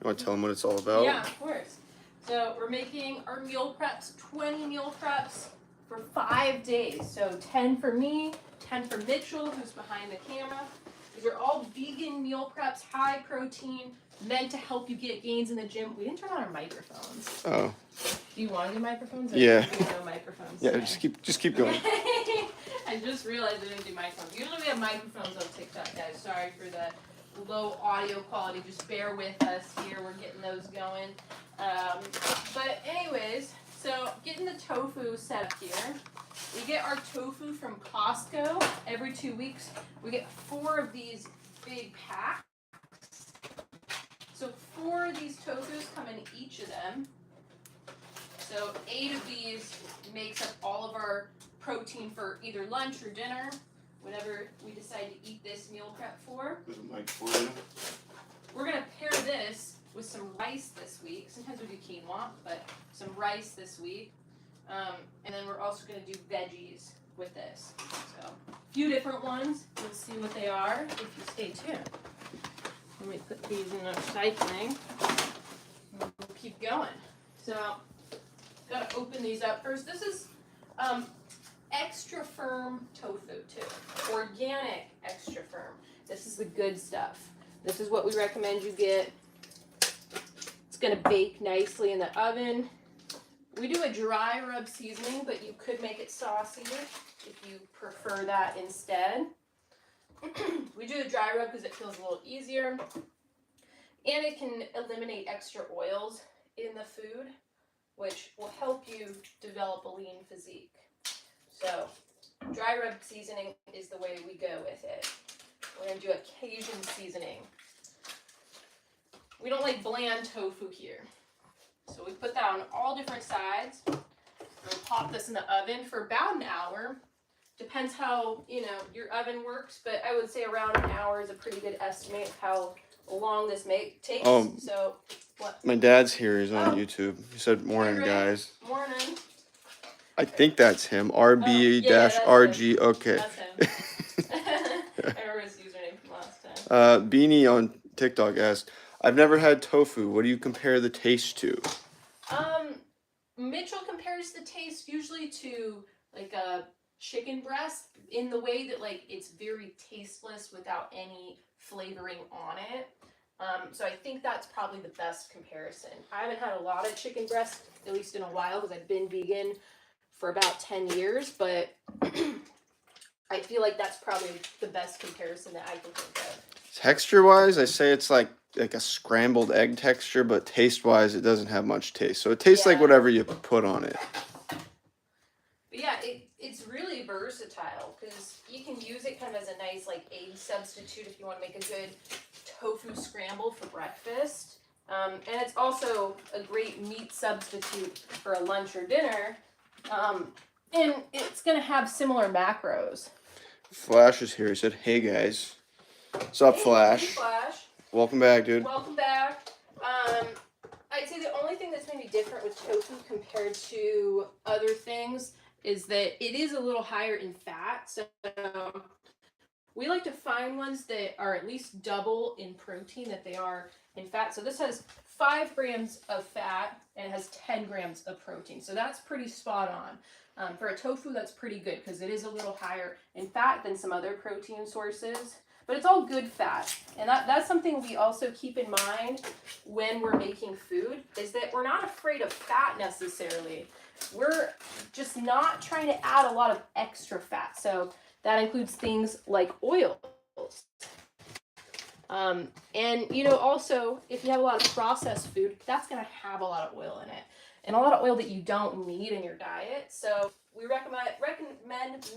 You want to tell them what it's all about? Yeah, of course. So we're making our meal preps, 20 meal preps for 5 days. So 10 for me, 10 for Mitchell, who's behind the camera. These are all vegan meal preps, high protein, meant to help you get gains in the gym. We didn't turn on our microphones. Oh. Do you want to do microphones? Or Yeah. do no microphones? Yeah, today? just keep going. I just realized I didn't do microphones. Usually we have microphones on TikTok, guys. Sorry for the low audio quality. Just bear with us here. We're getting those going. But anyways, so getting the tofu set up here. We get our tofu from Costco every 2 weeks. We get 4 of these big packs. So 4 of these tofus come in each of them. So 8 of these makes up all of our protein for either lunch or dinner, whenever we decide to eat this meal prep for. We're going to pair this with some rice this week. Sometimes we do quinoa, but some rice this week. And then we're also going to do veggies with this. So a few different ones. We'll see what they are if you stay tuned. Let me put these in the recycling. We'll keep going. So, got to open these up first. This is extra firm tofu too. Organic extra firm. This is the good stuff. This is what we recommend you get. It's going to bake nicely in the oven. We do a dry rub seasoning, but you could make it saucier if you prefer that instead. We do the dry rub because it feels a little easier. And it can eliminate extra oils in the food, which will help you develop a lean physique. So, dry rub seasoning is the way we go with it. We're going to do a Cajun seasoning. We don't like bland tofu here. So we put that on all different sides. We'll pop this in the oven for about an hour. Depends how, your oven works, but I would say around an hour is a pretty good estimate of how long this takes. So, what? My dad's here. He's on YouTube. He said, morning, guys. Morning. I think that's him. RB-RG. Okay. That's him. I remember his username from last time. Beanie on TikTok asked, I've never had tofu. What do you compare the taste to? Mitchell compares the taste usually to like a chicken breast in the way that like it's very tasteless without any flavoring on it. So I think that's probably the best comparison. I haven't had a lot of chicken breast, at least in a while, because I've been vegan for about 10 years, but I feel like that's probably the best comparison that I can think of. Texture-wise, I say it's like a scrambled egg texture, but taste-wise, it doesn't have much taste. So it tastes like whatever you put on it. But yeah, it's really versatile because you can use it kind of as a nice like egg substitute if you want to make a good tofu scramble for breakfast. And it's also a great meat substitute for a lunch or dinner. And it's going to have similar macros. Flash is here. He said, hey, guys. What's up, Flash? Hey, Flash. Welcome back, dude. Welcome back. I'd say the only thing that's maybe different with tofu compared to other things is that it is a little higher in fat. So we like to find ones that are at least double in protein that they are in fat. So this has 5 grams of fat and it has 10 grams of protein. So that's pretty spot on. For a tofu, that's pretty good because it is a little higher in fat than some other protein sources. But it's all good fat. And that's something we also keep in mind when we're making food, is that we're not afraid of fat necessarily. We're just not trying to add a lot of extra fat. So that includes things like oils. And, also, if you have a lot of processed food, that's going to have a lot of oil in it. And a lot of oil that you don't need in your diet. So we recommend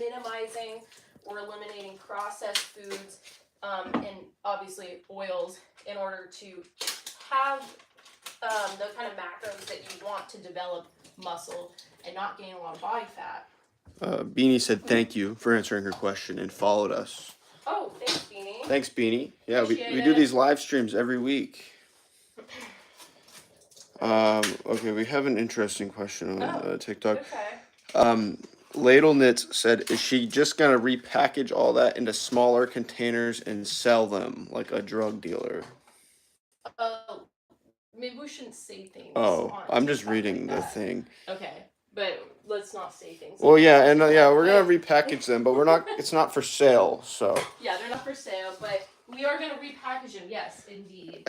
minimizing or eliminating processed foods and obviously oils in order to have the kind of macros that you want to develop muscle and not gain a lot of body fat. Beanie said thank you for answering her question and followed us. Oh, thanks, Beanie. Thanks, Beanie. Yeah, we do these live streams every week. Okay, we have an interesting question on TikTok. Okay. Ladle Knits said, is she just going to repackage all that into smaller containers and sell them like a drug dealer? maybe we shouldn't say things. Oh, on I'm just TikTok reading like the that. thing. Okay, but let's not say things. Well, like yeah, that. and yeah, we're gonna But- repackage them, but we're not. It's not for sale, so. Yeah, they're not for sale, but we are gonna repackage them. Yes, indeed.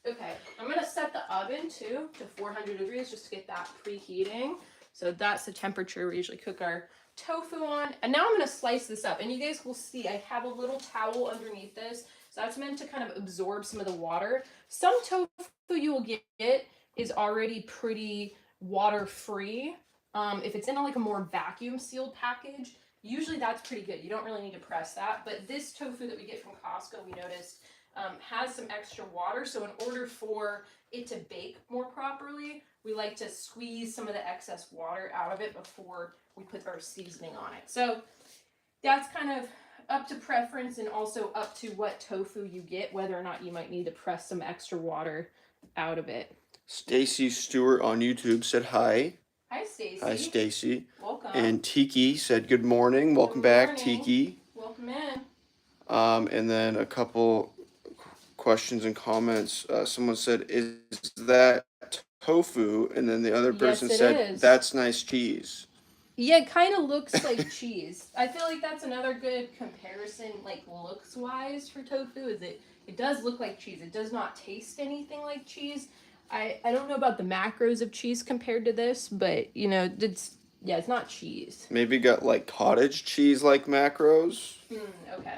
Okay, I'm gonna set the oven too to 400 degrees just to get that preheating. So that's the temperature we usually cook our tofu on. And now I'm gonna slice this up, and you guys will see I have a little towel underneath this, so that's meant to kind of absorb some of the water. Some tofu you will get is already pretty water free. If it's in like a more vacuum sealed package, usually that's pretty good. You don't really need to press that. But this tofu that we get from Costco, we noticed, has some extra water. So in order for it to bake more properly, we like to squeeze some of the excess water out of it before we put our seasoning on it. So that's kind of up to preference and also up to what tofu you get, whether or not you might need to press some extra water out of it. Stacy Stewart on YouTube said hi. Hi, Stacy. Hi, Stacy. Welcome. And Tiki said good morning. Welcome back, Tiki. Welcome in. And then a couple questions and comments. Someone said, "Is that tofu?" And then the other person said, "That's nice cheese." Yeah, it kind of looks like cheese. I feel like that's another good comparison, like looks wise for tofu. Is it does look like cheese. It does not taste anything like cheese. I don't know about the macros of cheese compared to this, but you know, it's not cheese. Maybe got like cottage cheese like macros. Okay.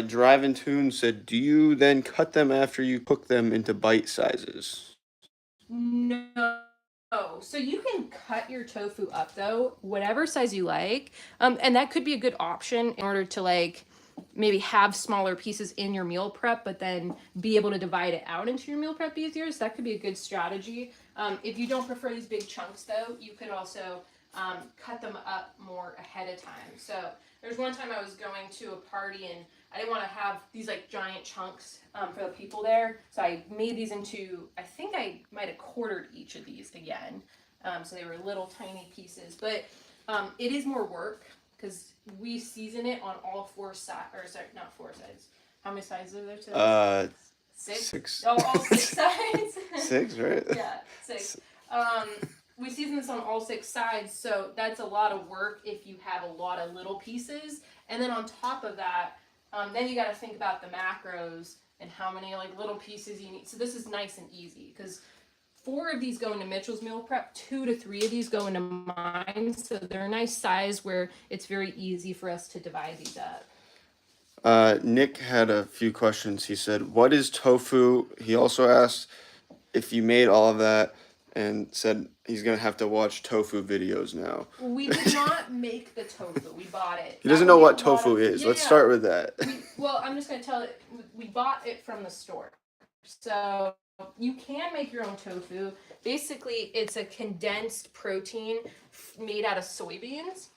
Drive and Tune said, "Do you then cut them after you cook them into bite sizes?" No. So you can cut your tofu up though, whatever size you like. And that could be a good option in order to like maybe have smaller pieces in your meal prep, but then be able to divide it out into your meal prep easier. So that could be a good strategy. If you don't prefer these big chunks though, you could also cut them up more ahead of time. So there's one time I was going to a party and I didn't want to have these like giant chunks for the people there. So I made these into, I think I might have quartered each of these again. So they were little tiny pieces, but it is more work because we season it on all four sides, or sorry, not four sides. How many sides are there to this? Six? Oh, all six sides? Six, right? Yeah, six. We season this on all six sides, so that's a lot of work if you have a lot of little pieces. And then on top of that, then you got to think about the macros and how many like little pieces you need. So this is nice and easy because 4 of these go into Mitchell's meal prep, 2 to 3 of these go into mine. So they're a nice size where it's very easy for us to divide these up. Nick had a few questions. He said, "What is tofu?" He also asked if you made all of that and said he's going to have to watch tofu videos now. We did not make the tofu. We bought it. He doesn't know what tofu is. Let's start with that. Well, I'm just going to tell it. We bought it from the store. So you can make your own tofu. Basically, it's a condensed protein made out of soybeans.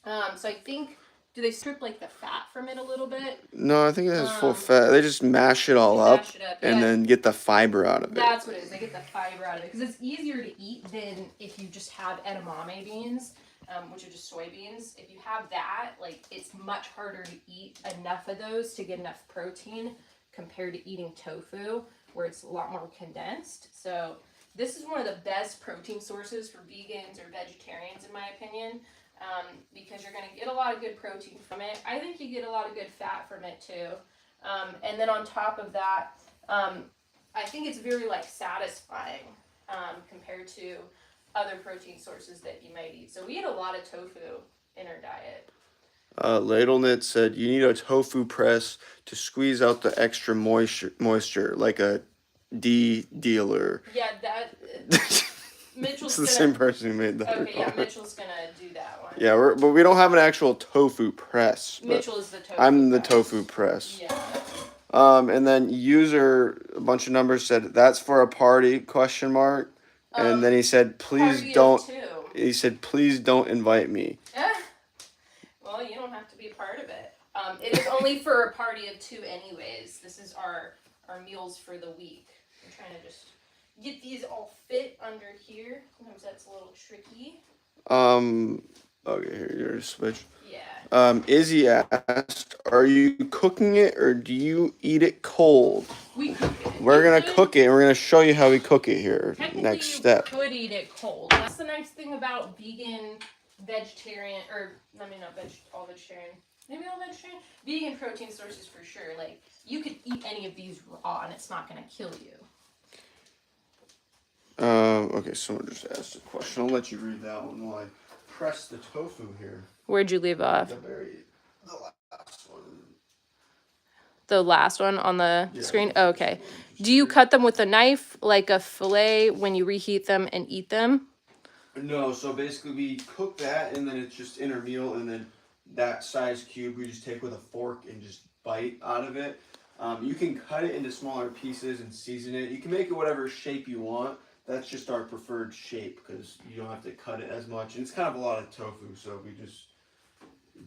So I think, do they strip like the fat from it a little bit? No, I think it has full fat. They just mash it all up and then get the fiber out of it. That's what it is. They get the fiber out of it because it's easier to eat than if you just have edamame beans, which are just soybeans. If you have that, like it's much harder to eat enough of those to get enough protein compared to eating tofu, where it's a lot more condensed. So this is one of the best protein sources for vegans or vegetarians, in my opinion, because you're going to get a lot of good protein from it. I think you get a lot of good fat from it too. And then on top of that, I think it's very like satisfying compared to other protein sources that you might eat. So we eat a lot of tofu in our diet. Ladlenit said you need a tofu press to squeeze out the extra moisture like a dealer. Yeah, that Mitchell's It's the same person who made that. Okay, yeah, Mitchell's gonna do that one. Yeah, but we don't have an actual tofu press. Mitchell is the tofu. I'm the tofu press. Yeah. And then user a bunch of numbers said that's for a party ? And then he said please don't. He said please don't invite me. Well, you don't have to be a part of it. It is only for a party of 2 anyways. This is our meals for the week. I'm trying to just get these all fit under here. Sometimes that's a little tricky. Okay, here, you're gonna switch. Yeah. Izzy asked, are you cooking it or do you eat it cold? We cook it. we're going to cook it, and we're going to show you how we cook it here. Next step. You could eat it cold. That's the nice thing about vegan, vegetarian, or, I mean, not all vegetarian. Maybe all vegetarian. Vegan protein sources for sure. Like, you could eat any of these raw, and it's not going to kill you. Okay, someone just asked a question. I'll let you read that one while I press the tofu here. Where'd you leave off? The last one. The last one on the screen? Oh, okay. Do you cut them with a knife like a fillet when you reheat them and eat them? No, so basically we cook that and then it's just inner meal, and then that size cube we just take with a fork and just bite out of it. You can cut it into smaller pieces and season it. You can make it whatever shape you want. That's just our preferred shape because you don't have to cut it as much. And it's kind of a lot of tofu, so we just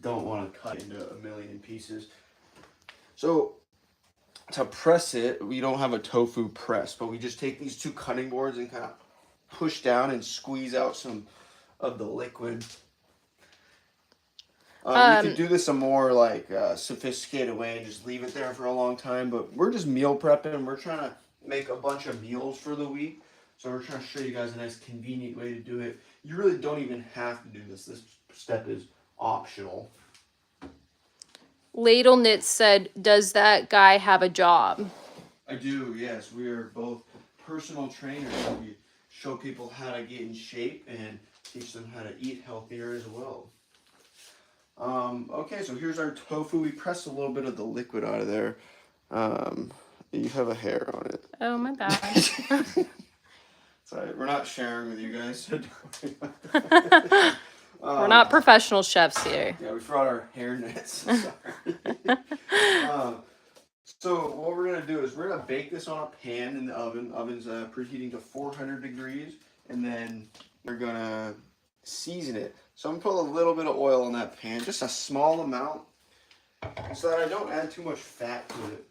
don't want to cut it into a million pieces. So to press it, we don't have a tofu press, but we just take these two cutting boards and kind of push down and squeeze out some of the liquid. You can do this a more like sophisticated way and just leave it there for a long time, but we're just meal prepping. We're trying to make a bunch of meals for the week. So we're trying to show you guys a nice convenient way to do it. You really don't even have to do this. This step is optional. Ladle Knit said, does that guy have a job? I do, yes. We are both personal trainers. We show people how to get in shape and teach them how to eat healthier as well. Okay, so here's our tofu. We pressed a little bit of the liquid out of there. You have a hair on it. Oh, my bad. Sorry, we're not sharing with you guys. We're not professional chefs here. Yeah, we brought our hair nets. Sorry. So what we're going to do is we're going to bake this on a pan in the oven. Oven's preheating to 400 degrees. And then we're going to season it. So I'm going to put a little bit of oil in that pan, just a small amount, so that I don't add too much fat to it.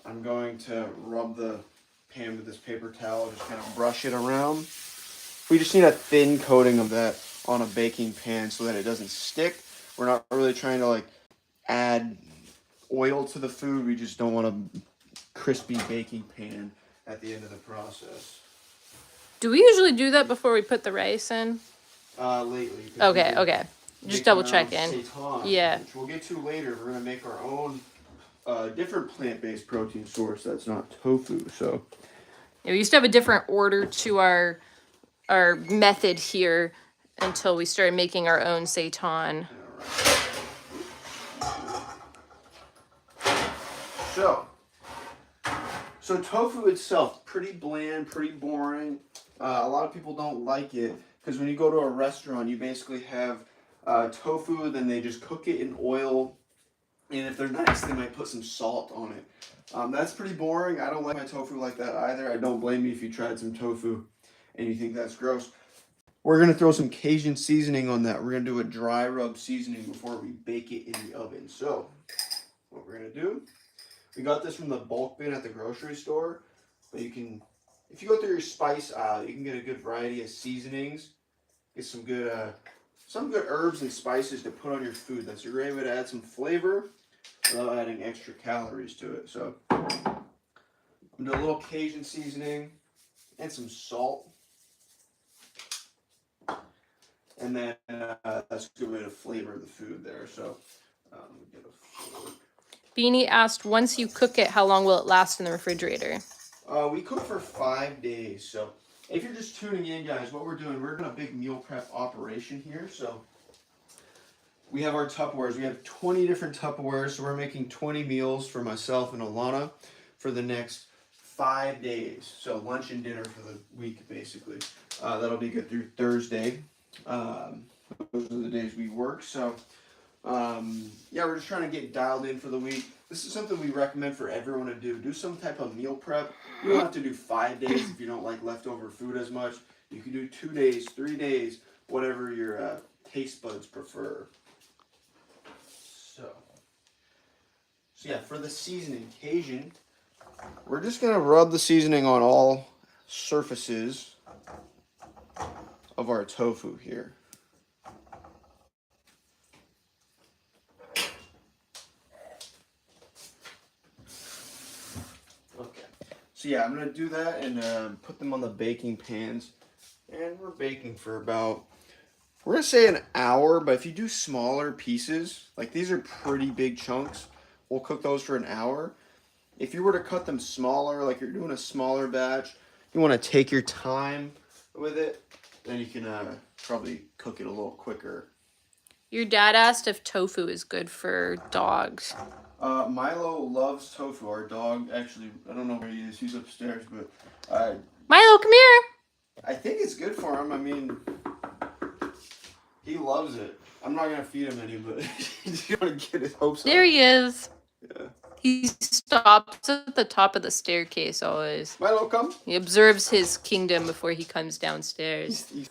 I'm going to rub the pan with this paper towel, just kind of brush it around. We just need a thin coating of that on a baking pan so that it doesn't stick. We're not really trying to like add oil to the food. We just don't want a crispy baking pan at the end of the process. Do we usually do that before we put the rice in? Lately. Okay. Just double checking. Yeah. Which we'll get to later. We're going to make our own different plant-based protein source that's not tofu. So yeah, we used to have a different order to our method here until we started making our own seitan. So tofu itself, pretty bland, pretty boring. A lot of people don't like it because when you go to a restaurant, you basically have tofu, then they just cook it in oil, and if they're nice, they might put some salt on it. That's pretty boring. I don't like my tofu like that either. I don't blame you if you tried some tofu and you think that's gross. We're going to throw some Cajun seasoning on that. We're going to do a dry rub seasoning before we bake it in the oven. So what we're going to do, we got this from the bulk bin at the grocery store, but you can, if you go through your spice aisle, you can get a good variety of seasonings, get some good herbs and spices to put on your food. That's a great way to add some flavor without adding extra calories to it. So I'm going to do a little Cajun seasoning and some salt. And then that's a good way to flavor the food there. So get a fork. Beanie asked, once you cook it, how long will it last in the refrigerator? We cook for 5 days. So if you're just tuning in, guys, what we're doing, we're doing a big meal prep operation here. So we have our Tupperwares. We have 20 different Tupperwares. So we're making 20 meals for myself and Ilana for the next 5 days. So lunch and dinner for the week, basically. That'll be good through Thursday. Those are the days we work. So yeah, we're just trying to get dialed in for the week. This is something we recommend for everyone to do. Do some type of meal prep. You don't have to do 5 days if you don't like leftover food as much. You can do 2 days, 3 days, whatever your taste buds prefer. So yeah, for the seasoning, Cajun, we're just going to rub the seasoning on all surfaces of our tofu here. Okay, So yeah, I'm gonna do that and put them on the baking pans, and we're baking for about, we're gonna say an hour. But if you do smaller pieces, like these are pretty big chunks, we'll cook those for an hour. If you were to cut them smaller, like you're doing a smaller batch, you want to take your time with it, then you can probably cook it a little quicker. Your dad asked if tofu is good for dogs. Milo loves tofu. Our dog, actually, I don't know where he is. He's upstairs, but Milo, come here. I think it's good for him. I mean, he loves it. I'm not gonna feed him any, but he's gonna get his hopes up. There he is. Yeah. He stops at the top of the staircase always. Milo, come. He observes his kingdom before he comes downstairs. He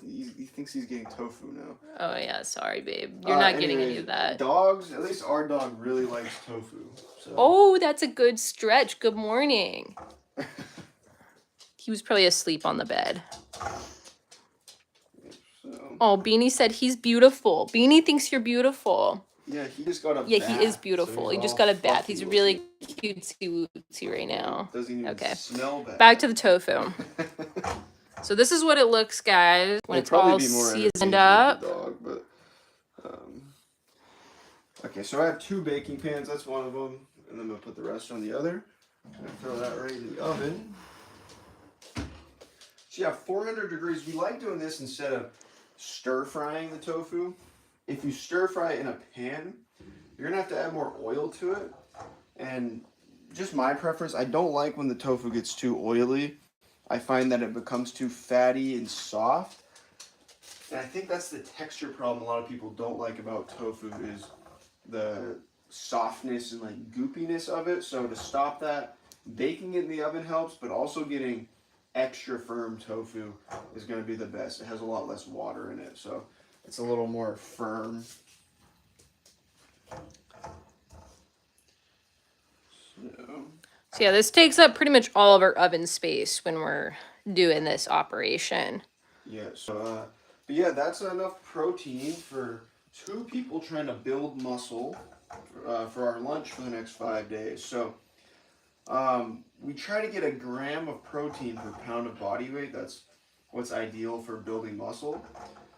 thinks he's getting tofu now. Oh yeah, sorry, babe. You're not getting any Anyways, of that. Dogs, at least our dog really likes tofu. So. Oh, that's a good stretch. Good morning. He was probably asleep on the bed. So. Oh, Beanie said he's beautiful. Beanie thinks you're beautiful. Yeah, he just got a bath. Yeah, he is beautiful. So he just got a bath. He's really cutesy right now. Doesn't even smell bad. Back to the tofu. So this is what it looks, guys, when it's all seasoned up. Dog, but, okay, so I have 2 baking pans. That's one of them. And then I'm going to put the rest on the other. I'm going to throw that right in the oven. So yeah, 400 degrees. We like doing this instead of stir frying the tofu. If you stir fry it in a pan, you're going to have to add more oil to it. And just my preference, I don't like when the tofu gets too oily. I find that it becomes too fatty and soft. And I think that's the texture problem a lot of people don't like about tofu is the softness and like goopiness of it. So to stop that, baking it in the oven helps, but also getting extra firm tofu is going to be the best. It has a lot less water in it, so it's a little more firm. So yeah, this takes up pretty much all of our oven space when we're doing this operation. Yeah, so, but yeah, that's enough protein for 2 people trying to build muscle for our lunch for the next 5 days. So, we try to get 1 gram of protein per pound of body weight. That's what's ideal for building muscle.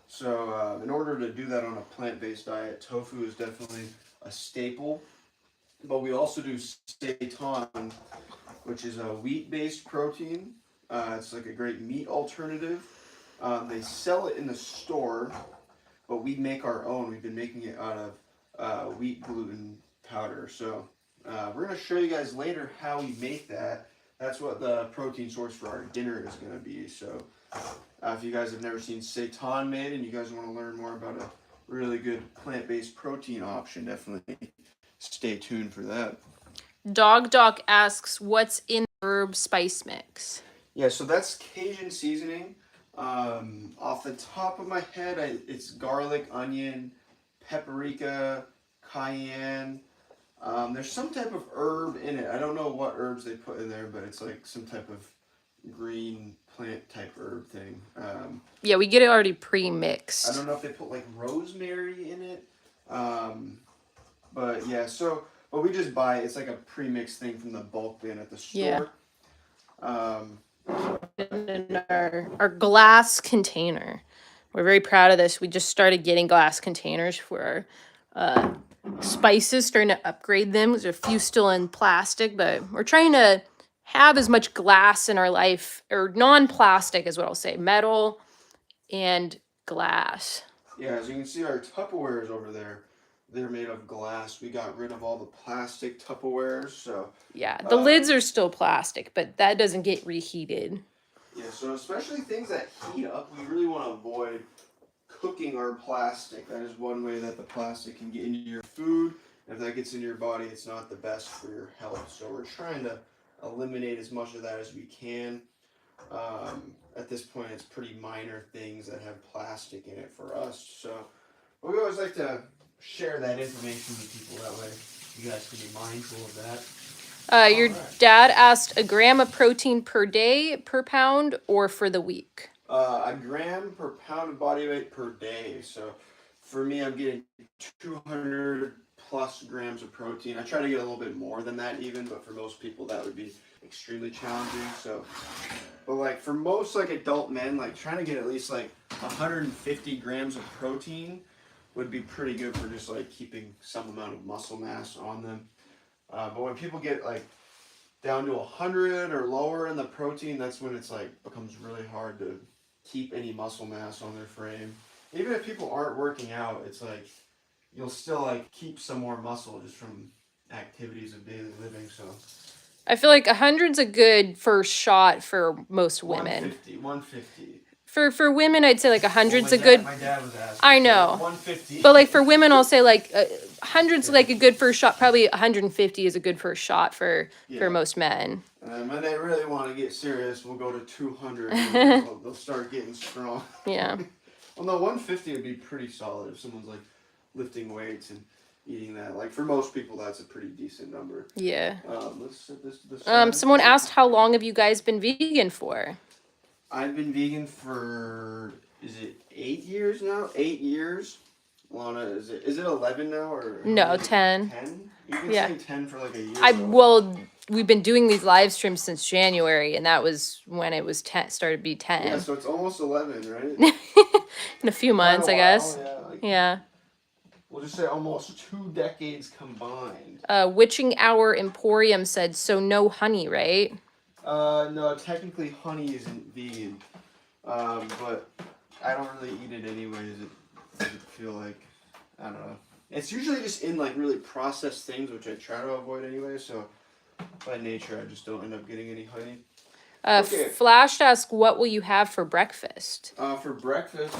So, in order to do that on a plant-based diet, tofu is definitely a staple. But we also do seitan, which is a wheat-based protein. It's like a great meat alternative. They sell it in the store, but we make our own. We've been making it out of wheat gluten powder. So we're going to show you guys later how we make that. That's what the protein source for our dinner is going to be. So if you guys have never seen seitan made and you guys want to learn more about a really good plant-based protein option, definitely stay tuned for that. Dog Doc asks, what's in the herb spice mix? Yeah, so that's Cajun seasoning. Off the top of my head, it's garlic, onion, paprika, cayenne. There's some type of herb in it. I don't know what herbs they put in there, but it's like some type of green plant type herb thing. Yeah, we get it already pre-mixed. I don't know if they put like rosemary in it. But yeah, but we just buy it. It's like a pre-mixed thing from the bulk bin at the store. Yeah. In our glass container. We're very proud of this. We just started getting glass containers for our spices, starting to upgrade them. There's a few still in plastic, but we're trying to have as much glass in our life, or non-plastic is what I'll say, metal and glass. Yeah, as you can see, our Tupperwares over there, they're made of glass. We got rid of all the plastic Tupperwares, so... Yeah, the lids are still plastic, but that doesn't get reheated. Yeah, so especially things that heat up, we really want to avoid cooking our plastic. That is one way that the plastic can get into your food. If that gets into your body, it's not the best for your health. So we're trying to eliminate as much of that as we can. At this point, it's pretty minor things that have plastic in it for us. So but we always like to share that information with people. That way you guys can be mindful of that. Your dad asked 1 gram of protein per day, per pound, or for the week? 1 gram per pound of body weight per day. So for me, I'm getting 200 plus grams of protein. I try to get a little bit more than that even, but for most people that would be extremely challenging. So, but like for most like adult men, like trying to get at least like 150 grams of protein would be pretty good for just like keeping some amount of muscle mass on them. But when people get like down to 100 or lower in the protein, that's when it's like becomes really hard to keep any muscle mass on their frame. Even if people aren't working out, it's like you'll still like keep some more muscle just from activities of daily living. So I feel like 100's a good first shot for most women. 150. For women, I'd say like 100's a My good. dad was asking. I so know. 150. But like for women, I'll say like 100's like a good first shot. Probably 150 is a good first shot for most men. When they really want to get serious, we'll go to 200. They'll start getting strong. Yeah. Well, no, 150 would be pretty solid if someone's like lifting weights and eating that. Like for most people, that's a pretty decent number. Yeah. Let's set this to the side. Someone asked how long have you guys been vegan for? I've been vegan for, is it 8 years now? 8 years. Ilana, is it 11 now or? No, 10. 10? You've been Yeah. saying 10 for like a year. Well, we've been doing these live streams since January, and that was when it was 10, started to be 10. Yeah, so it's almost 11, right? In a few months, I guess. Yeah. We'll just say almost 2 decades combined. Witching Hour Emporium said, so no honey, right? No, technically honey isn't vegan. But I don't really eat it anyways. It feel like, I don't know. It's usually just in like really processed things, which I try to avoid anyway, so by nature I just don't end up getting any honey. Okay. Flash asked, what will you have for breakfast? For breakfast,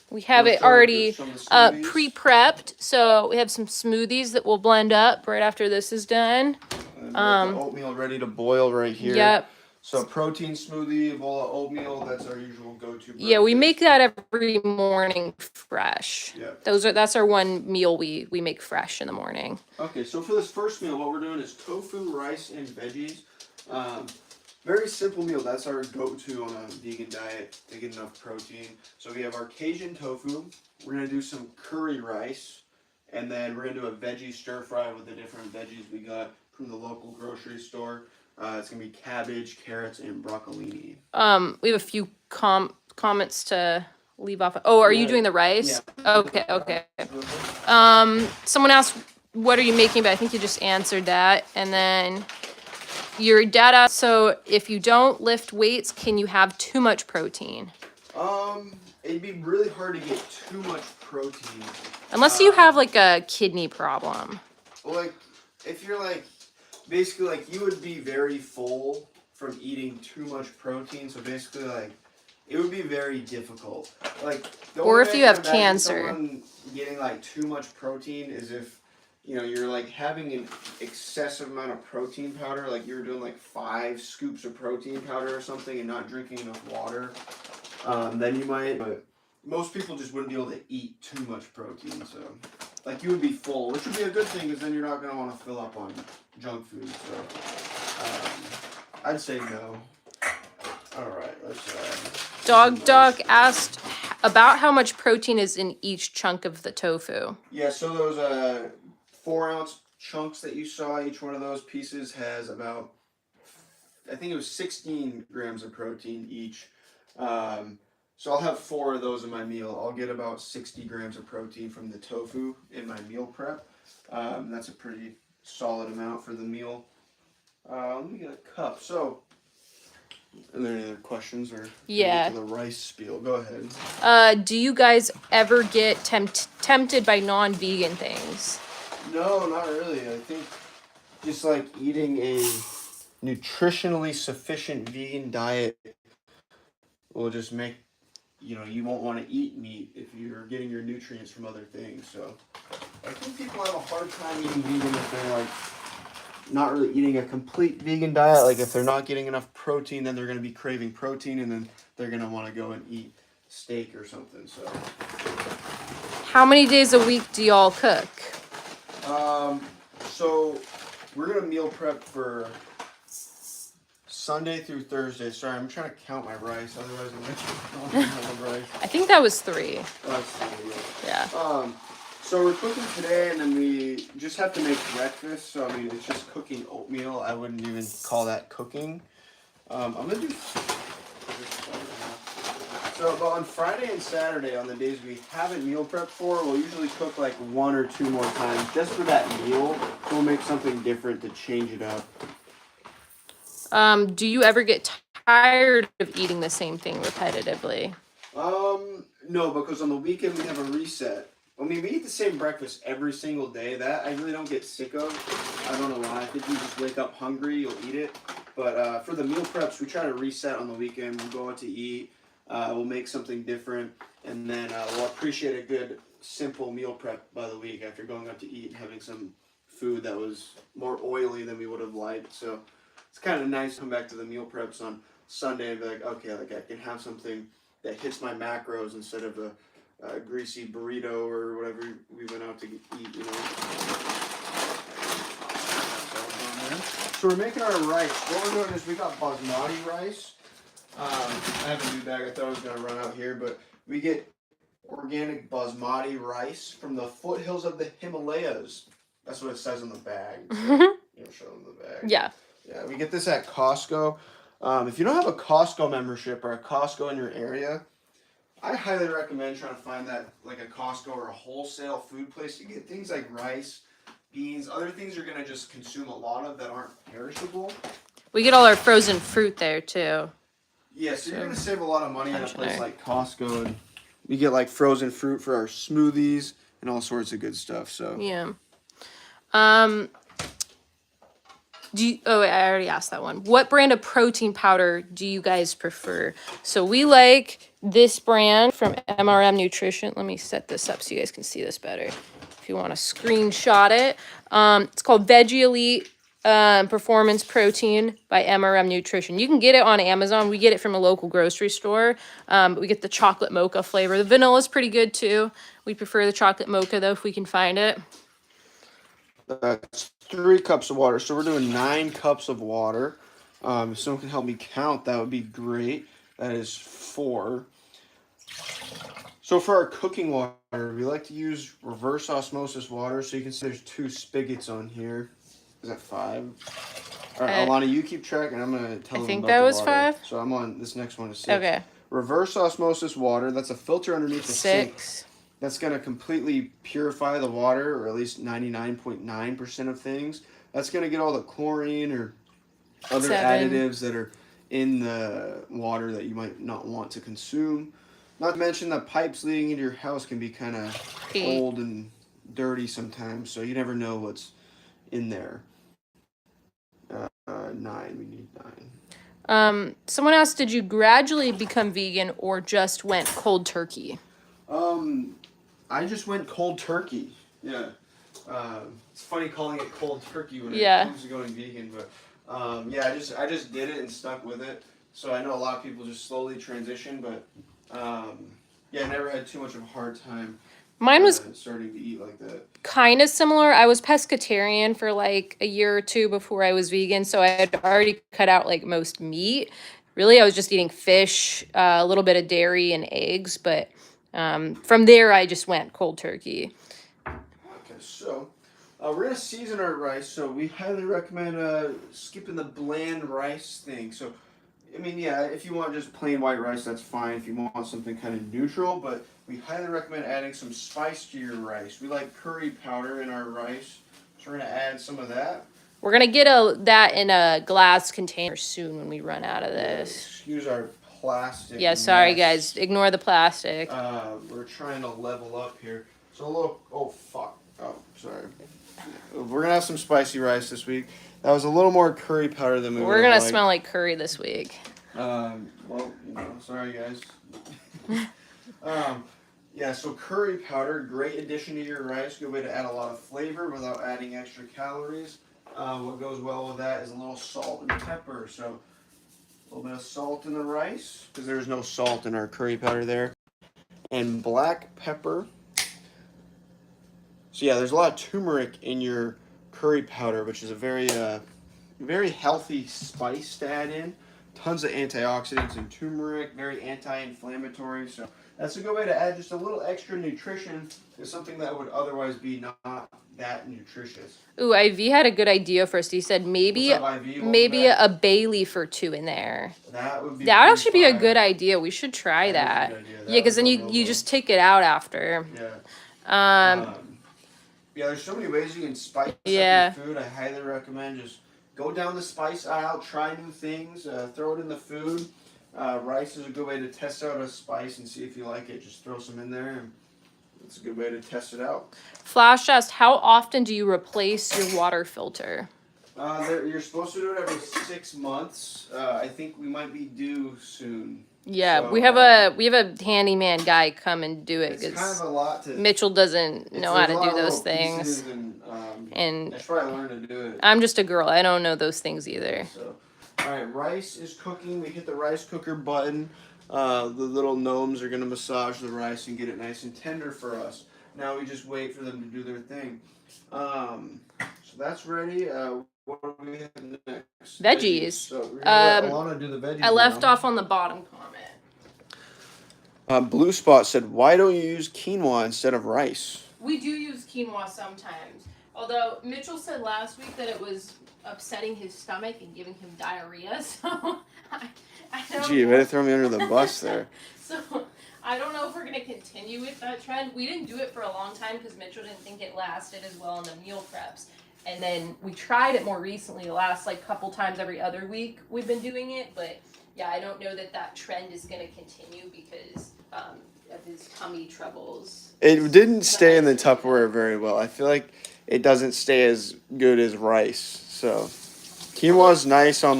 we have let's it start with already some of the smoothies. pre-prepped, so we have some smoothies that we'll blend up right after this is done. And we have the oatmeal ready to boil right here. Yep. So protein smoothie, a bowl of oatmeal, that's our usual go-to breakfast. Yeah, we make that every morning fresh. Yeah. That's our one meal we make fresh in the morning. Okay, so for this first meal, what we're doing is tofu, rice, and veggies. Very simple meal. That's our go-to on a vegan diet to get enough protein. So we have our Cajun tofu. We're going to do some curry rice. And then we're going to do a veggie stir fry with the different veggies we got from the local grocery store. It's going to be cabbage, carrots, and broccolini. We have a few comments to leave off. Oh, are you doing the rice? Yeah. Okay. Someone asked, what are you making? But I think you just answered that. And then your dad asked, so if you don't lift weights, can you have too much protein? It'd be really hard to get too much protein. Unless you have like a kidney problem. Well, like, if you're like, basically like you would be very full from eating too much protein. So basically like, it would be very difficult. Like, or if you have cancer. Someone getting like too much protein is if, you know, you're like having an excessive amount of protein powder, like you're doing like 5 scoops of protein powder or something and not drinking enough water, then you might, but most people just wouldn't be able to eat too much protein, so, like you would be full, which would be a good thing because then you're not going to want to fill up on junk food, so, I'd say no. Alright, let's, Dog Duck asked about how much protein is in each chunk of the tofu. Yeah, so those, 4-ounce chunks that you saw, each one of those pieces has about, I think it was 16 grams of protein each. So I'll have 4 of those in my meal. I'll get about 60 grams of protein from the tofu in my meal prep. That's a pretty solid amount for the meal. Let me get a cup. So, are there any other questions or yeah, the rice spiel? Go ahead. Do you guys ever get tempted by non-vegan things? No, not really. I think just like eating a nutritionally sufficient vegan diet will just make, you know, you won't want to eat meat if you're getting your nutrients from other things. So I think people have a hard time eating vegan if they're like not really eating a complete vegan diet. Like if they're not getting enough protein, then they're going to be craving protein and then they're going to want to go and eat steak or something. So how many days a week do y'all cook? So we're gonna meal prep for Sunday through Thursday. Sorry, I'm trying to count my rice. Otherwise, I'm not have rice. I think that was 3. Oh, that's 3, yeah. So we're cooking today, and then we just have to make breakfast. So I mean, it's just cooking oatmeal. I wouldn't even call that cooking. I'm gonna do. So, but on Friday and Saturday, on the days we haven't meal prepped for, we'll usually cook like 1 or 2 more times just for that meal. We'll make something different to change it up. Do you ever get tired of eating the same thing repetitively? No, because on the weekend we have a reset. I mean, we eat the same breakfast every single day. That I really don't get sick of. I don't know why. I think you just wake up hungry, you'll eat it. But for the meal preps, we try to reset on the weekend. We'll go out to eat. We'll make something different, and then we'll appreciate a good, simple meal prep by the week after going out to eat and having some food that was more oily than we would have liked. So it's kind of nice to come back to the meal preps on Sunday and be like, okay, like I can have something that hits my macros instead of a greasy burrito or whatever we went out to eat, you know. So we're making our rice. What we're doing is we got basmati rice. I have a new bag. I thought I was going to run out here, but we get organic basmati rice from the foothills of the Himalayas. That's what it says on the bag. So, show them the bag. Yeah. Yeah, we get this at Costco. If you don't have a Costco membership or a Costco in your area, I highly recommend trying to find that, like a Costco or a wholesale food place to get things like rice, beans, other things you're going to just consume a lot of that aren't perishable. We get all our frozen fruit there too. Yeah, so you're going to save a lot of money at a place like Costco. And we get like frozen fruit for our smoothies and all sorts of good stuff. So Yeah. Wait, I already asked that one. What brand of protein powder do you guys prefer? So we like this brand from MRM Nutrition. Let me set this up so you guys can see this better. If you want to screenshot it. It's called Veggie Elite Performance Protein by MRM Nutrition. You can get it on Amazon. We get it from a local grocery store. But we get the chocolate mocha flavor. The vanilla is pretty good too. We prefer the chocolate mocha though if we can find it. that's 3 cups of water. So we're doing 9 cups of water. If someone can help me count, that would be great. That is 4. So for our cooking water, we like to use reverse osmosis water. So you can see there's 2 spigots on here. Is that 5? All right, Ilana, you keep track, and I'm going to tell them I think about that the was water. 5. So I'm on, this next one is 6. Okay. Reverse osmosis water, that's a filter underneath the sink. 6. That's going to completely purify the water, or at least 99.9% of things. That's going to get all the chlorine or other 7. additives that are in the water that you might not want to consume. Not to mention the pipes leading into your house can be kind of 8. old and dirty sometimes, so you never know what's in there. 9, we need 9. Someone asked, did you gradually become vegan or just went cold turkey? I just went cold turkey. Yeah. It's funny calling it cold turkey when it comes to going vegan, but yeah, I just did it and stuck with it. So I know a lot of people just slowly transition, but yeah, I never had too much of a hard time. Mine was starting to eat like that. kind of similar. I was pescatarian for like a year or 2 before I was vegan, so I had already cut out like most meat. Really, I was just eating fish, a little bit of dairy and eggs, but from there I just went cold turkey. Okay, so we're gonna season our rice, so we highly recommend skipping the bland rice thing. So, I mean, yeah, if you want just plain white rice, that's fine. If you want something kind of neutral, but we highly recommend adding some spice to your rice. We like curry powder in our rice, so we're gonna add some of that. We're gonna get that in a glass container soon when we run out of this. Excuse our plastic. Yeah, sorry mess. guys, ignore the plastic. We're trying to level up here. So a little. Oh fuck. Oh, sorry. We're gonna have some spicy rice this week. That was a little more curry powder than we. We're gonna smell like curry this week. Well, sorry guys. Yeah, so curry powder, great addition to your rice. Good way to add a lot of flavor without adding extra calories. What goes well with that is a little salt and pepper. So a little bit of salt in the rice, because there's no salt in our curry powder there. And black pepper. So yeah, there's a lot of turmeric in your curry powder, which is a very healthy spice to add in tons of antioxidants and turmeric, very anti-inflammatory. So that's a good way to add just a little extra nutrition to something that would otherwise be not that nutritious. Ooh, IV had a good idea for us. He said maybe What's up, IV? Welcome back. a bay leaf or two in there. That would be That would pretty actually be a fire. good idea. We should try That that. is a good idea. That Yeah, because would then go real you well. just take it out after. Yeah. Um, Yeah, there's so many ways you can spice Yeah. up your food. I highly recommend just go down the spice aisle, try new things, throw it in the food. Rice is a good way to test out a spice and see if you like it. Just throw some in there, and it's a good way to test it out. Flash asked, how often do you replace your water filter? You're supposed to do it every 6 months. I think we might be due soon. Yeah, So, we have a handyman guy come and do it It's kind because of a lot to. Mitchell doesn't know how There's a to lot do of those little things. pieces and I should probably learn to do it. I'm just a girl. I don't know those things either. So, all right, rice is cooking. We hit the rice cooker button. The little gnomes are gonna massage the rice and get it nice and tender for us. Now we just wait for them to do their thing. So that's ready. What do we have next? Veggies. So we're gonna let Um, Ilana do the veggies. I left now. off on the bottom comment. Blue Spot said, "Why don't you use quinoa instead of rice?" We do use quinoa sometimes. Although Mitchell said last week that it was upsetting his stomach and giving him diarrhea, so I don't Gee, you know. better throw me under the bus there. So I don't know if we're going to continue with that trend. We didn't do it for a long time because Mitchell didn't think it lasted as well in the meal preps. And then we tried it more recently, the last couple times every other week we've been doing it. But yeah, I don't know that trend is going to continue because of his tummy troubles. It didn't stay in the Tupperware very well. I feel like it doesn't stay as good as rice. So quinoa's nice on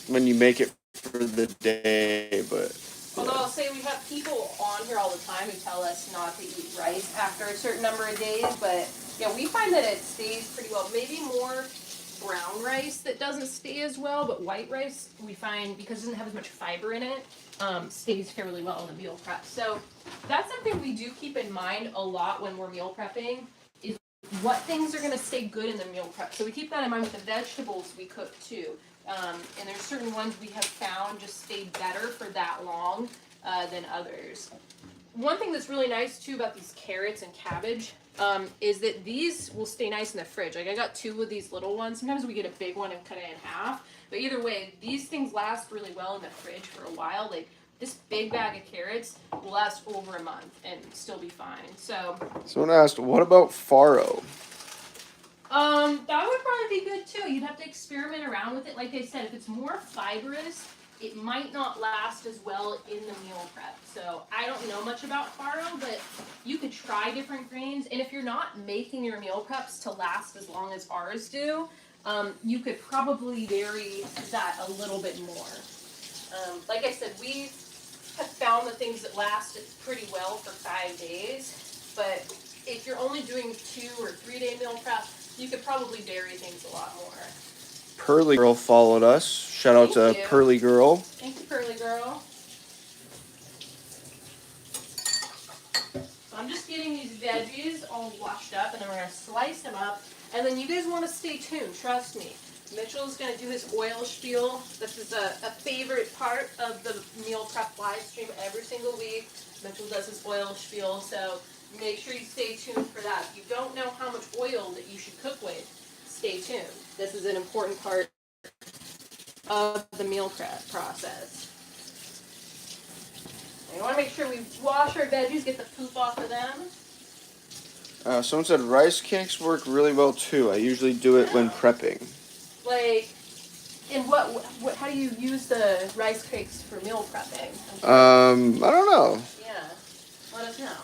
when you make it for the day, but Although I'll say we have people on here all the time who tell us not to eat rice after a certain number of days, but yeah, we find that it stays pretty well. Maybe more brown rice that doesn't stay as well, but white rice we find, because it doesn't have as much fiber in it, stays fairly well in the meal prep. So that's something we do keep in mind a lot when we're meal prepping, is what things are going to stay good in the meal prep. So we keep that in mind with the vegetables we cook too. And there's certain ones we have found just stay better for that long than others. One thing that's really nice too about these carrots and cabbage is that these will stay nice in the fridge. Like I got 2 of these little ones. Sometimes we get a big one and cut it in half. But either way, these things last really well in the fridge for a while. Like this big bag of carrots will last over a month and still be fine. So someone asked, "What about farro?" That would probably be good too. You'd have to experiment around with it. Like I said, if it's more fibrous, it might not last as well in the meal prep. So I don't know much about farro, but you could try different grains. And if you're not making your meal preps to last as long as ours do, you could probably vary that a little bit more. Like I said, we have found the things that last pretty well for 5 days. But if you're only doing 2 or 3 day meal prep, you could probably vary things a lot more. Pearly Girl followed us. Shout out to Thank you. Pearly Girl. Thank you, Pearly Girl. So I'm just getting these veggies all washed up, and then we're going to slice them up. And then you guys want to stay tuned, trust me. Mitchell's going to do his oil spiel. This is a favorite part of the meal prep live stream every single week. Mitchell does his oil spiel, so make sure you stay tuned for that. If you don't know how much oil that you should cook with, stay tuned. This is an important part of the meal prep process. And you want to make sure we wash our veggies, get the poop off of them. Someone said rice cakes work really well too. I usually do it when prepping. Like, and what? How do you use the rice cakes for meal prepping? I don't know. Yeah, let us know.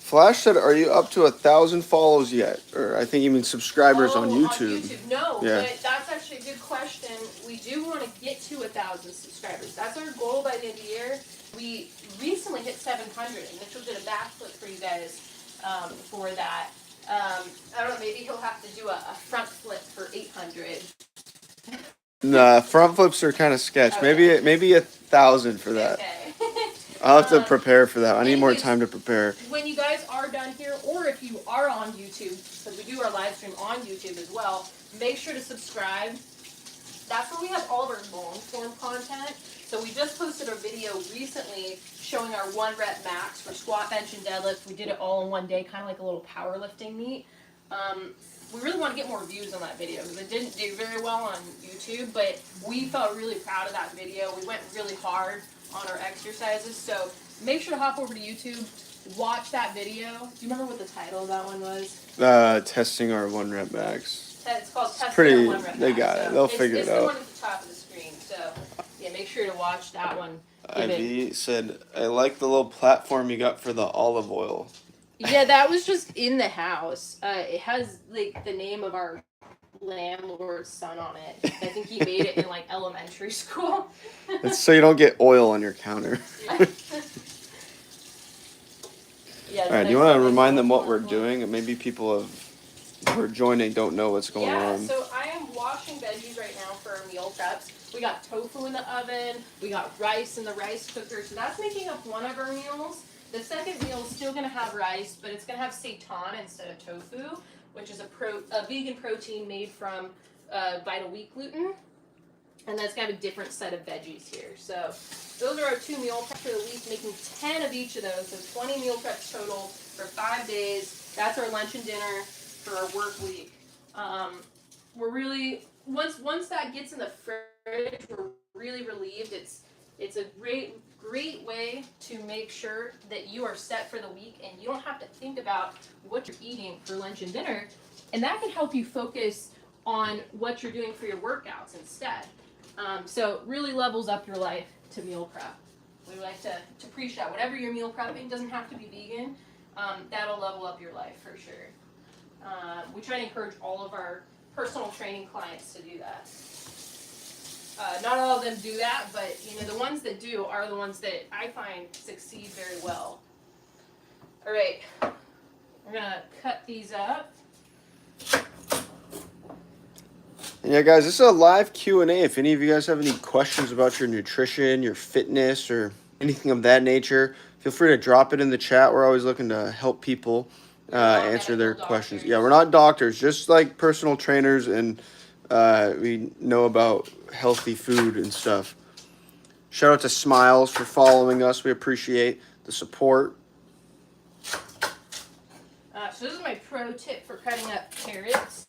Flash said, "Are you up to 1,000 follows yet?" Or I think even subscribers on YouTube. No, Yeah. but that's actually a good question. We do want to get to 1,000 subscribers. That's our goal by the end of the year. We recently hit 700, and Mitchell did a backflip for you guys for that. I don't know, maybe he'll have to do a front flip for 800. Nah, front flips are kind of sketch. Okay. Maybe 1,000 for that. Okay. I'll have to prepare for that. I need more time to prepare. When you guys are done here, or if you are on YouTube, because we do our live stream on YouTube as well, make sure to subscribe. that's where we have all of our long form content. So we just posted a video recently showing our 1 rep max for squat, bench, and deadlift. We did it all in one day, kind of like a little powerlifting meet. We really want to get more views on that video because it didn't do very well on YouTube, but we felt really proud of that video. We went really hard on our exercises. So make sure to hop over to YouTube, watch that video. Do you remember what the title of that one was? Testing our 1 rep max. It's called Testing Pretty, Our 1 Rep they Max. got it. They'll figure it's it the out. one at the top of the screen. So yeah, make sure to watch that one. Ivy said, I like the little platform you got for the olive oil. Yeah, that was just in the house. It has like the name of our landlord's son on it. I think he made it in like elementary school. It's so you don't get oil on your counter. Yeah, All right, do you want to remind them what we're doing? Maybe people who are joining don't know what's going on. So I am washing veggies right now for our meal preps. We got tofu in the oven. We got rice in the rice cooker. So that's making up one of our meals. The second meal is still going to have rice, but it's going to have seitan instead of tofu, which is a vegan protein made from vital wheat gluten. And that's got a different set of veggies here. So those are our 2 meal preps for the week, making 10 of each of those. So 20 meal preps total for 5 days. That's our lunch and dinner for our work week. We're really, once that gets in the fridge, we're really relieved. It's a great way to make sure that you are set for the week and you don't have to think about what you're eating for lunch and dinner. And that can help you focus on what you're doing for your workouts instead. So really levels up your life to meal prep. We like to preach that. Whatever you're meal prepping, doesn't have to be vegan. That'll level up your life for sure. We try to encourage all of our personal training clients to do that. Not all of them do that, but the ones that do are the ones that I find succeed very well. All right, we're gonna cut these up. Yeah, guys, this is a live Q&A. If any of you guys have any questions about your nutrition, your fitness, or anything of that nature, feel free to drop it in the chat. We're always looking to help people answer their questions. Yeah, we're not doctors, just like personal trainers, and we know about healthy food and stuff. Shout out to Smiles for following us. We appreciate the support. So this is my pro tip for cutting up carrots.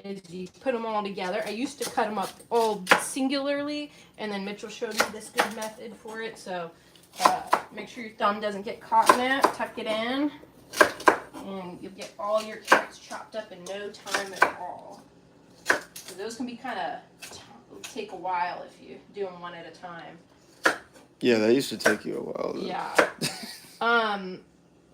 Is you put them all together. I used to cut them up all singularly, and then Mitchell showed me this good method for it. So make sure your thumb doesn't get caught in it. Tuck it in, and you'll get all your carrots chopped up in no time at all. So those can be kind of take a while if you do them one at a time. Yeah, that used to take you a while, though. Yeah.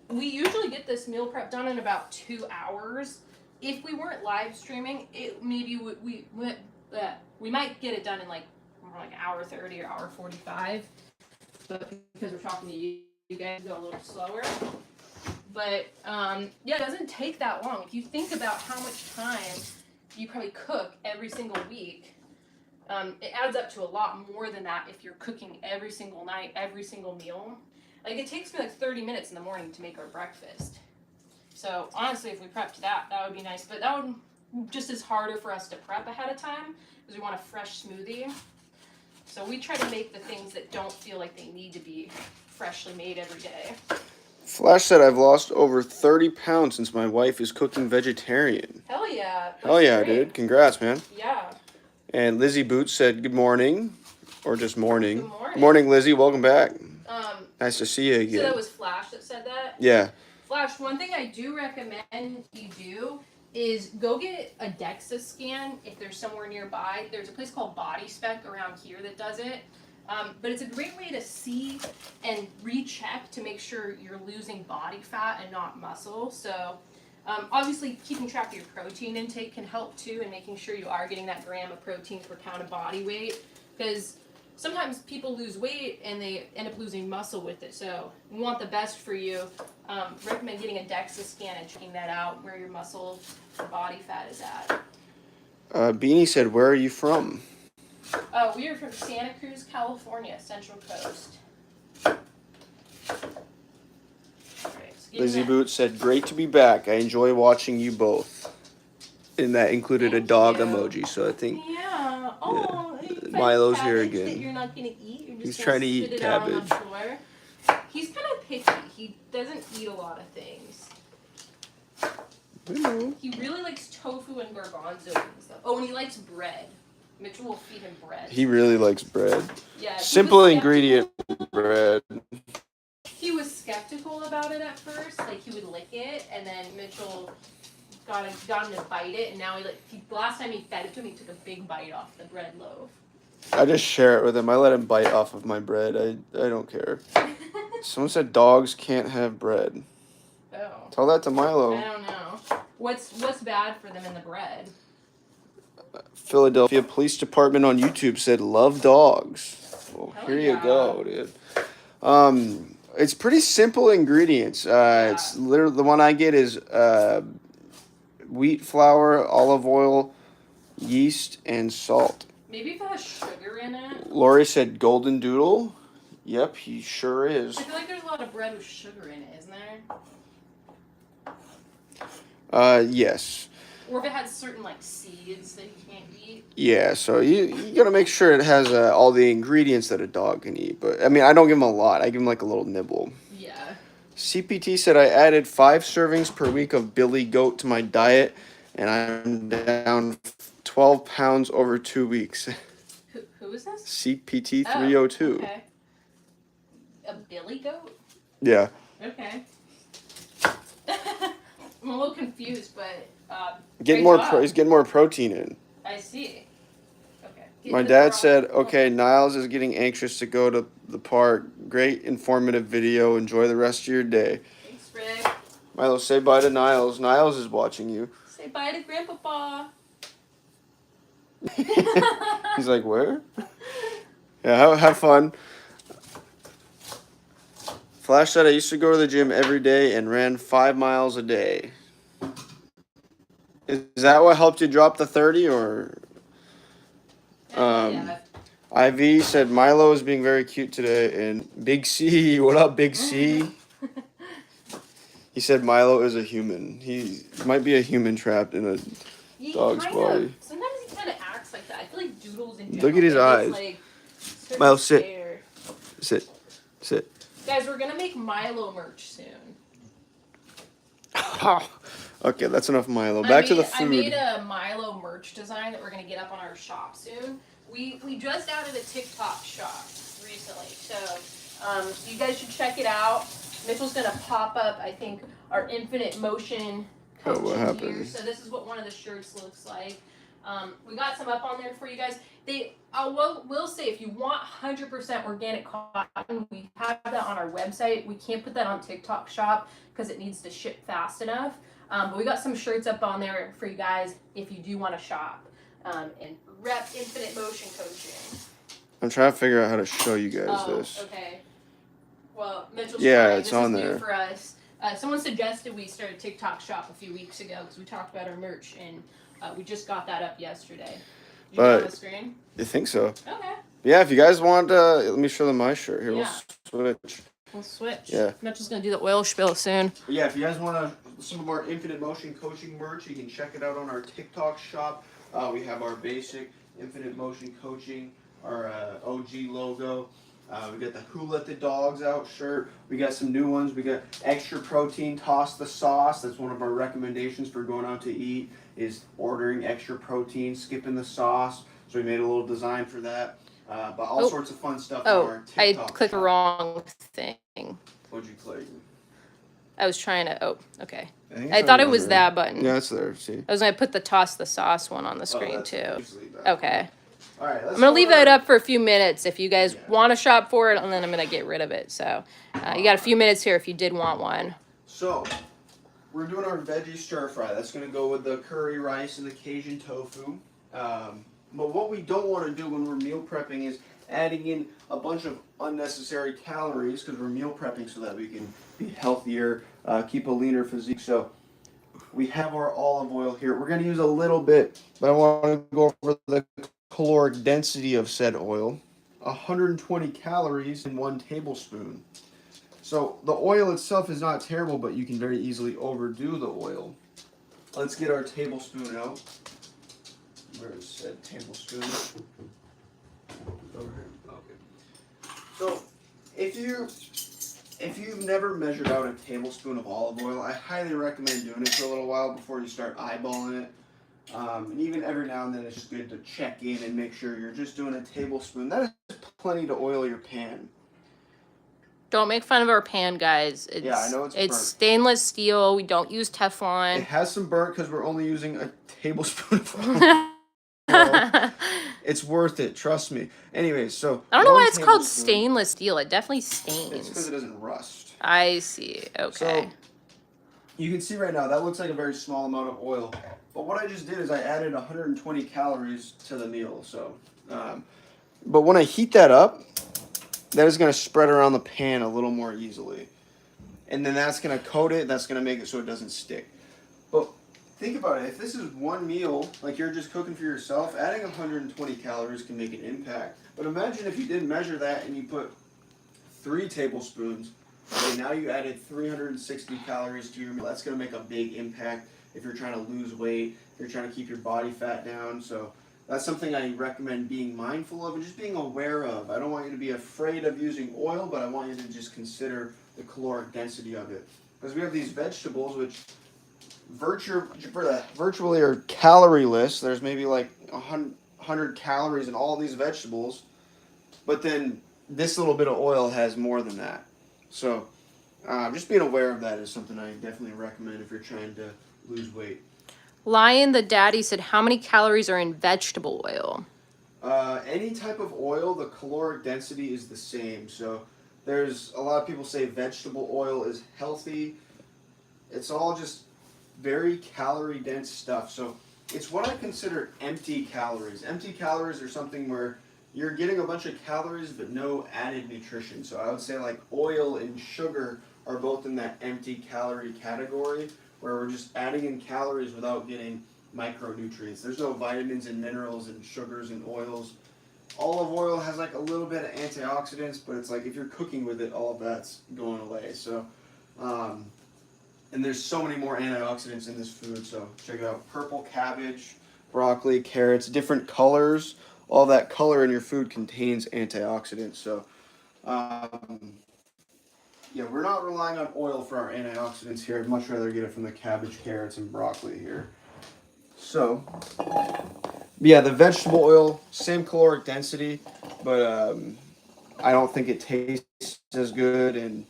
We usually get this meal prep done in about 2 hours. If we weren't live streaming, we might get it done in like an hour 30 or hour 45. But because we're talking to you guys go a little slower. But it doesn't take that long. If you think about how much time you probably cook every single week, it adds up to a lot more than that if you're cooking every single night, every single meal. Like it takes me like 30 minutes in the morning to make our breakfast. So honestly, if we prepped that would be nice. But that would just is harder for us to prep ahead of time because we want a fresh smoothie. So we try to make the things that don't feel like they need to be freshly made every day. Flash said I've lost over 30 pounds since my wife is cooking vegetarian. Hell yeah. Hell yeah, great. dude. Congrats, man. Yeah. And Lizzie Boots said good morning. Or just morning. Good morning. Good morning, Lizzie. Welcome back. Nice to see you again. So that was Flash that said that? Yeah. Flash, one thing I do recommend you do is go get a DEXA scan if there's somewhere nearby. There's a place called Body Spec around here that does it. But it's a great way to see and recheck to make sure you're losing body fat and not muscle. So obviously keeping track of your protein intake can help too, and making sure you are getting that gram of protein per pound of body weight. Because sometimes people lose weight and they end up losing muscle with it. So we want the best for you. Recommend getting a DEXA scan and checking that out, where your muscle or body fat is at. Beanie said, where are you from? We are from Santa Cruz, California, Central Coast. Lizzie Boots said, great to be back. I enjoy watching you both. And that included a dog emoji, so I think Yeah. Oh, you find Milo's here cabbage again. that you're not gonna eat. You're just He's gonna trying to spit eat it out on the cabbage. floor. He's kind of picky. He doesn't eat a lot of things. He really likes tofu and garbanzo and stuff. Oh, and he likes bread. Mitchell will feed him bread. He really likes bread. Yeah. Simple ingredient bread. He was skeptical about it at first. Like he would lick it, and then Mitchell got him to bite it, and now last time he fed it to him, he took a big bite off the bread loaf. I just share it with him. I let him bite off of my bread. I don't care. Someone said dogs can't have bread. Oh. Tell that to Milo. I don't know. What's bad for them in the bread? Philadelphia Police Department on YouTube said love dogs. Well, Hell here yeah. you go, dude. It's pretty simple ingredients. It's literally the one I get is wheat flour, olive oil, yeast, and salt. Maybe if it has sugar in it. Lori said golden doodle. Yep, he sure is. I feel like there's a lot of bread with sugar in it, isn't there? Yes. Or if it has certain like seeds that you can't eat. Yeah, so you gotta make sure it has all the ingredients that a dog can eat. But I mean, I don't give him a lot. I give him like a little nibble. Yeah. CPT said I added 5 servings per week of Billy Goat to my diet, and I'm down 12 pounds over 2 weeks. Who is this? CPT 302. Okay. A billy goat? Yeah. Okay. I'm a little confused, but He's getting more protein in. I see. Okay. My dad said, okay, Niles is getting anxious to go to the park. Great informative video. Enjoy the rest of your day. Thanks, Rick. Milo, say bye to Niles. Niles is watching you. Say bye to Grandpapa. He's like, where? Yeah, have fun. Flash said I used to go to the gym every day and ran 5 miles a day. Is that what helped you drop the 30 or? Yeah. IV said Milo is being very cute today, and Big C, what up, Big C? He said Milo is a human. He might be a human trapped in a dog's body. Sometimes he kind of acts like that. I feel like Doodles in general. Look at his eyes. Like, Milo, sit. Sit. Guys, we're gonna make Milo merch soon. Okay, that's enough Milo. Back to the food. I made a Milo merch design that we're gonna get up on our shop soon. We just added a TikTok shop recently, so you guys should check it out. Mitchell's gonna pop up, I think, our infinite motion coaching what happened? here. So this is what one of the shirts looks like. We got some up on there for you guys. Will say if you want 100% organic cotton, we have that on our website. We can't put that on TikTok shop because it needs to ship fast enough. But we got some shirts up on there for you guys if you do want to shop and rep Infinite Motion Coaching. I'm trying to figure out how to show you guys this. Okay. Well, Mitchell's it's this on is there. New for us. Someone suggested we start a TikTok shop a few weeks ago because we talked about our merch and we just got that up yesterday. Did you get it on the screen? I think so. Okay. Yeah, if you guys want, let me show them my shirt. Here, Yeah. we'll switch. We'll switch. Yeah. Mitchell's gonna do the oil spill soon. Yeah, if you guys want some of our Infinite Motion Coaching merch, you can check it out on our TikTok shop. We have our basic Infinite Motion Coaching, our OG logo. We got the Who Let the Dogs Out shirt. We got some new ones. We got extra protein, toss the sauce. That's one of our recommendations for going out to eat is ordering extra protein, skipping the sauce. So we made a little design for that. But all sorts of fun stuff on our I TikTok clicked the shop. wrong thing. What'd you click? I was trying to. Oh, okay. think I it's thought on it was there. that button. Yeah, it's there. See. I was gonna put the toss the sauce one on the screen that's too. usually that. Okay. All right, I'm gonna leave that up for a few minutes if you guys want to shop for it, and then I'm gonna get rid of it. So you got a few minutes here if you did want one. So, we're doing our veggie stir fry. That's going to go with the curry rice and the Cajun tofu. But what we don't want to do when we're meal prepping is adding in a bunch of unnecessary calories because we're meal prepping so that we can be healthier, keep a leaner physique. So, we have our olive oil here. We're going to use a little bit, but I want to go over the caloric density of said oil. 120 calories in 1 tablespoon. So the oil itself is not terrible, but you can very easily overdo the oil. Let's get our tablespoon out. where it said tablespoon. Over here. Okay. So if you've never measured out a tablespoon of olive oil, I highly recommend doing it for a little while before you start eyeballing it. And even every now and then, it's just good to check in and make sure you're just doing a tablespoon. That is plenty to oil your pan. Don't make fun of our pan, guys. Yeah, I know it's burnt. Stainless steel. We don't use Teflon. It has some burnt because we're only using a tablespoon of oil. It's worth it, trust me. Anyways, so I don't know why it's called stainless steel. It definitely stains. It's because it doesn't rust. I see. Okay. So you can see right now that looks like a very small amount of oil. But what I just did is I added 120 calories to the meal. So, but when I heat that up, that is going to spread around the pan a little more easily. And then that's going to coat it. That's going to make it so it doesn't stick. But think about it. If this is one meal, like you're just cooking for yourself, adding 120 calories can make an impact. But imagine if you did measure that and you put 3 tablespoons. Okay, now you added 360 calories to your meal. That's going to make a big impact if you're trying to lose weight, if you're trying to keep your body fat down. So that's something I recommend being mindful of and just being aware of. I don't want you to be afraid of using oil, but I want you to just consider the caloric density of it. Because we have these vegetables which virtually are calorie-less. There's maybe like 100 calories in all these vegetables, but then this little bit of oil has more than that. So just being aware of that is something I definitely recommend if you're trying to lose weight. Lion the Daddy said, how many calories are in vegetable oil? Any type of oil, the caloric density is the same. So there's a lot of people say vegetable oil is healthy. It's all just very calorie dense stuff. So it's what I consider empty calories. Empty calories are something where you're getting a bunch of calories but no added nutrition. So I would say like oil and sugar are both in that empty calorie category, where we're just adding in calories without getting micronutrients. There's no vitamins and minerals and sugars and oils. Olive oil has like a little bit of antioxidants, but it's like if you're cooking with it, all of that's going away. So, and there's so many more antioxidants in this food. So check it out: purple cabbage, broccoli, carrots, different colors. All that color in your food contains antioxidants. So, yeah, we're not relying on oil for our antioxidants here. I'd much rather get it from the cabbage, carrots, and broccoli here. So, yeah, the vegetable oil, same caloric density, but I don't think it tastes as good, and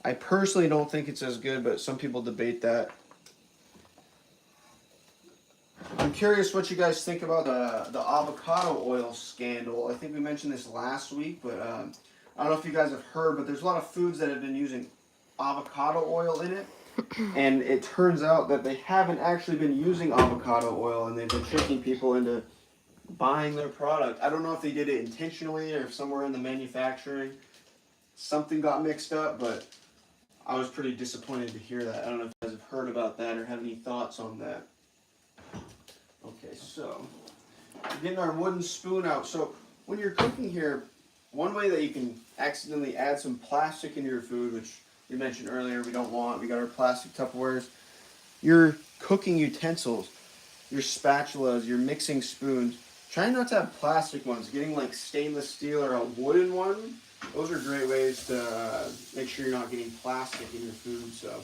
I personally don't think it's as good, but some people debate that. I'm curious what you guys think about the avocado oil scandal. I think we mentioned this last week, but I don't know if you guys have heard, but there's a lot of foods that have been using avocado oil in it. And it turns out that they haven't actually been using avocado oil, and they've been tricking people into buying their product. I don't know if they did it intentionally or if somewhere in the manufacturing something got mixed up, but I was pretty disappointed to hear that. I don't know if you guys have heard about that or have any thoughts on that. Okay, so we're getting our wooden spoon out. So when you're cooking here, one way that you can accidentally add some plastic into your food, which we mentioned earlier we don't want, we got our plastic Tupperwares, your cooking utensils, your spatulas, your mixing spoons, try not to have plastic ones. Getting like stainless steel or a wooden one, those are great ways to make sure you're not getting plastic in your food. So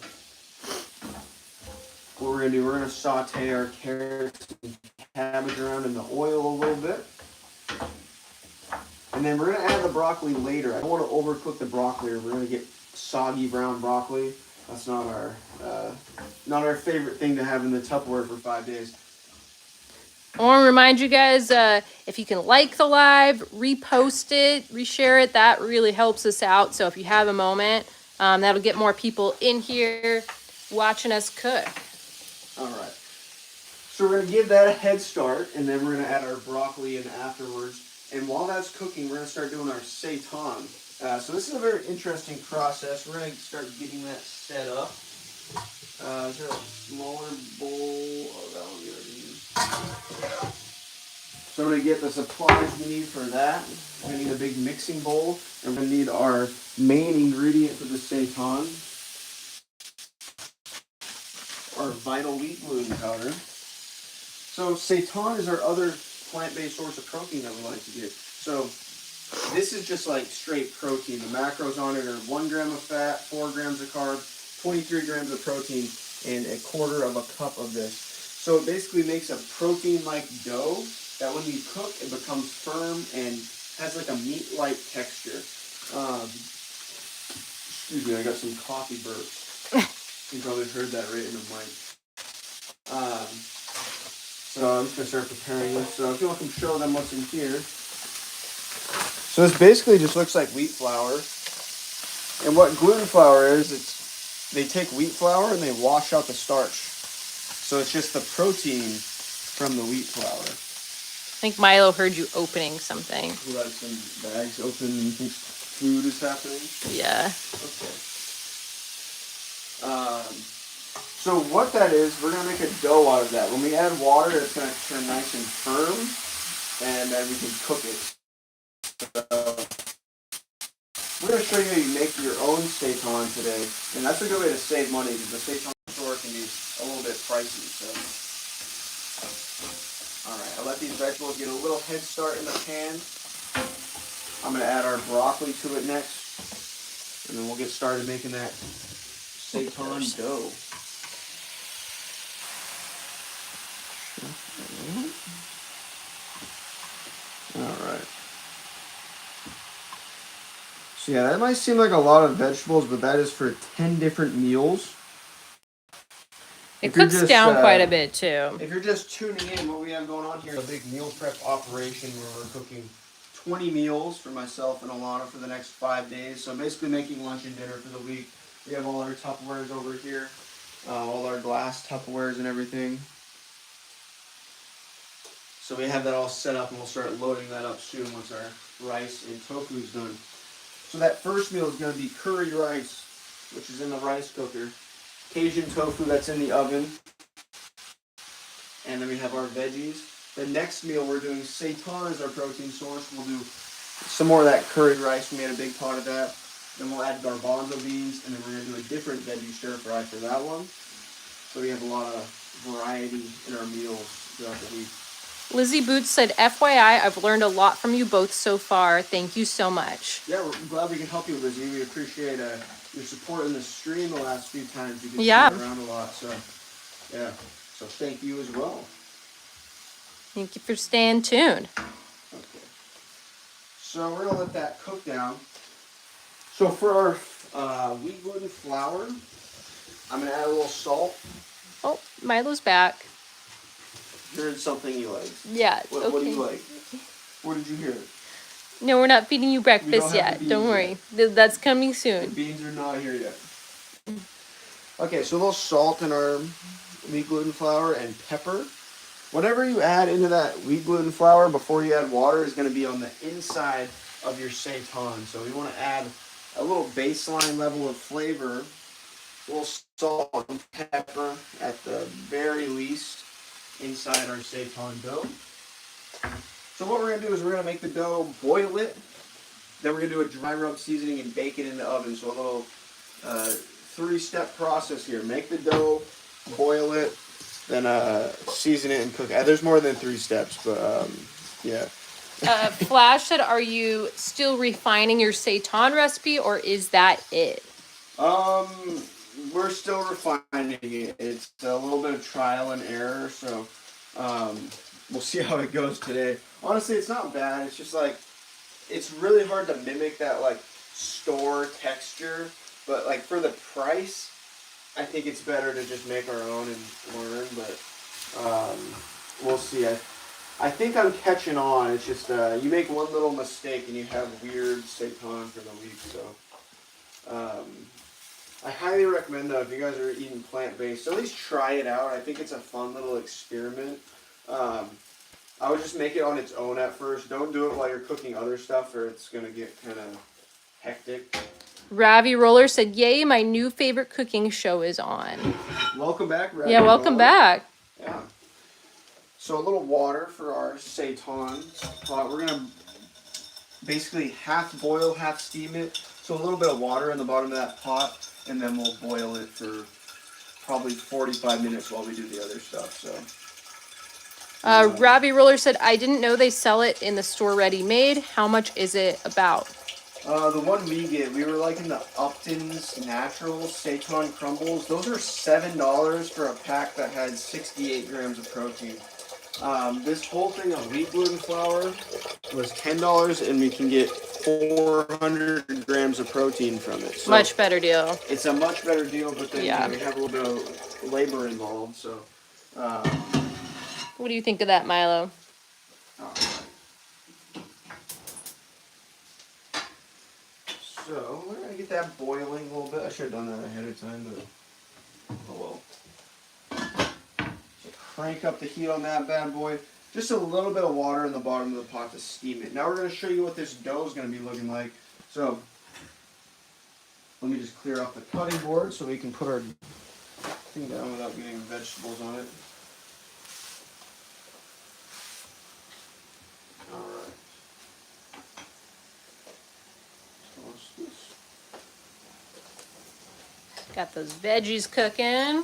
what we're going to do, we're going to saute our carrots and cabbage around in the oil a little bit. And then we're going to add the broccoli later. I don't want to overcook the broccoli or we're going to get soggy brown broccoli. That's not our favorite thing to have in the Tupperware for 5 days. I want to remind you guys, if you can like the live, repost it, reshare it, that really helps us out. So if you have a moment, that'll get more people in here watching us cook. All right. So we're going to give that a head start, and then we're going to add our broccoli in afterwards. And while that's cooking, we're going to start doing our seitan. So this is a very interesting process. We're going to start getting that set up. Is there a smaller bowl? Oh, that one we already used. So I'm going to get the supplies we need for that. We're going to need a big mixing bowl. And we're going to need our main ingredient for the seitan, our vital wheat gluten powder. So seitan is our other plant-based source of protein that we like to get. So this is just like straight protein. The macros on it are 1 gram of fat, 4 grams of carbs, 23 grams of protein, and a quarter of a cup of this. So it basically makes a protein-like dough that when you cook, it becomes firm and has like a meat-like texture. Excuse me, I got some coffee burps. You probably heard that right in the mic. So I'm just gonna start preparing this. So if you want to show them what's in here. So this basically just looks like wheat flour. And what gluten flour is, they take wheat flour and they wash out the starch. So it's just the protein from the wheat flour. I think Milo heard you opening something. We like some bags open and thinks food is happening. Yeah. Okay. So what that is, we're gonna make a dough out of that. When we add water, it's gonna turn nice and firm, and then we can cook it. We're gonna show you how you make your own seitan today, and that's a good way to save money because the seitan store can be a little bit pricey. So, all right, I'll let these vegetables get a little head start in the pan. I'm gonna add our broccoli to it next, and then we'll get started making that seitan dough. Alright. So yeah, that might seem like a lot of vegetables, but that is for 10 different meals. It cooks down quite a bit too. If you're just tuning in, what we have going on here is a big meal prep operation where we're cooking 20 meals for myself and Ilana for the next 5 days. So basically making lunch and dinner for the week. We have all our Tupperwares over here, all our glass Tupperwares and everything. So we have that all set up, and we'll start loading that up soon once our rice and tofu is done. So that first meal is going to be curry rice, which is in the rice cooker. Cajun tofu that's in the oven. And then we have our veggies. The next meal we're doing seitan as our protein source. We'll do some more of that curry rice. We made a big pot of that. Then we'll add garbanzo beans, and then we're going to do a different veggie stir fry for that one. So we have a lot of variety in our meals throughout the week. Lizzie Boots said, FYI, I've learned a lot from you both so far. Thank you so much. Yeah, we're glad we can help you, Lizzie. We appreciate your support in the stream the last few times. You've been sitting around a lot, so yeah. So thank you as well. Thank you for staying tuned. Okay. So we're gonna let that cook down. So for our wheat gluten flour, I'm gonna add a little salt. Oh, Milo's back. Heard something you like. Yeah, What do you like? Where did you hear it? No, we're not feeding you breakfast don't have yet. the Don't beans worry. That's coming The soon. beans are not here yet. Okay, so a little salt in our wheat gluten flour and pepper. Whatever you add into that wheat gluten flour before you add water is going to be on the inside of your seitan. So we want to add a little baseline level of flavor, a little salt and pepper at the very least inside our seitan dough. So what we're going to do is we're going to make the dough, boil it, then we're going to do a dry rub seasoning and bake it in the oven. So a little 3-step process here. Make the dough, boil it, then season it and cook it. There's more than 3 steps, but yeah. Flash said, are you still refining your seitan recipe, or is that it? We're still refining it. It's a little bit of trial and error, so we'll see how it goes today. Honestly, it's not bad. It's just like, it's really hard to mimic that like store texture, but like for the price, I think it's better to just make our own and learn, but we'll see. I think I'm catching on. It's just you make one little mistake and you have weird seitan for the week, so I highly recommend, though, if you guys are eating plant-based, at least try it out. I think it's a fun little experiment. I would just make it on its own at first. Don't do it while you're cooking other stuff, or it's going to get kind of hectic. Ravi Roller said, yay, my new favorite cooking show is on. Welcome back, Ravi. Yeah, welcome back. Yeah. So a little water for our seitan pot. We're going to basically half boil, half steam it. So a little bit of water in the bottom of that pot, and then we'll boil it for probably 45 minutes while we do the other stuff. So Ravi Roller said, I didn't know they sell it in the store ready made. How much is it about? The one we get, we were liking the Upton's Natural Seitan Crumbles. Those are $7 for a pack that had 68 grams of protein. This whole thing of wheat gluten flour was $10, and we can get 400 grams of protein from it. So Much better deal. it's a much better deal, but then Yeah. we have a little bit of labor involved. So, What do you think of that, Milo? So we're gonna get that boiling a little bit. I should have done that ahead of time, but oh well. So crank up the heat on that bad boy. Just a little bit of water in the bottom of the pot to steam it. Now we're gonna show you what this dough is gonna be looking like. So let me just clear off the cutting board so we can put our thing down without getting vegetables on it. Alright. Got those veggies cooking.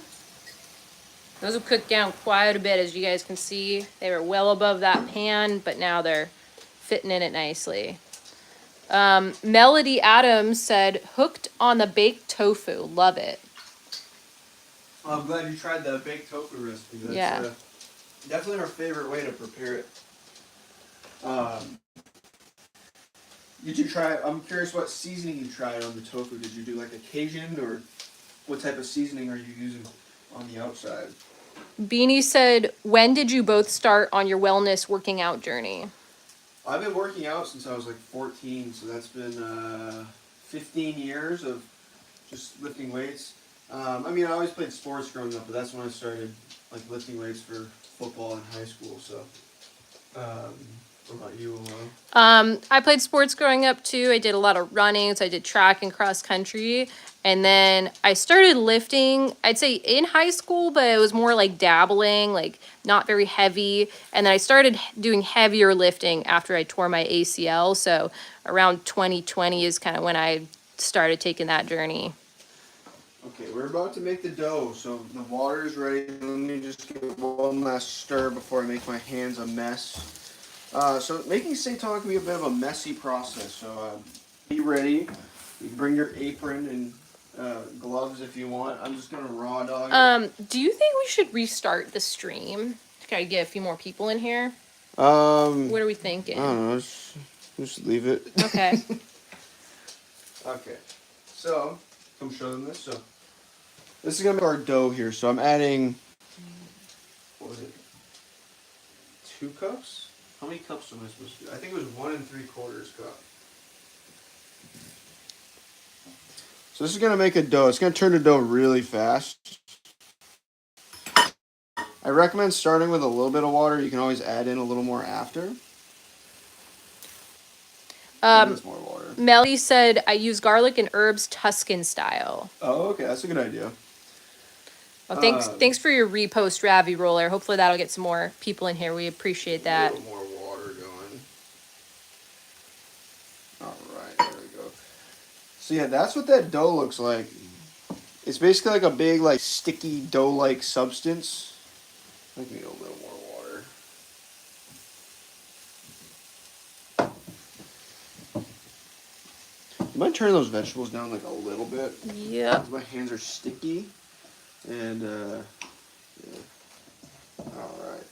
Those have cooked down quite a bit, as you guys can see. They were well above that pan, but now they're fitting in it nicely. Melody Adams said, hooked on the baked tofu. Love it. Well, I'm glad you tried the baked tofu recipe. That's Yeah. Definitely our favorite way to prepare it. Did you try, I'm curious what seasoning you tried on the tofu. Did you do like a Cajun, or what type of seasoning are you using on the outside? Beanie said, when did you both start on your wellness working out journey? I've been working out since I was like 14, so that's been 15 years of just lifting weights. I mean, I always played sports growing up, but that's when I started like lifting weights for football in high school. So, what about you, Ilana? I played sports growing up too. I did a lot of running, so I did track and cross country. And then I started lifting, I'd say in high school, but it was more like dabbling, like not very heavy. And then I started doing heavier lifting after I tore my ACL. So around 2020 is kind of when I started taking that journey. Okay, we're about to make the dough, so the water is ready. Let me just give it one last stir before I make my hands a mess. So making seitan can be a bit of a messy process, so be ready. You can bring your apron and gloves if you want. I'm just gonna raw dog it. Do you think we should restart the stream to kind of get a few more people in here? What are we thinking? I don't know. Just leave it. Okay. Okay, so come show them this. So this is gonna be our dough here. So I'm adding, what was it? 2 cups? How many cups am I supposed to do? I think it was 1 3/4 cup. So this is gonna make a dough. It's gonna turn the dough really fast. I recommend starting with a little bit of water. You can always add in a little more after. More water. Melly said, I use garlic and herbs Tuscan style. Oh, okay, that's a good idea. Oh, thanks for your repost, Ravi Roller. Hopefully that'll get some more people in here. We appreciate that. A little more water going. All right, there we go. So yeah, that's what that dough looks like. It's basically like a big, like sticky dough-like substance. I think we need a little more water. You might turn those vegetables down like a little bit. Yep. My hands are sticky. And, yeah. Alright.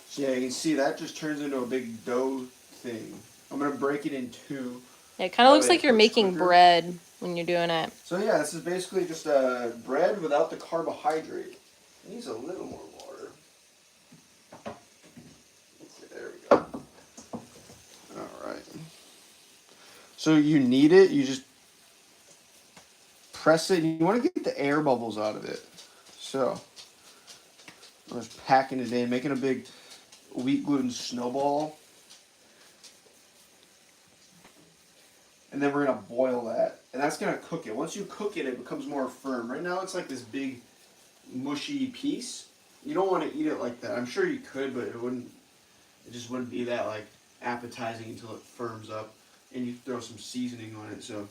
So yeah, you can see that just turns into a big dough thing. I'm going to break it in 2. It kind of looks way like you're it cooks making quicker. bread when you're doing it. So yeah, this is basically just bread without the carbohydrate. It needs a little more water. There we go. Alright. So you knead it, you just press it, and you want to get the air bubbles out of it. So, I'm just packing it in, making a big wheat gluten snowball. And then we're going to boil that. And that's going to cook it. Once you cook it, it becomes more firm. Right now it's like this big mushy piece. You don't want to eat it like that. I'm sure you could, but it just wouldn't be that like appetizing until it firms up. And you throw some seasoning on it, so.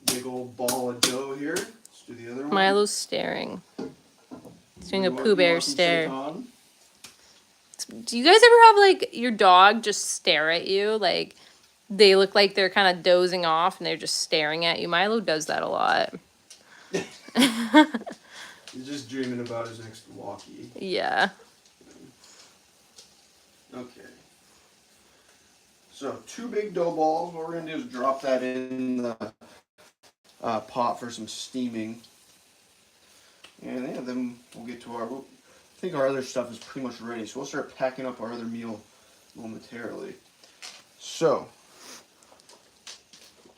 Big old ball of dough here. Let's do the other one. Milo's staring. He's doing a You Pooh Bear want some stare. seitan? Do you guys ever have like your dog just stare at you? Like they look like they're kind of dozing off and they're just staring at you. Milo does that a lot. He's just dreaming about his next walkie. Yeah. Okay. So 2 big dough balls. What we're gonna do is drop that in the pot for some steaming, and yeah, then we'll get to our. I think our other stuff is pretty much ready, so we'll start packing up our other meal momentarily. So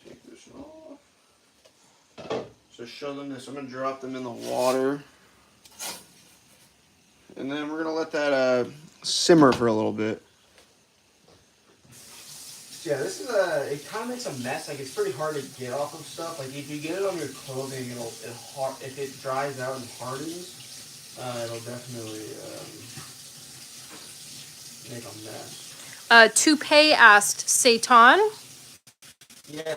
take this off. So show them this. I'm gonna drop them in the water, and then we're gonna let that simmer for a little bit. Yeah, this is it kind of makes a mess. Like, it's pretty hard to get off of stuff. Like, if you get it on your clothing, if it dries out and hardens, it'll definitely make a mess. Toupee asked seitan. Yeah,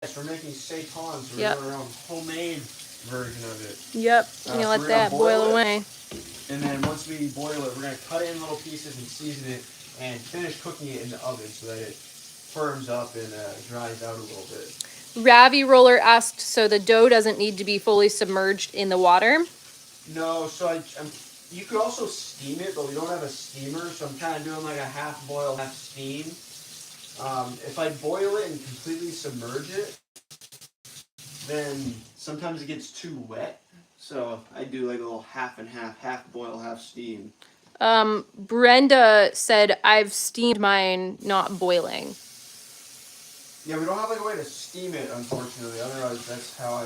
yes, we're making seitan, so we're Yep. doing our own homemade version of it. Yep. You So let we're that gonna boil it, away. And then once we boil it, we're going to cut it in little pieces and season it and finish cooking it in the oven so that it firms up and dries out a little bit. Ravi Roller asked, so the dough doesn't need to be fully submerged in the water? No, so you could also steam it, but we don't have a steamer, so I'm kind of doing like a half boil, half steam. If I boil it and completely submerge it, then sometimes it gets too wet. So I do like a little half and half boil, half steam. Brenda said, I've steamed mine not boiling. Yeah, we don't have like a way to steam it, unfortunately. Otherwise, that's how I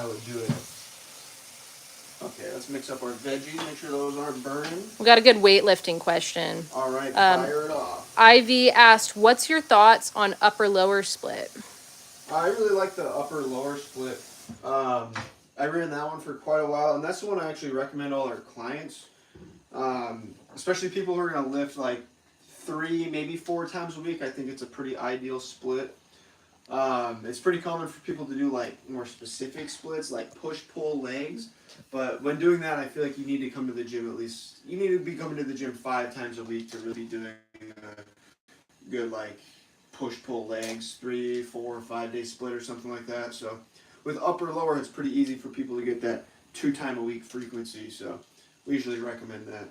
would do it. Okay, let's mix up our veggies. Make sure those aren't burning. We got a good weightlifting question. All right, fire it off. Ivy asked, what's your thoughts on upper-lower split? I really like the upper-lower split. I ran that one for quite a while, and that's the one I actually recommend all our clients. Especially people who are going to lift like 3, maybe 4 times a week. I think it's a pretty ideal split. It's pretty common for people to do like more specific splits, like push-pull legs. But when doing that, I feel like you need to come to the gym at least. You need to be coming to the gym 5 times a week to really be doing a good like push-pull legs, 3, 4, 5-day split or something like that. So with upper-lower, it's pretty easy for people to get that 2-time-a-week frequency. So we usually recommend that.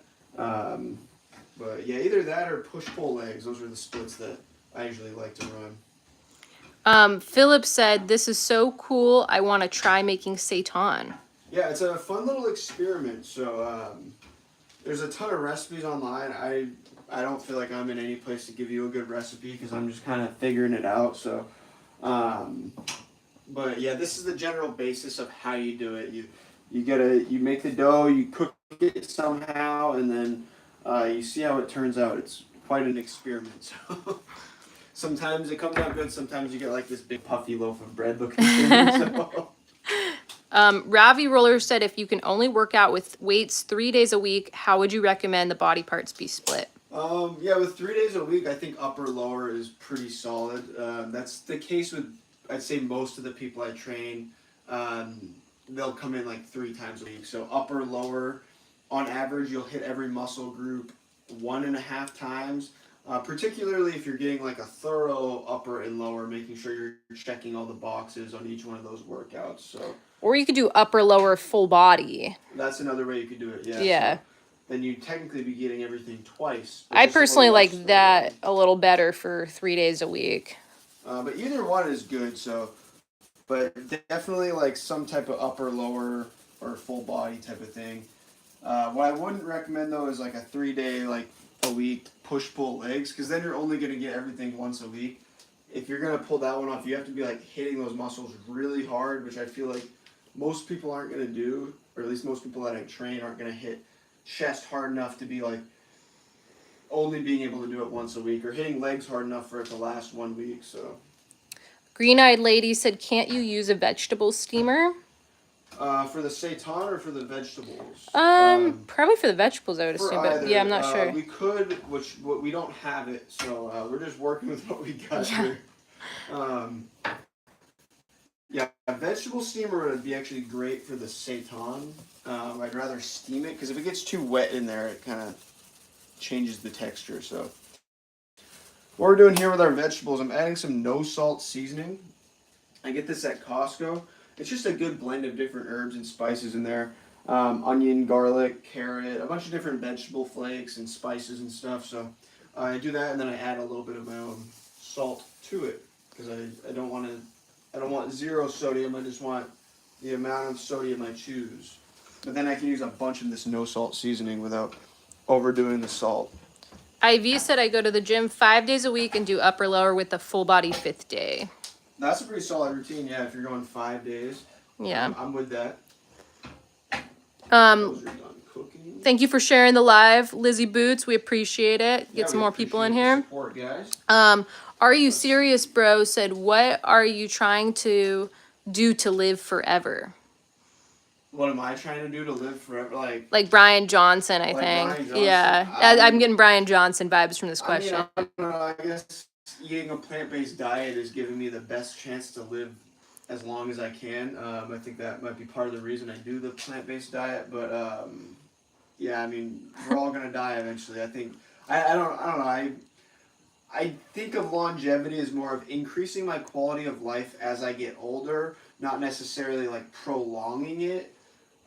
But yeah, either that or push-pull legs. Those are the splits that I usually like to run. Philip said, this is so cool. I want to try making seitan. Yeah, it's a fun little experiment. So there's a ton of recipes online. I don't feel like I'm in any place to give you a good recipe because I'm just kind of figuring it out. So, but yeah, this is the general basis of how you do it. You make the dough, you cook it somehow, and then you see how it turns out. It's quite an experiment. So sometimes it comes out good. Sometimes you get like this big puffy loaf of bread looking thing. So. Ravi Roller said, if you can only work out with weights 3 days a week, how would you recommend the body parts be split? Yeah, with 3 days a week, I think upper-lower is pretty solid. That's the case with, I'd say, most of the people I train. They'll come in like 3 times a week. So upper-lower, on average, you'll hit every muscle group 1.5 times. Particularly if you're getting like a thorough upper and lower, making sure you're checking all the boxes on each one of those workouts. So. Or you could do upper-lower full body. That's another way you could do it, yeah. Yeah. So then you technically be getting everything twice. I personally like less, that a little better for 3 days a week. But either one is good, so. But definitely like some type of upper, lower, or full body type of thing. What I wouldn't recommend though is like a 3-day, like a week push-pull legs, because then you're only going to get everything once a week. If you're going to pull that one off, you have to be like hitting those muscles really hard, which I feel like most people aren't going to do, or at least most people that I train aren't going to hit chest hard enough to be like only being able to do it once a week, or hitting legs hard enough for it to last 1 week. So Green-eyed lady said, can't you use a vegetable steamer? for the seitan or for the vegetables? Probably for the vegetables, I would assume, but yeah, I'm not sure. We could, we don't have it, so we're just working with what we got here. Yeah, a vegetable steamer would be actually great for the seitan. I'd rather steam it because if it gets too wet in there, it kind of changes the texture. So what we're doing here with our vegetables, I'm adding some no salt seasoning. I get this at Costco. It's just a good blend of different herbs and spices in there. Onion, garlic, carrot, a bunch of different vegetable flakes and spices and stuff. So I do that, and then I add a little bit of my own salt to it because I don't want zero sodium. I just want the amount of sodium I choose. But then I can use a bunch of this no salt seasoning without overdoing the salt. IV said I go to the gym 5 days a week and do upper lower with the full body 5th day. That's a pretty solid routine, yeah, if you're going 5 days. Yeah. I'm with that. Um, Those are done cooking. Thank you for sharing the live, Lizzie Boots. We appreciate it. Yeah, Get some we more people in appreciate the here. support, guys. Are you serious, bro? Said, what are you trying to do to live forever? What am I trying to do to live forever? Like Brian Johnson, I Like think. Brian Johnson? Yeah, I'm getting Brian Johnson vibes from this question. I don't know, I guess eating a plant-based diet is giving me the best chance to live as long as I can. I think that might be part of the reason I do the plant-based diet. But yeah, I mean, we're all gonna die eventually. I think I don't know. I think of longevity as more of increasing my quality of life as I get older, not necessarily like prolonging it.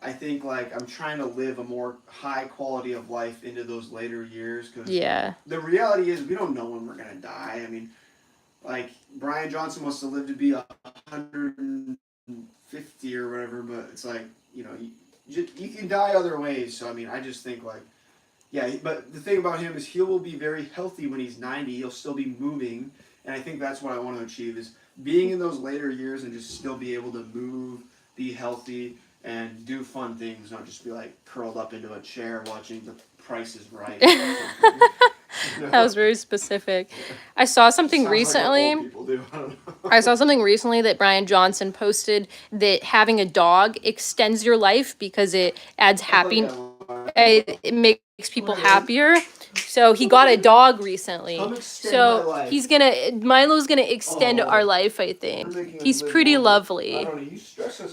I think like I'm trying to live a more high quality of life into those later years because Yeah. the reality is we don't know when we're gonna die. I mean, like Brian Johnson wants to live to be 150 or whatever, but it's like you can die other ways. So I mean, I just think like. Yeah, but the thing about him is he will be very healthy when he's 90. He'll still be moving, and I think that's what I want to achieve is being in those later years and just still be able to move, be healthy, and do fun things, not just be like curled up into a chair watching The Price is Right. That was very specific. I saw something Sounds recently. like what old people do. I don't know. I saw something recently that Brian Johnson posted that having a dog extends your life because it adds happiness. It makes people happier. So he got a dog recently. So Milo's gonna extend our life, I think. He's pretty lovely.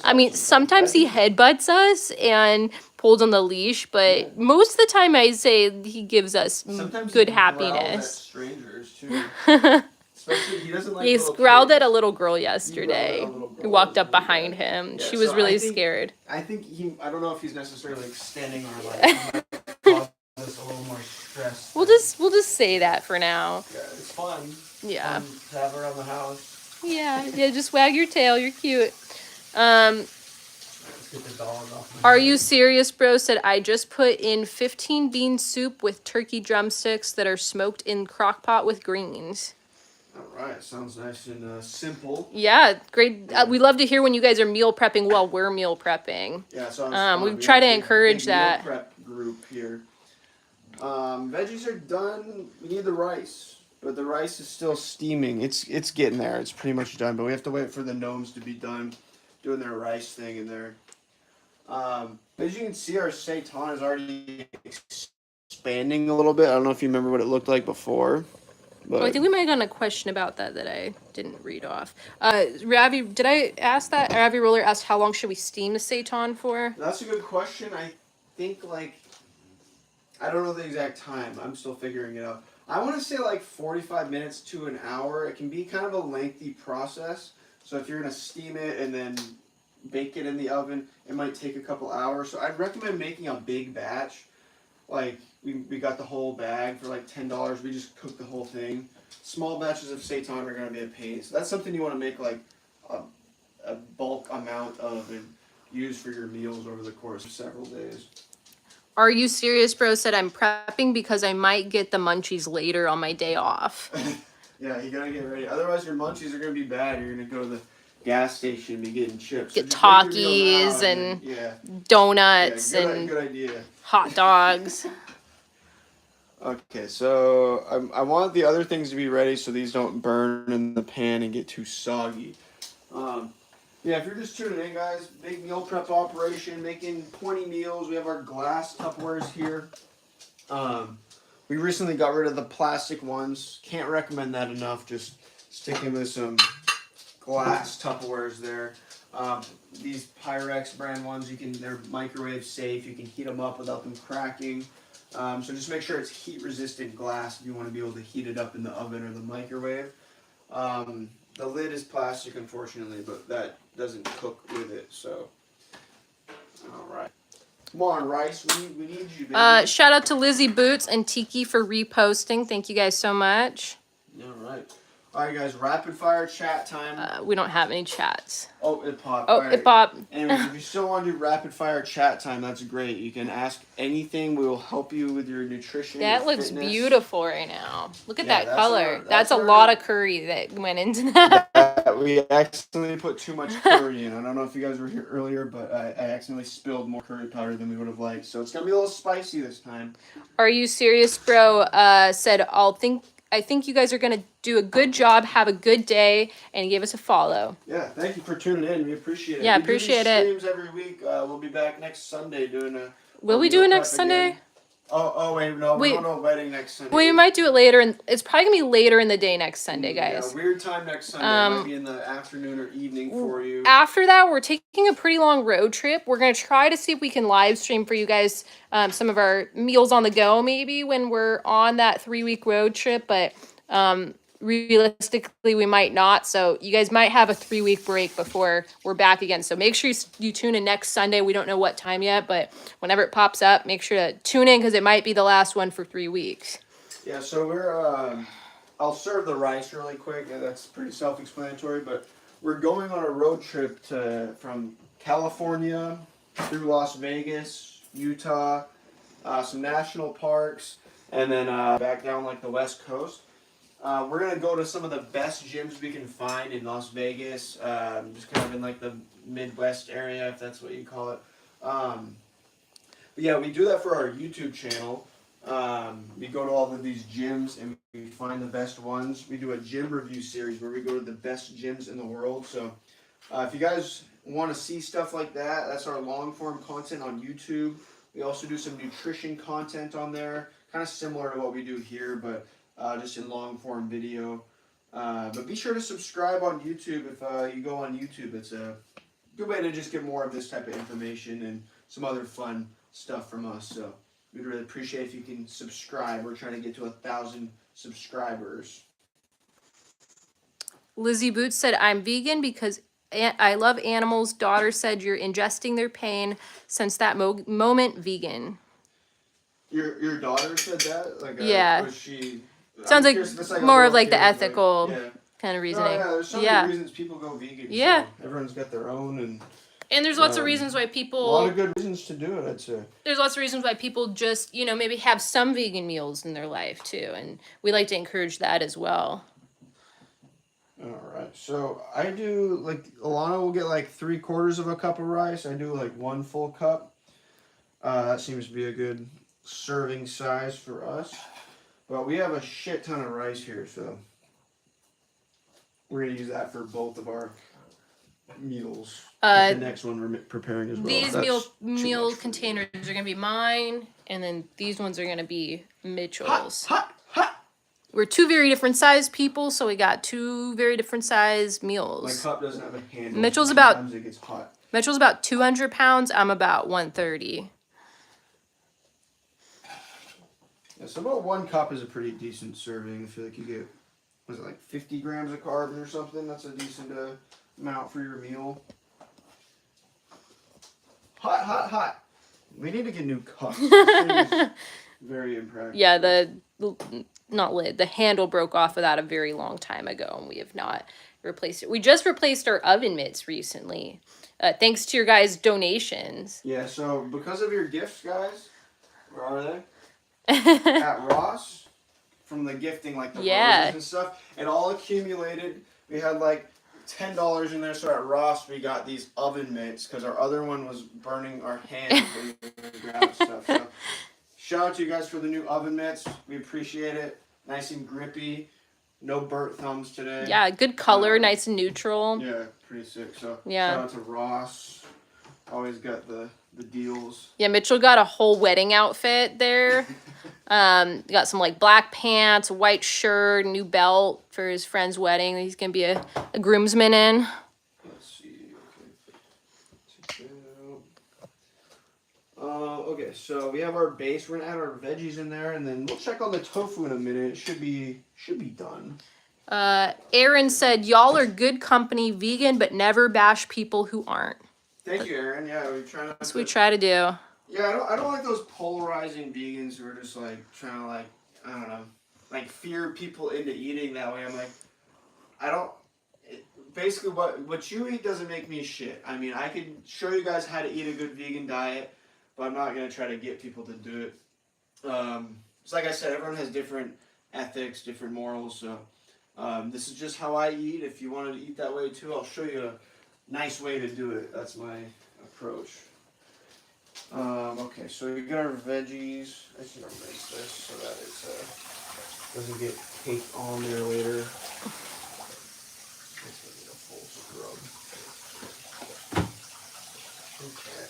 I mean, sometimes he headbutts us and pulls on the leash, but most of the time I'd say he gives us good happiness. Strangers too. Especially, he doesn't like He's growled at a little girl yesterday. Who walked up behind him. Yeah, she was so really I think, scared. I think I don't know if he's necessarily extending our life. Cause us a little more stress. We'll just say that for now. Yeah, it's fun. Yeah. Fun to have around the house. Yeah, just wag your tail. You're cute. Let's get the dog off. Are you serious, bro? Said I just put in 15 bean soup with turkey drumsticks that are smoked in crock pot with greens. All right, sounds nice and simple. Yeah, great. We love to hear when you guys are meal prepping while we're meal prepping. Yeah, so we try to encourage that. Meal prep group here. Veggies are done. We need the rice, but the rice is still steaming. It's getting there. It's pretty much done, but we have to wait for the gnomes to be done doing their rice thing in there. As you can see, our seitan is already expanding a little bit. I don't know if you remember what it looked like before. But I think we might have gotten a question about that I didn't read off. Ravi, did I ask that? Ravi Roller asked how long should we steam the seitan for? That's a good question. I think I don't know the exact time. I'm still figuring it out. I want to say 45 minutes to an hour. It can be kind of a lengthy process. So if you're going to steam it and then bake it in the oven, it might take a couple hours. So I'd recommend making a big batch. We got the whole bag for $10. We just cooked the whole thing. Small batches of seitan are going to be a pain. So that's something you want to make a bulk amount of and use for your meals over the course of several days. Are you serious, bro? Said I'm prepping because I might get the munchies later on my day off. Yeah, you got to get ready. Otherwise your munchies are going to be bad. You're going to go to the gas station and be getting chips. Get Takis and donuts and good idea. Hot dogs. Okay, so I want the other things to be ready so these don't burn in the pan and get too soggy. Yeah, if you're just tuning in, guys, big meal prep operation, making 20 meals. We have our glass Tupperwares here. We recently got rid of the plastic ones. Can't recommend that enough. Just sticking with some glass Tupperwares there. These Pyrex brand ones, they're microwave safe. You can heat them up without them cracking. So just make sure it's heat resistant glass if you want to be able to heat it up in the oven or the microwave. The lid is plastic, unfortunately, but that doesn't cook with it. So, all right. Come on, Rice. We need you, baby. Shout out to Lizzie Boots and Tiki for reposting. Thank you guys so much. All right. All right, guys. Rapid fire chat time. We don't have any chats. Oh, it popped. Oh, All it popped. Anyways, if you still want to do rapid fire chat time, that's great. You can ask anything. We will help you with your nutrition. That your looks fitness. beautiful right now. Look at Yeah, that color. That's a our- lot of curry that went into that. We accidentally put too much curry in. I don't know if you guys were here earlier, but I accidentally spilled more curry powder than we would have liked. So it's gonna be a little spicy this time. Are you serious, bro? Said I think you guys are gonna do a good job. Have a good day, and give us a follow. Yeah, thank you for tuning in. We appreciate it. Yeah, we appreciate do it. these streams every week. We'll be back next Sunday doing a. Will a we meal do it prep next Sunday? again. Oh wait, no, Wait. we're going to a wedding next Sunday. We might do it later, and it's probably gonna be later in the day next Sunday, guys. Yeah, weird time next Sunday. It might be in the afternoon or evening for you. After that, we're taking a pretty long road trip. We're gonna try to see if we can live stream for you guys some of our meals on the go, maybe when we're on that 3-week road trip. But realistically, we might not. So you guys might have a 3-week break before we're back again. So make sure you tune in next Sunday. We don't know what time yet, but whenever it pops up, make sure to tune in because it might be the last one for 3 weeks. Yeah, so we're. I'll serve the rice really quick. That's pretty self-explanatory. But we're going on a road trip from California through Las Vegas, Utah, some national parks, and then back down like the West Coast. We're going to go to some of the best gyms we can find in Las Vegas, just kind of in like the Midwest area, if that's what you call it. But yeah, we do that for our YouTube channel. We go to all of these gyms and we find the best ones. We do a gym review series where we go to the best gyms in the world. So if you guys want to see stuff like that, that's our long form content on YouTube. We also do some nutrition content on there, kind of similar to what we do here, but just in long form video. But be sure to subscribe on YouTube if you go on YouTube. It's a good way to just get more of this type of information and some other fun stuff from us. So we'd really appreciate if you can subscribe. We're trying to get to 1,000 subscribers. Lizzie Boots said, I'm vegan because I love animals. Daughter said, you're ingesting their pain. Since that moment, vegan. Your daughter said that? Like, Yeah. Was she... Sounds like curious if it's like a more of little like the kid, ethical yeah. kind of No, reasoning. yeah, there's so Yeah. many reasons people go vegan. Yeah. So everyone's got their own, and And there's lots of Um, reasons why a lot people, of good reasons to do it, I'd say. there's lots of reasons why people just, maybe have some vegan meals in their life too. And we like to encourage that as well. All right, so I do, like, Ilana will get like 3/4 of a cup of rice. I do like 1 full cup. That seems to be a good serving size for us. But we have a shit ton of rice here, so we're gonna use that for both of our meals. Like the next one we're preparing as well. These That's too meal much for me. containers are gonna be mine, and then these ones are gonna be Mitchell's. Hot. We're 2 very different size people, so we got 2 very different size My meals. cup doesn't have a handle. Mitchell's about- Sometimes it gets hot. Mitchell's about 200 pounds. I'm about 130. Yeah, so about 1 cup is a pretty decent serving. I feel like you get, was it like 50 grams of carbs or something? That's a decent amount for your meal. Hot. We need to get new cups. This thing is very impractical. Yeah, the handle broke off of that a very long time ago, and we have not replaced it. We just replaced our oven mitts recently, thanks to your guys' donations. Yeah, so because of your gifts, guys, where are they? At Ross, from the gifting, like the Yeah. roses and stuff, it all accumulated. We had like $10 in there, so at Ross we got these oven mitts because our other one was burning our hands when we were grabbing stuff. So shout out to you guys for the new oven mitts. We appreciate it. Nice and grippy. No burnt thumbs today. Yeah, good color, nice and neutral. Yeah, pretty sick. So Yeah. shout out to Ross. Always got the the deals. Yeah, Mitchell got a whole wedding outfit there. Got some like black pants, white shirt, new belt for his friend's wedding. He's gonna be a groomsman in. Let's see. Okay. Okay, so we have our base. We're gonna add our veggies in there, and then we'll check on the tofu in a minute. It should be done. Aaron said, "Y'all are good company, vegan, but never bash people who aren't." Thank you, Aaron. Yeah, we try not That's to. what we try to do. Yeah, I don't like those polarizing vegans who are just like trying to like I don't know, like fear people into eating that way. I'm like, I don't. Basically, what you eat doesn't make me shit. I mean, I can show you guys how to eat a good vegan diet, but I'm not gonna try to get people to do it. It's like I said, everyone has different ethics, different morals. So this is just how I eat. If you wanted to eat that way too, I'll show you a nice way to do it. That's my approach. Okay, so we got our veggies. I just gonna rinse this so that it doesn't get caked on there later. This will need a full scrub. Okay.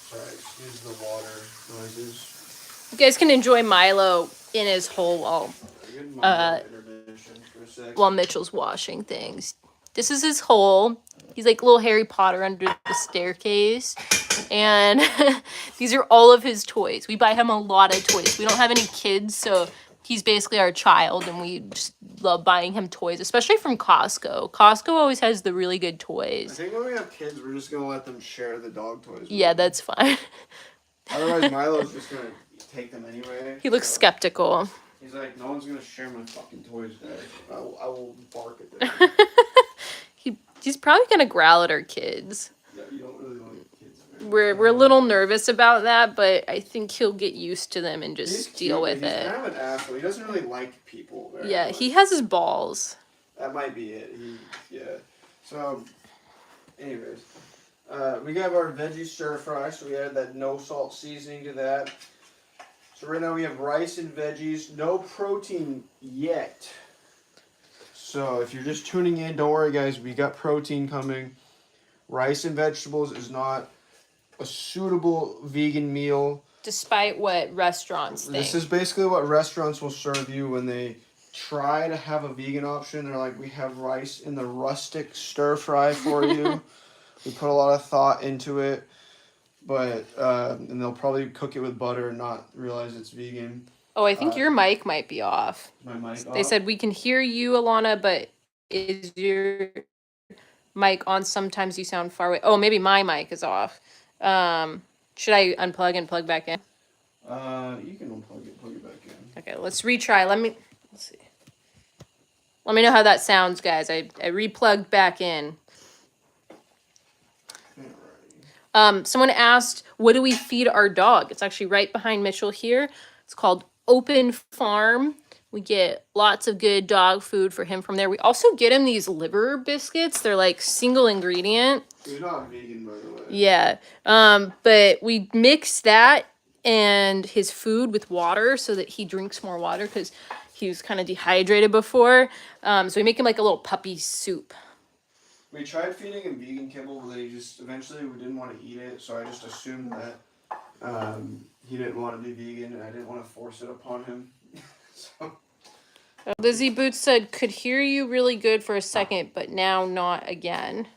Sorry, excuse the water noises. You guys can enjoy Milo in his hole while Mitchell's washing things. This is his hole. He's like little Harry Potter under the staircase. And these are all of his toys. We buy him a lot of toys. We don't have any kids, so he's basically our child, and we just love buying him toys, especially from Costco. Costco always has the really good I toys. think when we have kids, we're just going to let them share the dog toys. Yeah, that's fine. Otherwise, Milo's just going to take them anyway. He looks skeptical. He's like, no one's going to share my fucking toys, Dad. I will bark at them. He's probably going to growl at our kids. Yeah, you don't really want kids. We're a little nervous about that, but I think he'll get used to them and just deal with it. He's kind of an asshole. He doesn't really like people very Yeah, much. he has his balls. That might be it. Yeah. So, anyways, we got our veggie stir fry. So we added that no salt seasoning to that. So right now we have rice and veggies. No protein yet. So if you're just tuning in, don't worry, guys. We got protein coming. Rice and vegetables is not a suitable vegan meal. Despite what restaurants think. This is basically what restaurants will serve you when they try to have a vegan option. They're like, we have rice in the rustic stir fry for you. We put a lot of thought into it, but and they'll probably cook it with butter and not realize it's vegan. Oh, I think your mic might be off. My mic They off? said we can hear you, Ilana, but is your mic on? Sometimes you sound far away. Oh, maybe my mic is off. Should I unplug and plug back in? You can unplug it, plug it back in. Okay, let's retry. Let's see. Let me know how that sounds, guys. I replugged back in. Someone asked, what do we feed our dog? It's actually right behind Mitchell here. It's called Open Farm. We get lots of good dog food for him from there. We also get him these liver biscuits. They're like single ingredient. He's not vegan, by the way. Yeah. But we mix that and his food with water so that he drinks more water because he was kind of dehydrated before. So we make him like a little puppy soup. We tried feeding him vegan kibble, but eventually we didn't want to eat it, so I just assumed that he didn't want to be vegan, and I didn't want to force it upon him. So. Lizzie Boots said, could hear you really good for a second, but now not again.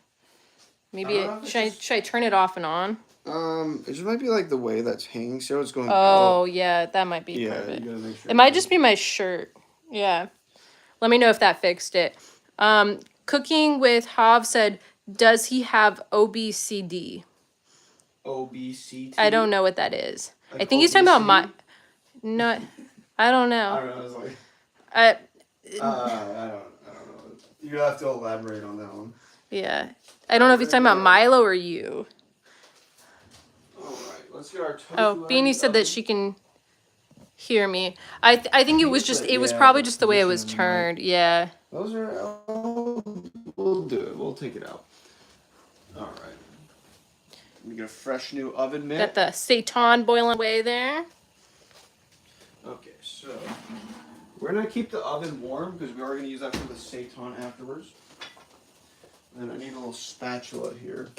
Maybe should I turn it off and on? It just might be like the way that's hanging, so it's going. Oh yeah, that might be part of it. You gotta make sure It might just be my shirt. Yeah. Let me know if that fixed it. Cooking with Hav said, does he have OBCD? OBCT. I don't know what that is. Like I think he's talking about my. obesity? No, I don't know. I don't know. I was like, I I don't know. You have to elaborate on that one. yeah. I don't know if he's talking about Milo or you. All right, let's get our tofu. Oh, Beanie said that she can hear me. I think it was just. It was Yeah, probably the just the way it was position of the turned. Yeah. Those are. We'll do it. We'll take it out. All right. We get a fresh new oven mitt. Got the seitan boiling away there. Okay, so We're gonna keep the oven warm because we are gonna use that for the seitan afterwards. And then I need a little spatula here.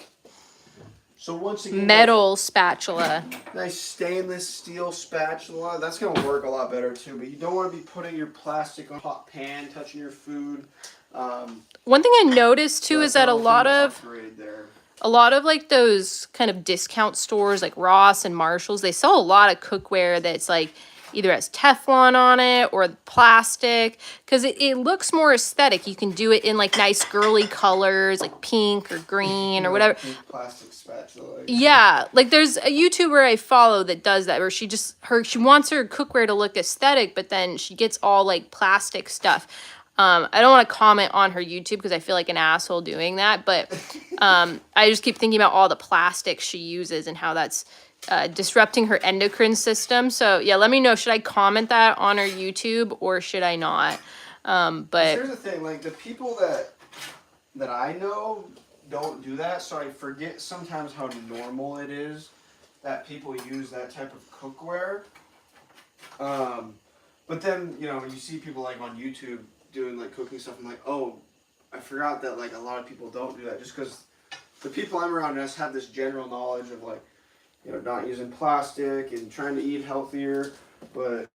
So once again, Metal spatula. nice stainless steel spatula. That's gonna work a lot better too. But you don't want to be putting your plastic on a hot pan, touching your food. One thing I noticed too is that a lot of like those kind of discount stores like Ross and Marshalls, they sell a lot of cookware that's like either has Teflon on it or plastic because it looks more aesthetic. You can do it in like nice girly colors like pink or green or whatever. Pink plastic spatula. Yeah, like there's a YouTuber I follow that does that where she wants her cookware to look aesthetic, but then she gets all like plastic stuff. I don't want to comment on her YouTube because I feel like an asshole doing that, but I just keep thinking about all the plastic she uses and how that's disrupting her endocrine system. So yeah, let me know. Should I comment that on her YouTube or should I not? But here's the thing, like the people that I know don't do that, so I forget sometimes how normal it is that people use that type of cookware. But then, you know, you see people like on YouTube doing like cooking stuff and like, oh, I forgot that like a lot of people don't do that just because the people I'm around just have this general knowledge of like, you know, not using plastic and trying to eat healthier. But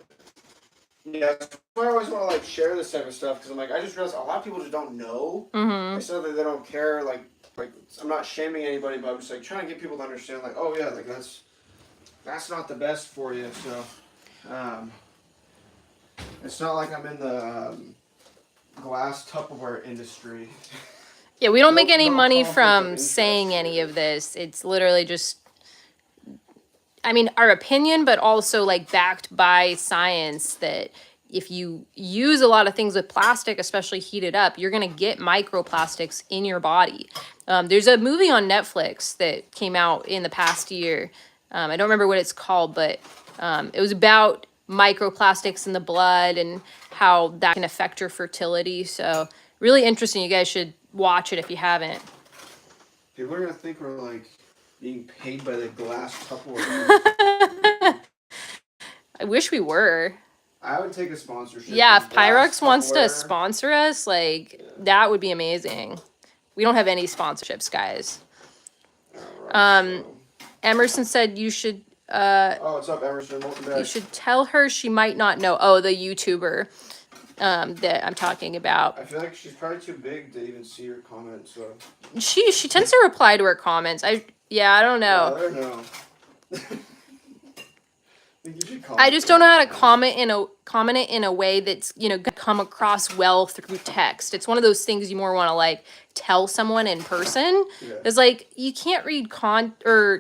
yeah, that's why I always want to like share this type of stuff because I'm like, I just realized a lot of people just don't know. mm-hmm. They said that they don't care. Like I'm not shaming anybody, but I'm just like trying to get people to understand like, oh yeah, like that's not the best for you. So it's not like I'm in the glass Tupperware industry. Yeah, we don't make any No money conflict of from interest saying any here. of this. It's literally just, I mean, our opinion, but also like backed by science that if you use a lot of things with plastic, especially heated up, you're going to get microplastics in your body. There's a movie on Netflix that came out in the past year. I don't remember what it's called, but it was about microplastics in the blood and how that can affect your fertility. So really interesting. You guys should watch it if you haven't. People are gonna think we're like being paid by the glass Tupperware. I wish we were. I would take a sponsorship. Yeah, if from glass Pyrex wants to Tupperware. sponsor us, like, that would be amazing. We don't have any sponsorships, guys. Alright, Emerson said you should oh, what's up, Emerson? Welcome back. you should tell her she might not know. Oh, the YouTuber that I'm talking about. I feel like she's probably too big to even see your comments. So She tends to reply to her comments. I don't know. let her know. I think you should I just don't know how to comment it in a way that's, you know, gonna come across well through text. It's one of those things you more want to like tell someone in person. Yeah. It's like you can't read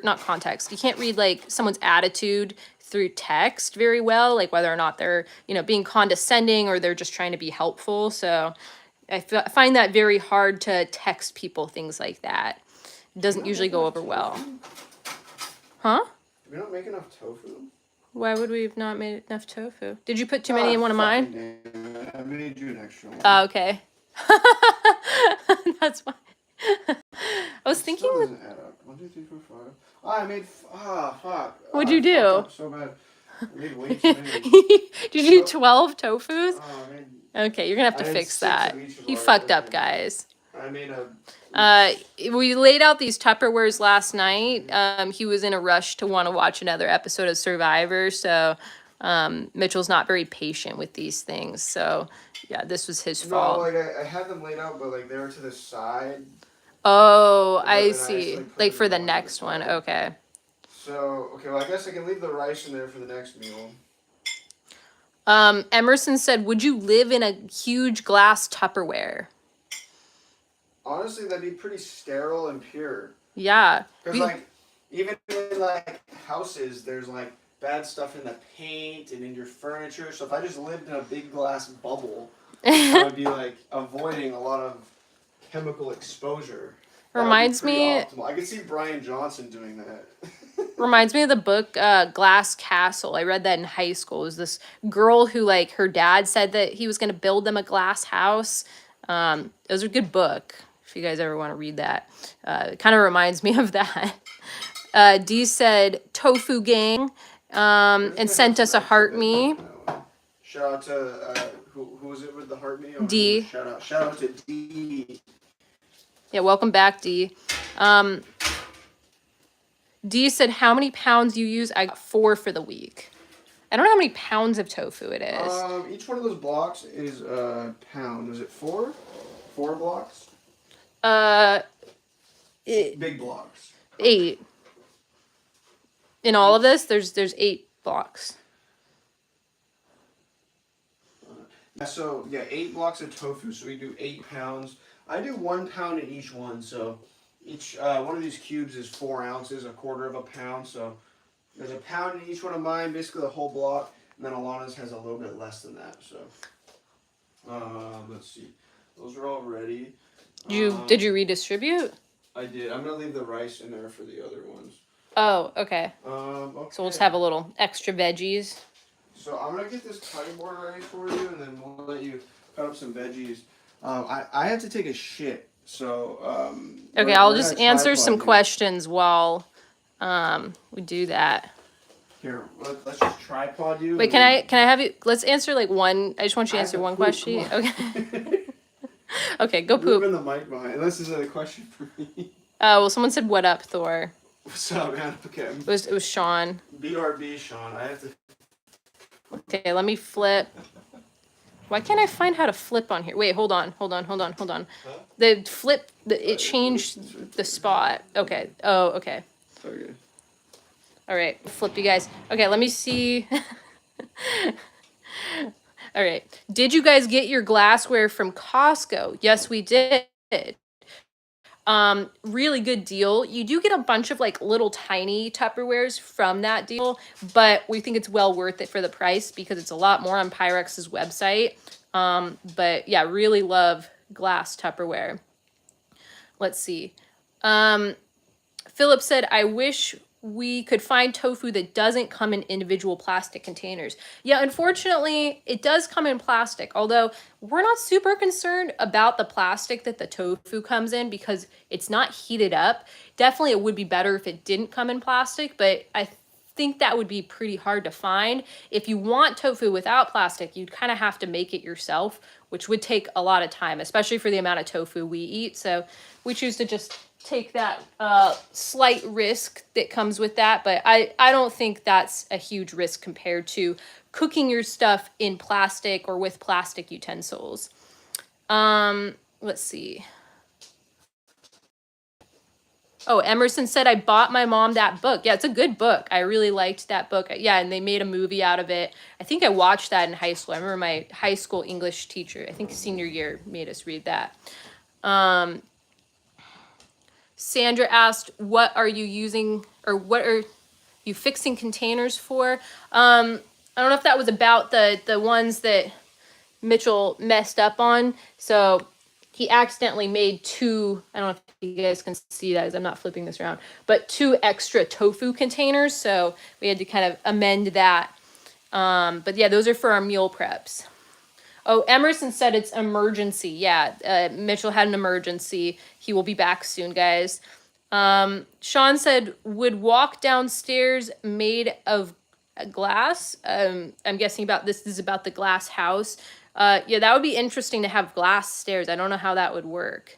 not context. You can't read like someone's attitude through text very well, like whether or not they're, you know, being condescending or they're just trying to be helpful. So I find that very hard to text people things like that. It doesn't usually go over well. Huh? Do we not make enough tofu? Why would we have not made enough tofu? Did you put too many in one of mine? Damn it. I made you an extra one. Oh, okay. That's why. I was thinking. Still doesn't add up. 1, 2, 3, 4, 5. Oh, I made. Fuck. What'd you do? Up so bad. I made way too many. Did you do 12 tofus? Oh, I made. Okay, you're gonna have to I had fix 6 that. of each of He ours, fucked I up, think. guys. I made a. We laid out these Tupperwares last night. He was in a rush to want to watch another episode of Survivor, so Mitchell's not very patient with these things. So yeah, this was his No, fault. like I had them laid out, but like they were to the side. Oh, And I then see. actually put Like them for the on next one. side. Okay. So okay, well I guess I can leave the rice in there for the next meal. Emerson said, "Would you live in a huge glass Tupperware?" Honestly, that'd be pretty sterile and pure. Yeah. Because like even in like houses, there's like bad stuff in the paint and in your furniture. So if I just lived in a big glass bubble, I would be like avoiding a lot of chemical exposure. That would be Reminds pretty me- optimal. I could see Brian Johnson doing that. Reminds me of the book Glass Castle. I read that in high school. It was this girl who, like, her dad said that he was going to build them a glass house. It was a good book, if you guys ever want to read that. It kind of reminds me of that. Dee said, tofu gang, and sent us a heart me. Shout out to who was it with the heart me? D. Shout out to D. Yeah, welcome back, D. D said, how many pounds you use? I got 4 for the week. I don't know how many pounds of tofu it is. Each one of those blocks is a pound. Is it 4? 4 blocks? Big blocks. 8. In all of this, there's 8 blocks. So yeah, 8 blocks of tofu. So we do 8 pounds. I do 1 pound in each one. So each one of these cubes is 4 ounces, a quarter of a pound. So there's a pound in each one of mine, basically the whole block. And then Ilana's has a little bit less than that. So let's see. Those are all ready. Did you redistribute? I did. I'm gonna leave the rice in there for the other ones. Oh, okay. Okay. So we'll just have a little extra veggies. So I'm gonna get this cutting board ready for you, and then we'll let you cut up some veggies. I have to take a shit, so Okay, I'll just answer some questions while we do that. Here, let's just tripod you. Wait, can I have you? Let's answer like one. I just want you to answer one question. Okay. Okay, go poop. Moving the mic behind. Unless this is a question for me. Well, someone said, "What up, Thor?" What's up, man? Okay. It was Sean. BRB, Sean. I have to. Okay, let me flip. Why can't I find how to flip on here? Wait, hold on. Huh? The flip, it changed the spot. Okay. Oh, okay. Okay. All right, flip you guys. Okay, let me see. All right. Did you guys get your glassware from Costco? Yes, we did. Really good deal. You do get a bunch of like little tiny Tupperwares from that deal, but we think it's well worth it for the price because it's a lot more on Pyrex's website. But yeah, really love glass Tupperware. Let's see. Philip said, I wish we could find tofu that doesn't come in individual plastic containers. Yeah, unfortunately, it does come in plastic, although we're not super concerned about the plastic that the tofu comes in because it's not heated up. Definitely, it would be better if it didn't come in plastic, but I think that would be pretty hard to find. If you want tofu without plastic, you'd kind of have to make it yourself, which would take a lot of time, especially for the amount of tofu we eat. So we choose to just take that slight risk that comes with that, but I don't think that's a huge risk compared to cooking your stuff in plastic or with plastic utensils. Let's see. Oh, Emerson said, I bought my mom that book. Yeah, it's a good book. I really liked that book. Yeah, and they made a movie out of it. I think I watched that in high school. I remember my high school English teacher, I think senior year, made us read that. Sandra asked, what are you using, or what are you fixing containers for? I don't know if that was about the ones that Mitchell messed up on. So he accidentally made 2, I don't know if you guys can see that as I'm not flipping this around, but 2 extra tofu containers. So we had to kind of amend that. But yeah, those are for our meal preps. Oh, Emerson said it's emergency. Yeah, Mitchell had an emergency. He will be back soon, guys. Sean said, would walk downstairs made of glass? I'm guessing about this is about the glass house. Yeah, that would be interesting to have glass stairs. I don't know how that would work.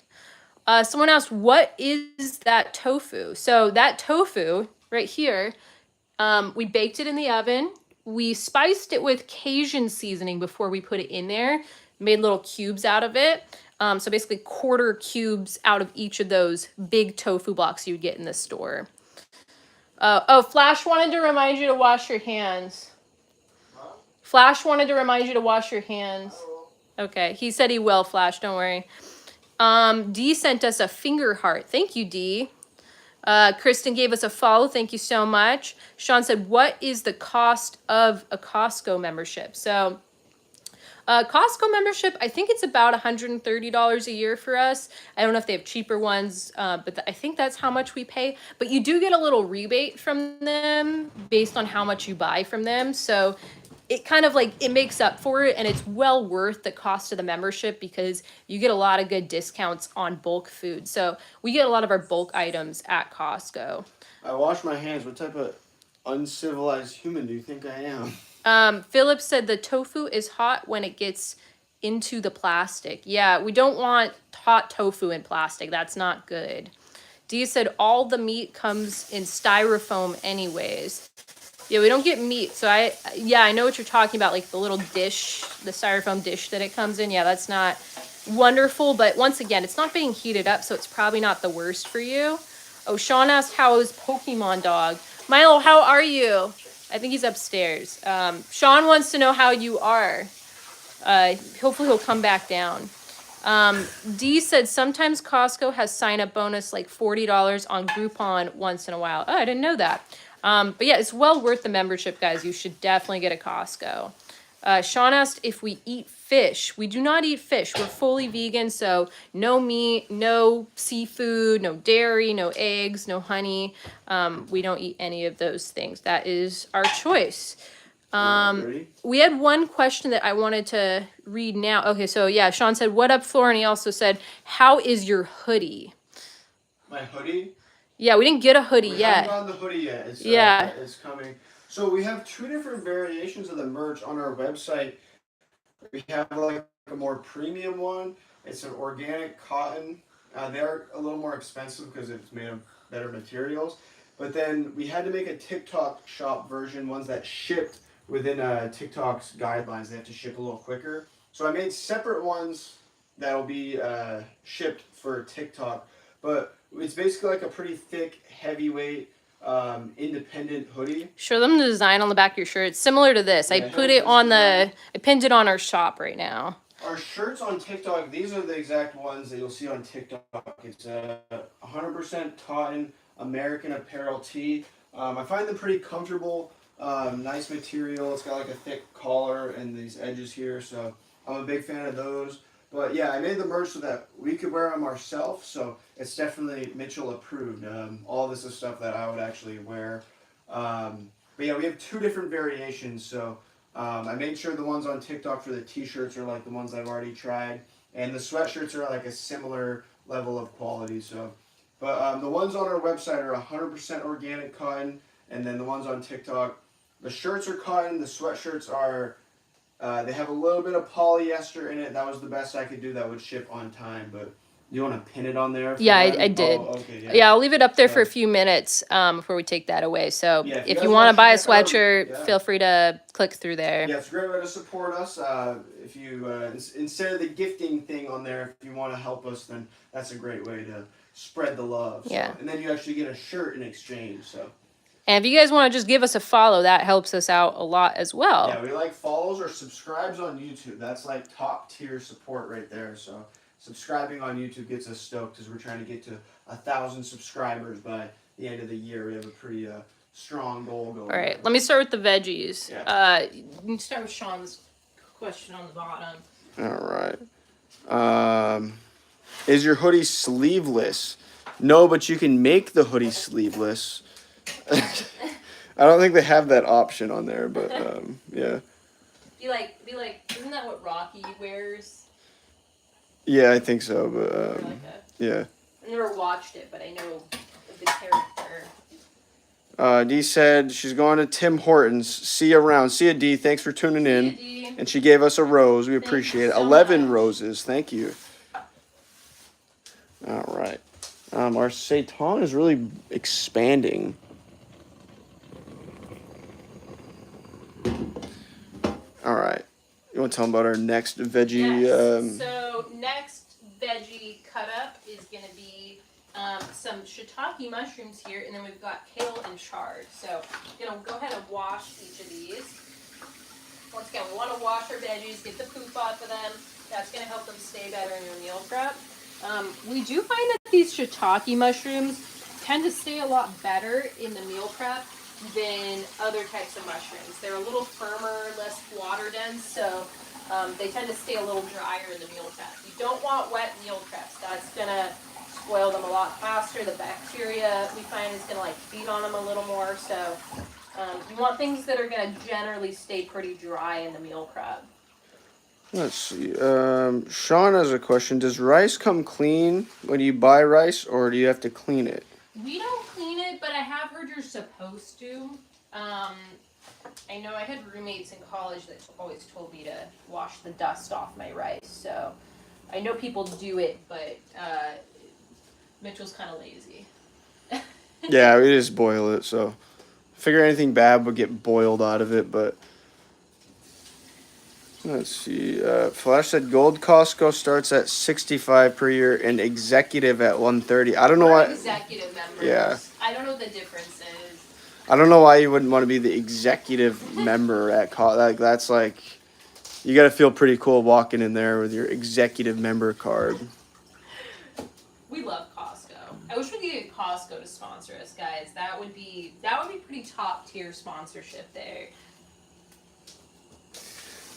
Someone asked, what is that tofu? So that tofu right here, we baked it in the oven. We spiced it with Cajun seasoning before we put it in there, made little cubes out of it. So basically quarter cubes out of each of those big tofu blocks you would get in the store. Oh, Flash wanted to remind you to wash your hands. Flash wanted to remind you to wash your hands. Okay, he said he will, Flash, don't worry. Dee sent us a finger heart. Thank you, Dee. Kristen gave us a follow. Thank you so much. Sean said, what is the cost of a Costco membership? So Costco membership, I think it's about $130 a year for us. I don't know if they have cheaper ones, but I think that's how much we pay. But you do get a little rebate from them based on how much you buy from them. So it kind of like, it makes up for it, and it's well worth the cost of the membership because you get a lot of good discounts on bulk food. So we get a lot of our bulk items at Costco. I wash my hands. What type of uncivilized human do you think I am? Philip said the tofu is hot when it gets into the plastic. Yeah, we don't want hot tofu in plastic. That's not good. Dee said all the meat comes in styrofoam anyways. Yeah, we don't get meat. So I know what you're talking about, like the little dish, the styrofoam dish that it comes in. Yeah, that's not wonderful. But once again, it's not being heated up, so it's probably not the worst for you. Oh, Sean asked, how is Pokemon dog? Milo, how are you? I think he's upstairs. Sean wants to know how you are. Hopefully he'll come back down. Dee said sometimes Costco has sign-up bonus like $40 on Groupon once in a while. Oh, I didn't know that. But yeah, it's well worth the membership, guys. You should definitely get a Costco. Sean asked if we eat fish. We do not eat fish. We're fully vegan, so no meat, no seafood, no dairy, no eggs, no honey. We don't eat any of those things. That is our choice. We had one question that I wanted to read now. Okay, so yeah, Sean said, what up, Floor? And he also said, how is your hoodie? My hoodie? Yeah, we didn't get a hoodie We yet. haven't gotten the hoodie yet. It's coming. So we have 2 different variations of the merch on our website. We have like a more premium one. It's an organic cotton. They're a little more expensive because it's made of better materials. But then we had to make a TikTok shop version, ones that shipped within TikTok's guidelines. They have to ship a little quicker. So I made separate ones that'll be shipped for TikTok. But it's basically like a pretty thick, heavyweight, independent hoodie. Show them the design on the back of your shirt. It's similar to this. I put it on I pinned it on our shop right now. Our shirts on TikTok, these are the exact ones that you'll see on TikTok. It's 100% cotton American Apparel tee. I find them pretty comfortable, nice material. It's got like a thick collar and these edges here, so I'm a big fan of those. But yeah, I made the merch so that we could wear them ourselves, so it's definitely Mitchell approved. All this is stuff that I would actually wear. But yeah, we have 2 different variations, so I made sure the ones on TikTok for the t-shirts are like the ones I've already tried, and the sweatshirts are like a similar level of quality. So, but the ones on our website are 100% organic cotton, and then the ones on TikTok, the shirts are cotton, the sweatshirts are they have a little bit of polyester in it. That was the best I could do that would ship on time. But you want to pin it on there? Yeah, I did. Oh, okay, yeah, I'll leave it up there for a few minutes before we take that away. So yeah, if you want to buy a sweatshirt, feel free to click through there. Yeah, it's a great way to support us. If you instead of the gifting thing on there, if you want to help us, then that's a great way to spread the love. So. Yeah. And then you actually get a shirt in exchange. So. And if you guys want to just give us a follow, that helps us out a lot as well. Yeah, we like follows or subscribes on YouTube. That's like top tier support right there. So subscribing on YouTube gets us stoked because we're trying to get to 1,000 subscribers by the end of the year. We have a pretty strong goal going. All right, let me start with the veggies. Yeah. You can start with Sean's question on the bottom. All right. Is your hoodie sleeveless? No, but you can make the hoodie sleeveless. I don't think they have that option on there, but yeah. Be like, isn't that what Rocky wears? Yeah, I think so, but yeah. I never watched it, but I know the character. Dee said she's going to Tim Hortons. See you around. See you, Dee. Thanks for tuning in. See ya, Dee. And she gave us a rose. We appreciate it. so 11 much. roses. Thank you. All right. Our seitan is really expanding. All right. You want to tell them about our next veggie? Yes. So next veggie cut up is going to be some shiitake mushrooms here, and then we've got kale and chard. So I'm going to go ahead and wash each of these. Once again, we want to wash our veggies, get the poop off of them. That's going to help them stay better in your meal prep. We do find that these shiitake mushrooms tend to stay a lot better in the meal prep than other types of mushrooms. They're a little firmer, less water dense, so they tend to stay a little drier in the meal prep. You don't want wet meal preps. That's going to spoil them a lot faster. The bacteria we find is going to feed on them a little more. So you want things that are going to generally stay pretty dry in the meal prep. Let's see. Sean has a question. Does rice come clean when you buy rice, or do you have to clean it? We don't clean it, but I have heard you're supposed to. I know I had roommates in college that always told me to wash the dust off my rice. So I know people do it, but Mitchell's kind of lazy. Yeah, we just boil it. So figure anything bad would get boiled out of it. But let's see. Flash said gold Costco starts at $65 per year and executive at $130. I don't know why. Executive members. Yeah. I don't know what the difference is. I don't know why you wouldn't want to be the executive member at Like that's like, you got to feel pretty cool walking in there with your executive member card. We love Costco. I wish we could get Costco to sponsor us, guys. That would be pretty top tier sponsorship there.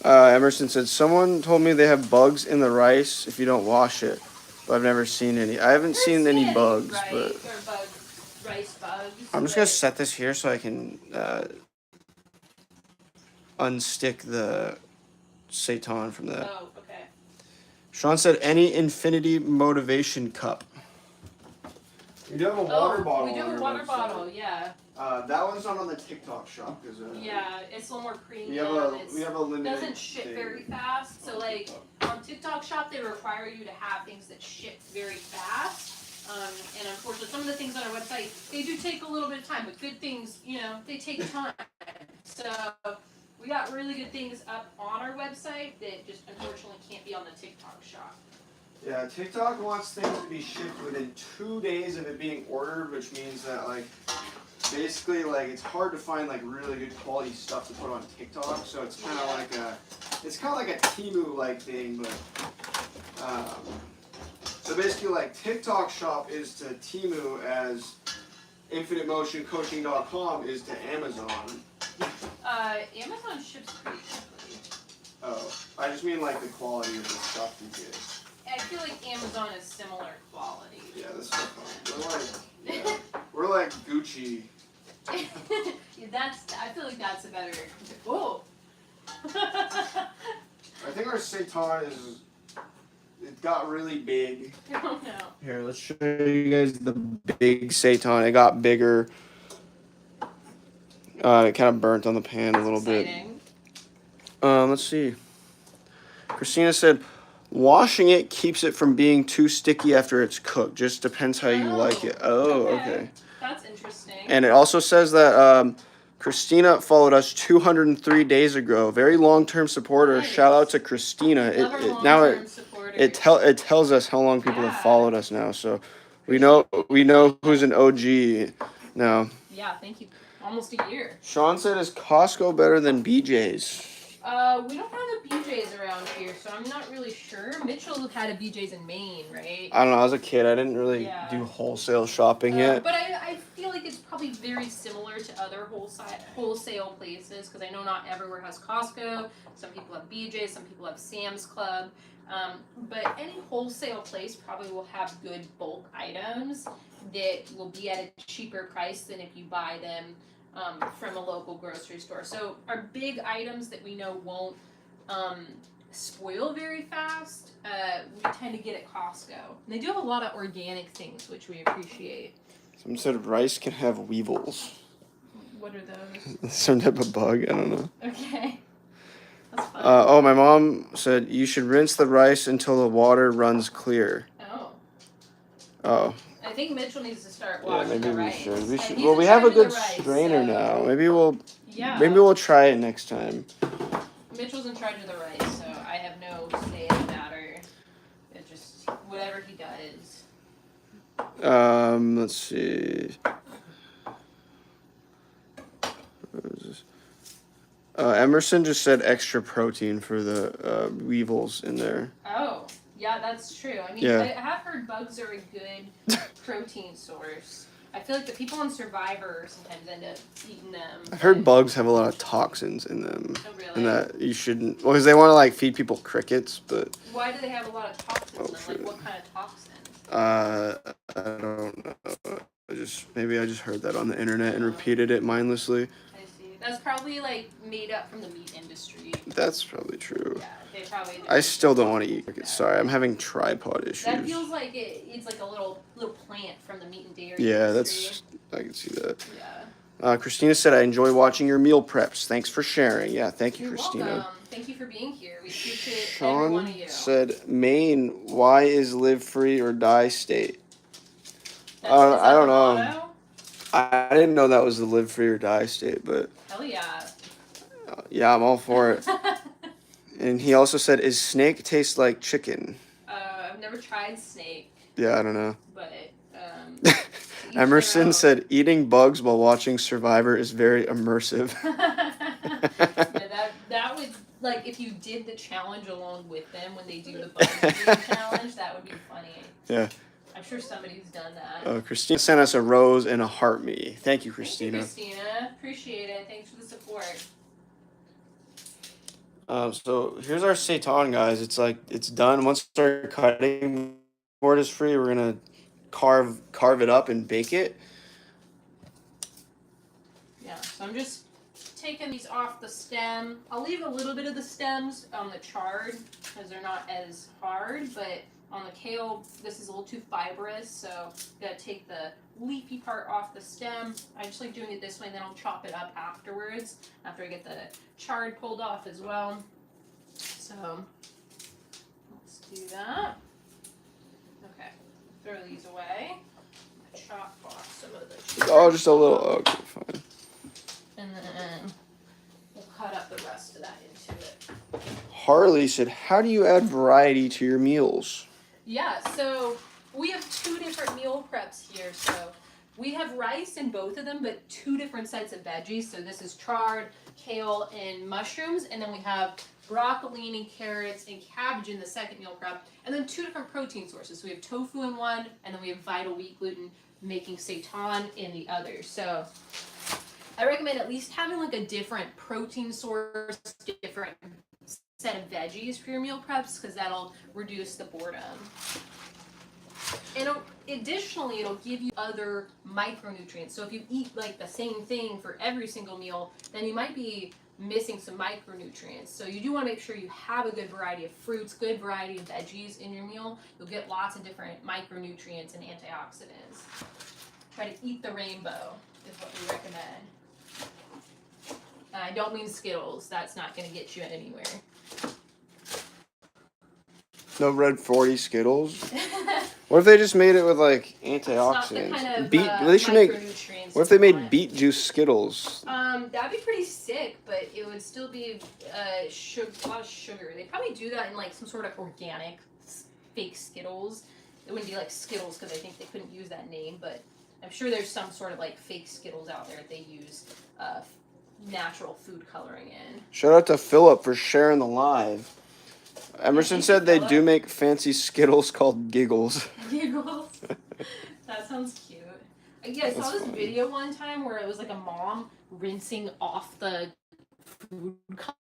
Emerson said, someone told me they have bugs in the rice if you don't wash it, but I've never seen any. I haven't seen any bugs, right? but Or rice bugs. I'm just going to set this here so I can unstick the seitan from that. Oh, okay. Sean said, any infinity motivation cup. You do have a water bottle. We do have a water bottle, yeah. That one's not on the TikTok shop because Yeah, it's a little more premium. we have a limited. It doesn't ship very fast. So like on TikTok shop, they require you to have things that ship very fast. And unfortunately, some of the things on our website, they do take a little bit of time, but good things, they take time. So we got really good things up on our website that just unfortunately can't be on the TikTok shop. Yeah, TikTok wants things to be shipped within 2 days of it being ordered, which means that basically it's hard to find really good quality stuff to put on TikTok. So it's kind of like a Temu thing, but so basically TikTok shop is to Temu as InfiniteMotionCoaching.com is to Amazon. Amazon ships pretty quickly. Oh, I just mean the quality of the stuff you get. I feel like Amazon is similar quality. Yeah, this is fun. We're like Gucci. I feel like that's a better. Whoa. I think our seitan it got really big. Oh no. Here, let's show you guys the big seitan. It got bigger. It kind of burnt on the pan a little bit. Let's see. Christina said, washing it keeps it from being too sticky after it's cooked. Just depends how you like it. Oh, okay. That's interesting. And it also says that Christina followed us 203 days ago. Very long-term supporter. Nice. Shout out to Christina. It tells us how long people have followed us now. So we know who's an OG now. Yeah, thank you. Almost a year. Sean said, is Costco better than BJ's? We don't have a BJ's around here, so I'm not really sure. Mitchell had a BJ's in Maine, right? I don't know. As a kid, I didn't really do wholesale shopping yet. But I feel like it's probably very similar to other wholesale places, because I know not everywhere has Costco. Some people have BJ's, some people have Sam's Club. But any wholesale place probably will have good bulk items that will be at a cheaper price than if you buy them from a local grocery store. So our big items that we know won't spoil very fast, we tend to get at Costco. And they do have a lot of organic things, which we appreciate. Someone said rice can have weevils. What are those? Some type of bug. I don't know. Okay. That's fun. My mom said you should rinse the rice until the water runs clear. Oh. I think Mitchell needs to start washing the rice. We should. Well, we have a good strainer now. Maybe we'll try it next time. Mitchell's in charge of the rice, so I have no say in the matter. It just whatever he does. Let's see. Emerson just said extra protein for the weevils in there. Oh, yeah, that's true. I mean, I have heard bugs are a good protein source. I feel like the people on Survivor sometimes end up eating them. I've heard bugs have a lot of toxins in them. Oh, really? And that you shouldn't. Well, because they want to feed people crickets, but. Why do they have a lot of toxins in them? What kind of toxins? I don't know. Maybe I just heard that on the internet and repeated it mindlessly. I see. That's probably made up from the meat industry. That's probably true. Yeah, they probably. I still don't want to eat crickets. Sorry, I'm having tripod issues. That feels like it's like a little plant from the meat and dairy industry. industry. I can see that. Yeah. Christina said, I enjoy watching your meal preps. Thanks for sharing. Yeah, thank you, You're Christina. welcome. Thank you for being here. We appreciate every one of Sean you. said, Maine, why is live free or die state? Is I that don't the know. motto? I didn't know that was the live free or die state, but Hell yeah. yeah, I'm all for it. And he also said, is snake taste like chicken? I've never tried snake, Yeah, I don't know. but each Emerson their own. said, eating bugs while watching Survivor is very immersive. Yeah, that would, like, if you did the challenge along with them when they do the BuzzFeed challenge, that would be funny. Yeah. I'm sure somebody's done that. Christina sent us a rose and a heart me. Thank you, Christina. Thank you, Christina. Appreciate it. Thanks for the support. So here's our seitan, guys. It's like it's done. Once our cutting board is free, we're gonna carve it up and bake it. Yeah, so I'm just taking these off the stem. I'll leave a little bit of the stems on the chard because they're not as hard, but on the kale, this is a little too fibrous, so gotta take the leafy part off the stem. I just like doing it this way, and then I'll chop it up afterwards, after I get the chard pulled off as well. So, let's do that. Okay, throw these away. Chop off some of the chard. Oh, just a little. Okay, fine. And then we'll cut up the rest of that into it. Harley said, how do you add variety to your meals? Yeah, so we have two different meal preps here. So we have rice in both of them, but two different sets of veggies. So this is chard, kale, and mushrooms. And then we have broccolini, carrots, and cabbage in the second meal prep. And then two different protein sources. So we have tofu in one, and then we have vital wheat gluten making seitan in the other. So I recommend at least having like a different protein source, different set of veggies for your meal preps, because that'll reduce the boredom. And additionally, it'll give you other micronutrients. So if you eat like the same thing for every single meal, then you might be missing some micronutrients. So you do want to make sure you have a good variety of fruits, good variety of veggies in your meal. You'll get lots of different micronutrients and antioxidants. Try to eat the rainbow is what we recommend. I don't mean Skittles. That's not going to get you anywhere. No red 40 Skittles? What if they just made it with like antioxidants? Not the kind of they should make. micronutrients What if they you made want. beet juice Skittles? That'd be pretty sick, but it would still be a lot of sugar. They probably do that in like some sort of organic fake Skittles. It wouldn't be like Skittles because I think they couldn't use that name, but I'm sure there's some sort of like fake Skittles out there that they use natural food coloring in. Shout out to Philip for sharing the live. Emerson thank said you, they Phillip. do make fancy Skittles called Giggles. Giggles. That sounds cute. Yeah, I saw That's this funny. video one time where it was like a mom rinsing off the food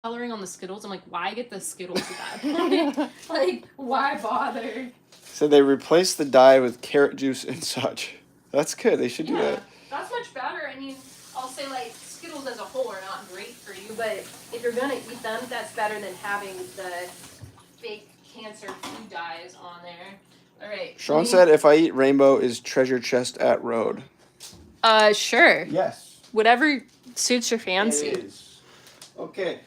coloring on the Skittles. I'm like, why get the Skittles at that point? Like, why bother? So they replaced the dye with carrot juice and such. That's good. They should do Yeah, that. that's much better. I mean, I'll say like Skittles as a whole are not great for you, but if you're gonna eat them, that's better than having the fake cancer food dyes on there. All right. Sean said, if I eat rainbow, is treasure chest at road? Sure. Yes. Whatever suits your fancy. It is. Okay.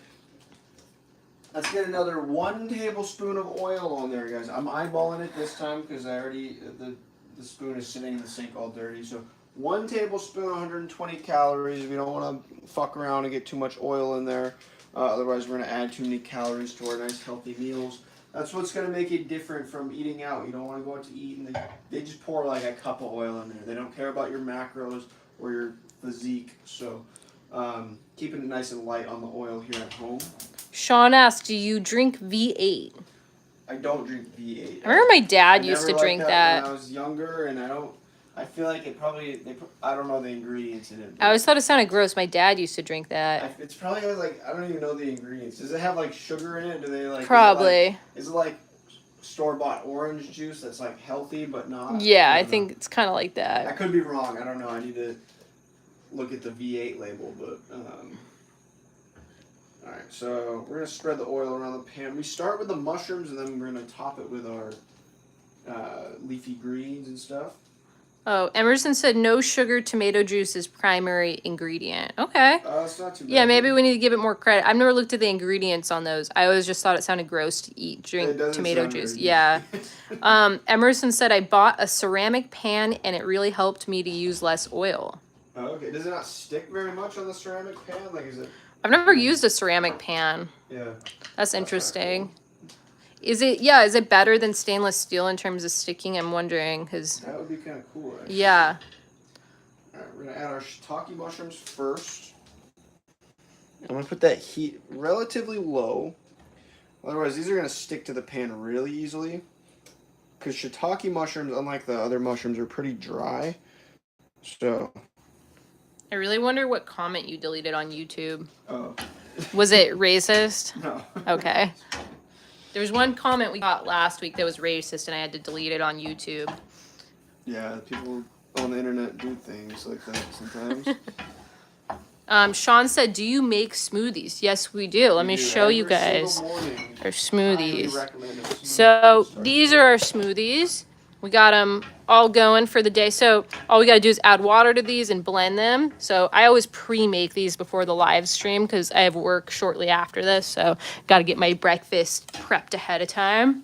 Let's get another 1 tablespoon of oil on there, guys. I'm eyeballing it this time because I already the spoon is sitting in the sink all dirty. So 1 tablespoon, 120 calories. We don't want to fuck around and get too much oil in there. Otherwise, we're going to add too many calories to our nice healthy meals. That's what's going to make it different from eating out. You don't want to go out to eat and they just pour like a cup of oil in there. They don't care about your macros or your physique. So keeping it nice and light on the oil here at home. Sean asked, do you drink V8? I don't drink V8. I remember my dad I used to never drink liked that. when I was younger, and I feel like it probably, I don't know the ingredients in it. I always thought it sounded gross. My dad used to drink that. It's probably like, I don't even know the ingredients. Does it have like sugar in it? Do they like? Probably. Is it like store-bought orange juice that's like healthy but not? Yeah, I don't think know. it's kind of like I that. could be wrong. I don't know. I need to look at the V8 label, but all right. So we're gonna spread the oil around the pan. We start with the mushrooms, and then we're gonna top it with our leafy greens and stuff. Oh, Emerson said no sugar, tomato juice is primary ingredient. Okay. It's not too bad. Yeah, maybe we need to give it more credit. I've never looked at the ingredients on those. I always just thought it sounded gross to eat, drink It doesn't tomato sound juice. very Yeah. good. Emerson said I bought a ceramic pan and it really helped me to use less oil. Oh, okay. Does it not stick very much on the ceramic pan? Like, is it? I've never used a ceramic pan. Yeah. That's kinda interesting. cool. Is it better than stainless steel in terms of sticking? I'm wondering, because, That would be kind of cool, actually. yeah. Alright, we're going to add our shiitake mushrooms first. I'm gonna put that heat relatively low. Otherwise, these are going to stick to the pan really easily. Because shiitake mushrooms, unlike the other mushrooms, are pretty dry. So. I really wonder what comment you deleted on YouTube. Oh. Was it racist? No. Okay. There was one comment we got last week that was racist, and I had to delete it on YouTube. Yeah, people on the internet do things like that sometimes. Sean said, "Do you make smoothies?" Yes, we do. Let me show you guys our smoothies. So these are our smoothies. We got them all going for the day. So all we got to do is add water to these and blend them. So I always pre-make these before the live stream because I have work shortly after this. So got to get my breakfast prepped ahead of time.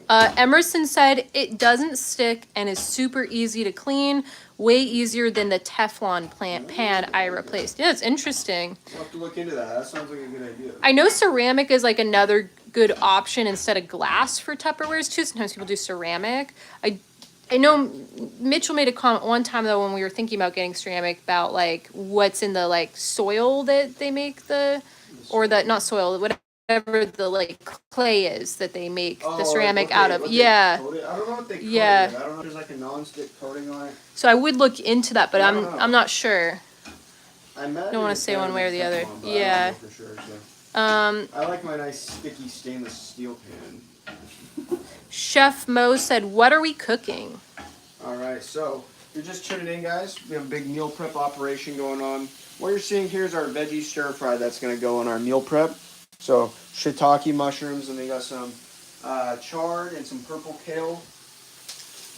Emerson said it doesn't stick and is super easy to clean. Way easier than the Teflon pan I replaced. Yeah, it's interesting. We'll have to look into that. That sounds like a good idea. I know ceramic is like another good option instead of glass for Tupperwares too. Sometimes people do ceramic. I know Mitchell made a comment one time though when we were thinking about getting ceramic about like what's in the like soil that they make or the not soil, whatever the like clay is that they make the ceramic out of. Yeah. I don't know what they coat Yeah. it. I don't know if there's like a non-stick coating on it. So I would look into that, but I don't know. I'm not sure. I imagine Don't wanna it's say better one way than or the other. Teflon, but Yeah. I don't know for sure, so. I like my nice sticky stainless steel pan. Chef Mo said, "What are we cooking?" Alright, so if you're just tuning in, guys, we have a big meal prep operation going on. What you're seeing here is our veggie stir fry that's going to go in our meal prep. So shiitake mushrooms, and we got some chard and some purple kale.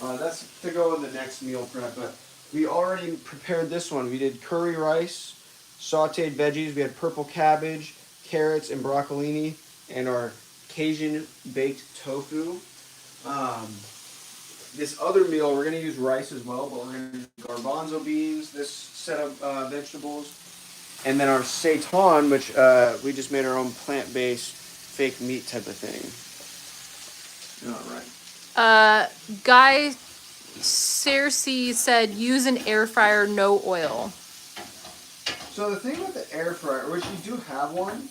That's to go in the next meal prep, but we already prepared this one. We did curry rice, sauteed veggies. We had purple cabbage, carrots, and broccolini, and our Cajun baked tofu. This other meal, we're going to use rice as well, but we're going to use garbanzo beans, this set of vegetables, and then our seitan, which we just made our own plant-based fake meat type of thing. All right. Guy Cersei said, "Use an air fryer, no oil." So the thing with the air fryer, which we do have one,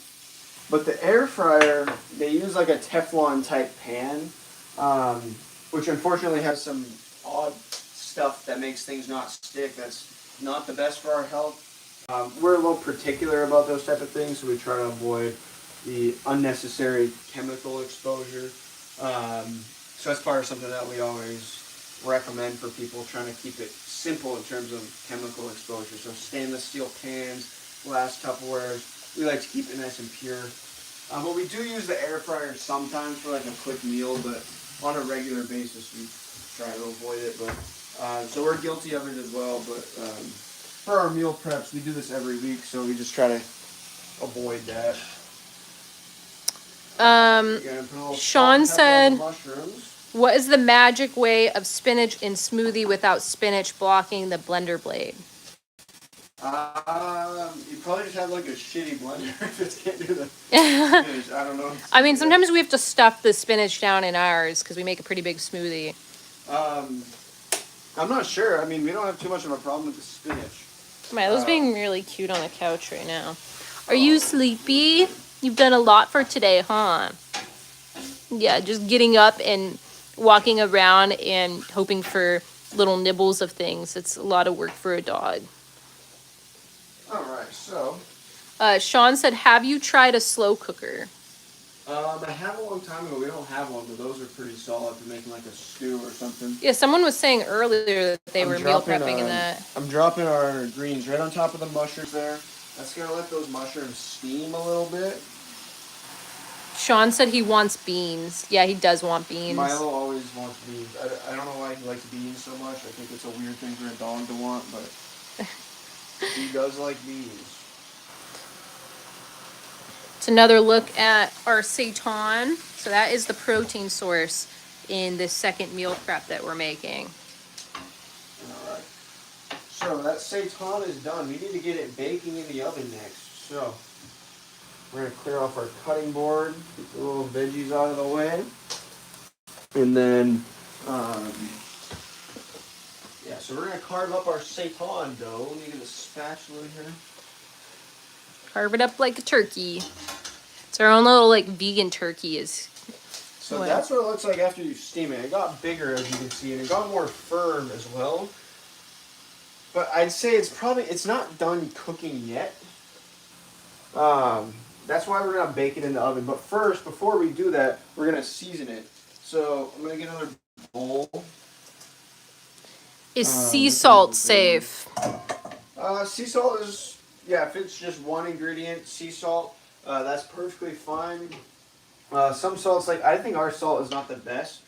but the air fryer, they use like a Teflon type pan, which unfortunately has some odd stuff that makes things not stick. That's not the best for our health. We're a little particular about those type of things, so we try to avoid the unnecessary chemical exposure. So that's part of something that we always recommend for people trying to keep it simple in terms of chemical exposure. So stainless steel pans, glass Tupperwares, we like to keep it nice and pure. But we do use the air fryer sometimes for like a quick meal, but on a regular basis we try to avoid it. But so we're guilty of it as well, but for our meal preps, we do this every week, so we just try to avoid that. Sean said, mushrooms. "What is the magic way of spinach in smoothie without spinach blocking the blender blade?" You probably just have like a shitty blender if it can't do the spinach. I don't know. I mean, sometimes we have to stuff the spinach down in ours because we make a pretty big smoothie. I'm not sure. I mean, we don't have too much of a problem with the spinach. Milo's being really cute on the couch right now. Are you sleepy? You've done a lot for today, huh? Yeah, just getting up and walking around and hoping for little nibbles of things. It's a lot of work for a dog. All right, so. Sean said, "Have you tried a slow cooker?" I have a long time ago. We don't have one, but those are pretty solid for making like a stew or something. Yeah, someone was saying earlier that they were meal prepping in that. I'm dropping our greens right on top of the mushrooms there. That's going to let those mushrooms steam a little bit. Sean said he wants beans. Yeah, he does want beans. Milo always wants beans. I don't know why he likes beans so much. I think it's a weird thing for a dog to want, but he does like beans. It's another look at our seitan. So that is the protein source in this second meal prep that we're making. All right. So that seitan is done. We need to get it baking in the oven next. So we're going to clear off our cutting board, get the little veggies out of the way. And then, yeah, so we're going to carve up our seitan dough. Let me get a spatula here. Carve it up like a turkey. It's our own little like vegan turkey is. So that's what it looks like after you steam it. It got bigger, as you can see, and it got more firm as well. But I'd say it's not done cooking yet. That's why we're gonna bake it in the oven. But first, before we do that, we're gonna season it. So I'm gonna get another bowl. Is sea salt safe? Sea salt is, yeah, if it's just one ingredient, sea salt, that's perfectly fine. Some salts, like I think our salt is not the best.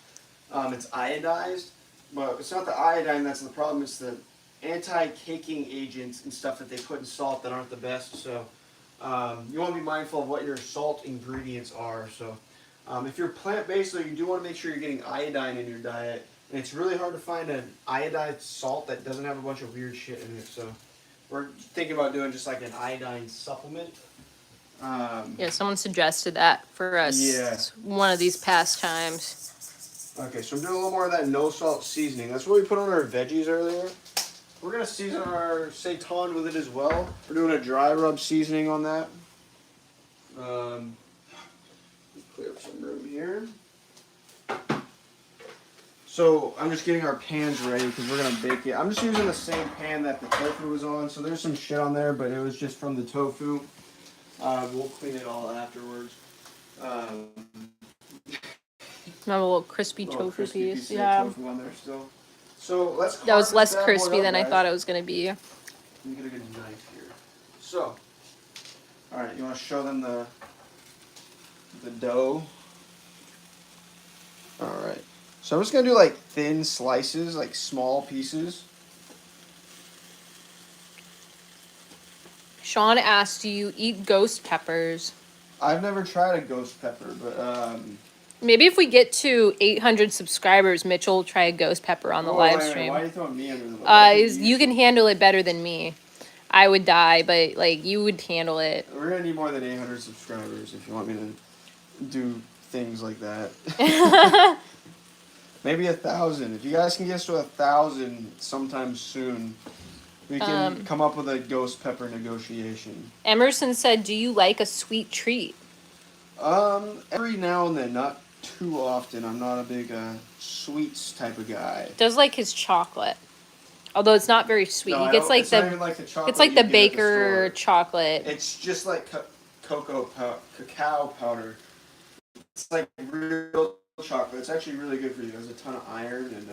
It's iodized, but it's not the iodine that's the problem. It's the anti-caking agents and stuff that they put in salt that aren't the best. So you want to be mindful of what your salt ingredients are. So if you're plant-based, though, you do want to make sure you're getting iodine in your diet. And it's really hard to find an iodized salt that doesn't have a bunch of weird shit in it. So we're thinking about doing just like an iodine supplement. Yeah, someone suggested that for us. Yeah. One of these past times. Okay, so I'm doing a little more of that no salt seasoning. That's what we put on our veggies earlier. We're gonna season our seitan with it as well. We're doing a dry rub seasoning on that. Clear up some room here. So I'm just getting our pans ready because we're gonna bake it. I'm just using the same pan that the tofu was on. So there's some shit on there, but it was just from the tofu. We'll clean it all afterwards. Have a little crispy tofu piece. Yeah. Tofu on there still. So let's. That was less carve crispy than I guys. thought it was gonna be. Let me get a good knife here. So, all right, you want to show them the dough? All right. So I'm just gonna do like thin slices, like small pieces. Sean asked, do you eat ghost peppers? I've never tried a ghost pepper, but Maybe if we get to 800 subscribers, Mitchell will try a ghost pepper on the live stream. Why are you throwing me under the bus? You can handle it better than me. I would die, but like you would handle it. We're gonna need more than 800 subscribers if you want me to do things like that. Maybe 1,000. If you guys can get us to 1,000 sometime soon, we can come up with a ghost pepper negotiation. Emerson said, "Do you like a sweet treat?" Every now and then, not too often. I'm not a big sweets type of guy. Does like his chocolate, although it's not very sweet. No, he gets like it's not even like the chocolate. it's like you the get at baker store. chocolate. It's just like cacao powder. It's like real chocolate. It's actually really good for you. There's a ton of iron and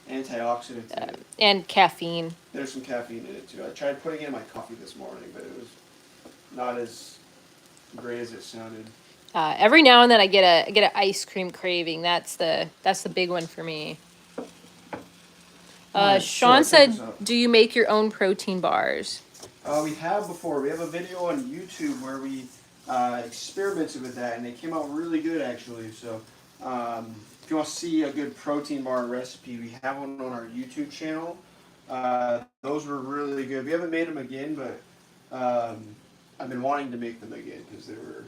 antioxidants in it. And caffeine. There's some caffeine in it too. I tried putting it in my coffee this morning, but it was not as great as it sounded. Every now and then I get an ice cream craving. That's the big one for me. Alright, Sean so check said, this out. "Do you make your own protein bars?" We have before. We have a video on YouTube where we experimented with that, and they came out really good actually. So if you want to see a good protein bar recipe, we have one on our YouTube channel. Those were really good. We haven't made them again, but I've been wanting to make them again because they were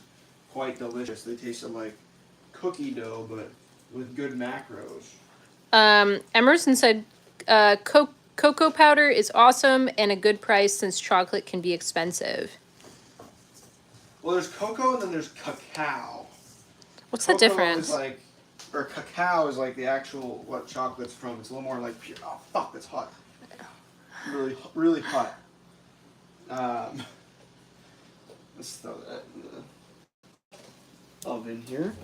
quite delicious. They tasted like cookie dough, but with good macros. Emerson said, cocoa powder is awesome and a good price since chocolate can be expensive." Well, there's cocoa and then there's cacao. What's the difference? Is like, or cacao is like the actual what chocolate's from. It's a little more like pure. Oh fuck, that's hot. Really, really hot. Let's throw that in the oven here.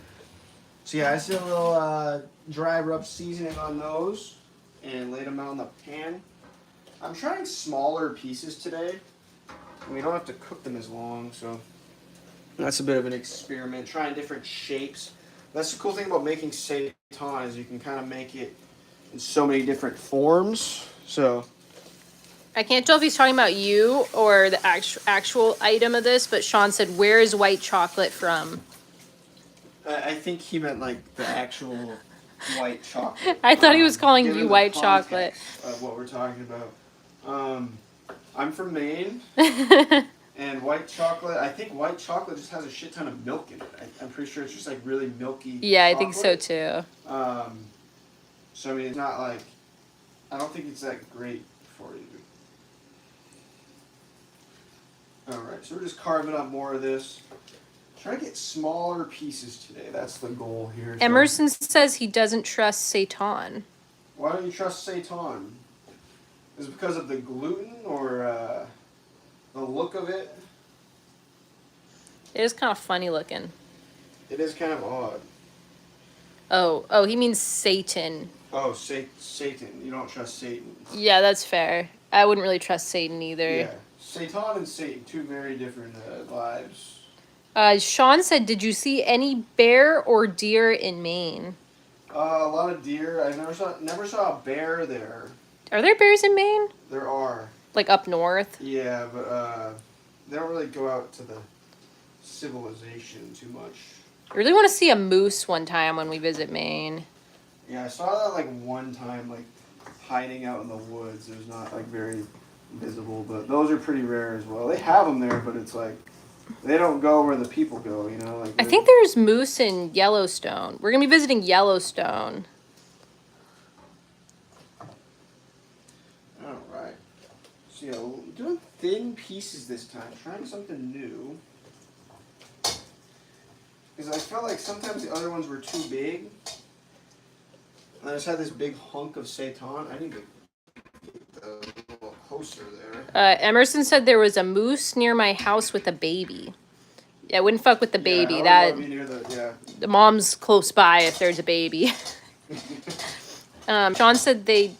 So yeah, I just did a little dry rub seasoning on those and laid them out in the pan. I'm trying smaller pieces today. We don't have to cook them as long, so That's a bit of an experiment, trying different shapes. That's the cool thing about making seitan is you can kind of make it in so many different forms. So I can't tell if he's talking about you or the actual item of this, but Sean said, "Where is white chocolate from?" I think he meant like the actual white chocolate. I thought he was calling Given you the white chocolate. context of what we're talking about. I'm from Maine, and white chocolate. I think white chocolate just has a shit ton of milk in it. I'm pretty sure it's just like really milky. Yeah, I think so chocolate. too. So I mean, it's not like I don't think it's that great for you. All right, so we're just carving up more of this. Try to get smaller pieces today. That's the goal here. So Emerson says he doesn't trust seitan. why don't you trust seitan? Is it because of the gluten or the look of it? It is kind of funny looking. It is kind of odd. Oh, he means Satan. Oh, Satan. You don't trust Satan. Yeah, that's fair. I wouldn't really trust Satan either. Yeah. Satan and Satan, two very different lives. Sean said, "Did you see any bear or deer in Maine?" A lot of deer. I never saw a bear there. Are there bears in Maine? There are. Like up north? Yeah, but they don't really go out to the civilization too much. I really want to see a moose one time when we visit Maine. Yeah, I saw that like one time, like hiding out in the woods. It was not like very visible, but those are pretty rare as well. They have them there, but it's like they don't go where the people go. You know, like I think there's moose in Yellowstone. We're gonna be visiting Yellowstone. All right. So yeah, doing thin pieces this time, trying something new. Because I felt like sometimes the other ones were too big. And I just had this big hunk of seitan. I need to get a little closer there. Emerson said there was a moose near my house with a baby. Yeah, I wouldn't fuck with the baby. Yeah, I would be near The mom's close by if there's a baby. Sean said they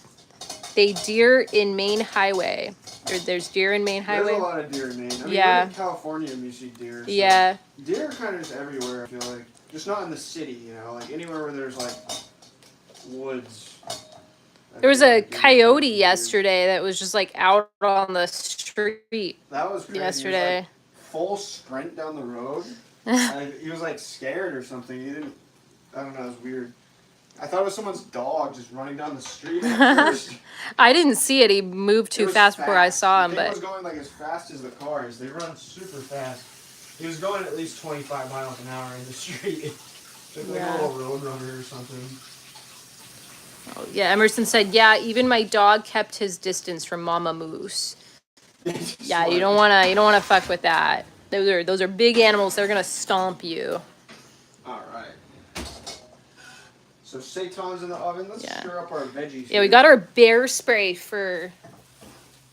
deer in Maine Highway. Or there's deer in Maine Highway. There's a lot of deer in Maine. I mean, Yeah. we're in California and you see deer. So Yeah. deer are kind of just everywhere, I feel like. Just not in the city, you know? Like anywhere where there's like woods. There was feel a like deer are coyote deer. yesterday that was just like out on the street That was crazy. yesterday. He was, like, full sprint down the road. He was like scared or something. He didn't. I don't know. It was weird. I thought it was someone's dog just running down the street at first. I didn't see it. He moved It too was fast before I saw him, The thing but was going like as fast as the cars. They run super fast. He was going at least 25 miles an hour in the street. Just like Yeah. a little road runner or something. oh, yeah, Emerson said, "Yeah, even my dog kept his distance from Mama Moose." Yeah, you don't want to fuck with that. Those are big animals. They're going to stomp you. All right. So seitan's in the oven. Let's Yeah. stir up our veggies. Yeah, we here. got our bear spray for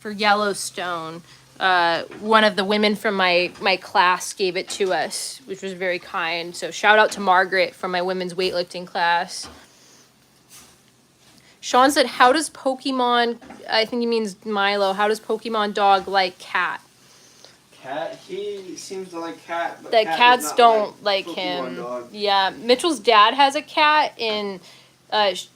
Yellowstone. One of the women from my class gave it to us, which was very kind. So shout out to Margaret from my women's weightlifting class. Sean said, "How does Pokemon?" I think he means Milo. How does Pokemon dog like cat? Cat. He seems to like cat. But The cat does cats not don't like Pokemon him. dog. Yeah, Mitchell's dad has a cat, and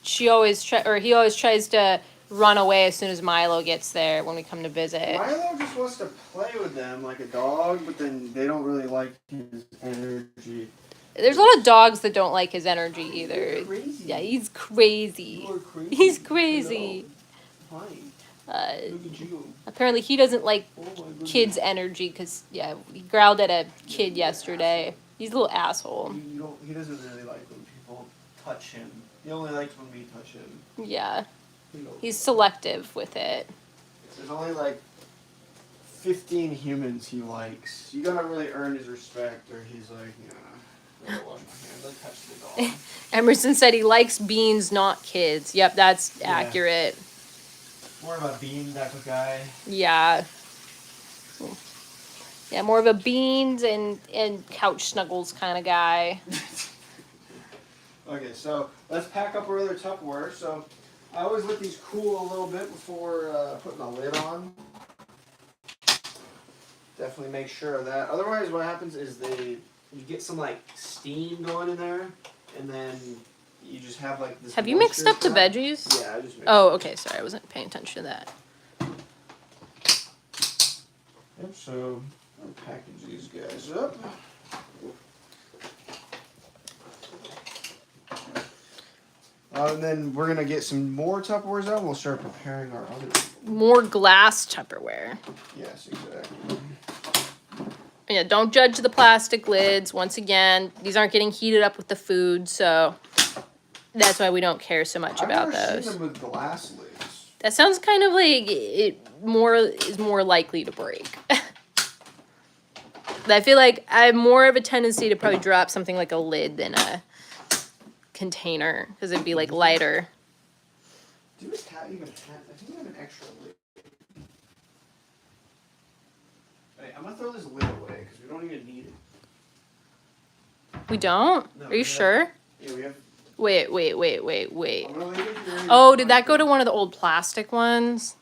he always tries to run away as soon as Milo gets there when we come to visit. Milo just wants to play with them like a dog, but then they don't really like his energy. There's a lot of dogs that don't like his energy either. You're crazy. Yeah, he's crazy. You are crazy. He's crazy. Hello. Hi. Uh, Look at you. apparently he doesn't like Oh my goodness. kids' energy because, yeah, he growled at a kid yesterday. He's a little asshole. He doesn't really like when people touch him. He only likes when we touch him. Yeah, He knows. he's selective with it. There's only like 15 humans he likes. You gotta really earn his respect, or he's like, I gotta wash my hands. I touch the dog. Emerson said he likes beans, not kids. Yep, that's Yeah. accurate. More of a bean type of guy. Yeah. Yeah, more of a beans and couch snuggles kind of guy. Okay, so let's pack up our other Tupperware. So I always let these cool a little bit before putting the lid on. definitely make sure of that. Otherwise, what happens is you get some like steam going in there, and then you just have like this. Have you mixed up the veggies? Yeah, I just mixed. Oh, okay. Sorry, I wasn't paying attention to that. Yep. So I'll package these guys up. And then we're gonna get some more Tupperwares out, and we'll start preparing our other. More glass Tupperware. Yes, exactly. Yeah, don't judge the plastic lids. Once again, these aren't getting heated up with the food, so that's why we don't care so much about I've never those. seen them with glass lids. That sounds kind of like it is more likely to break. I feel like I have more of a tendency to probably drop something like a lid than a container, because it'd be like lighter. Do we even have? I think we have an extra lid. Right, I'm gonna throw this lid away because we don't even need it. We don't? No, Are you sure? Yeah, we have. Wait. I'm gonna leave it here. Oh, did that go to one of the old plastic ones?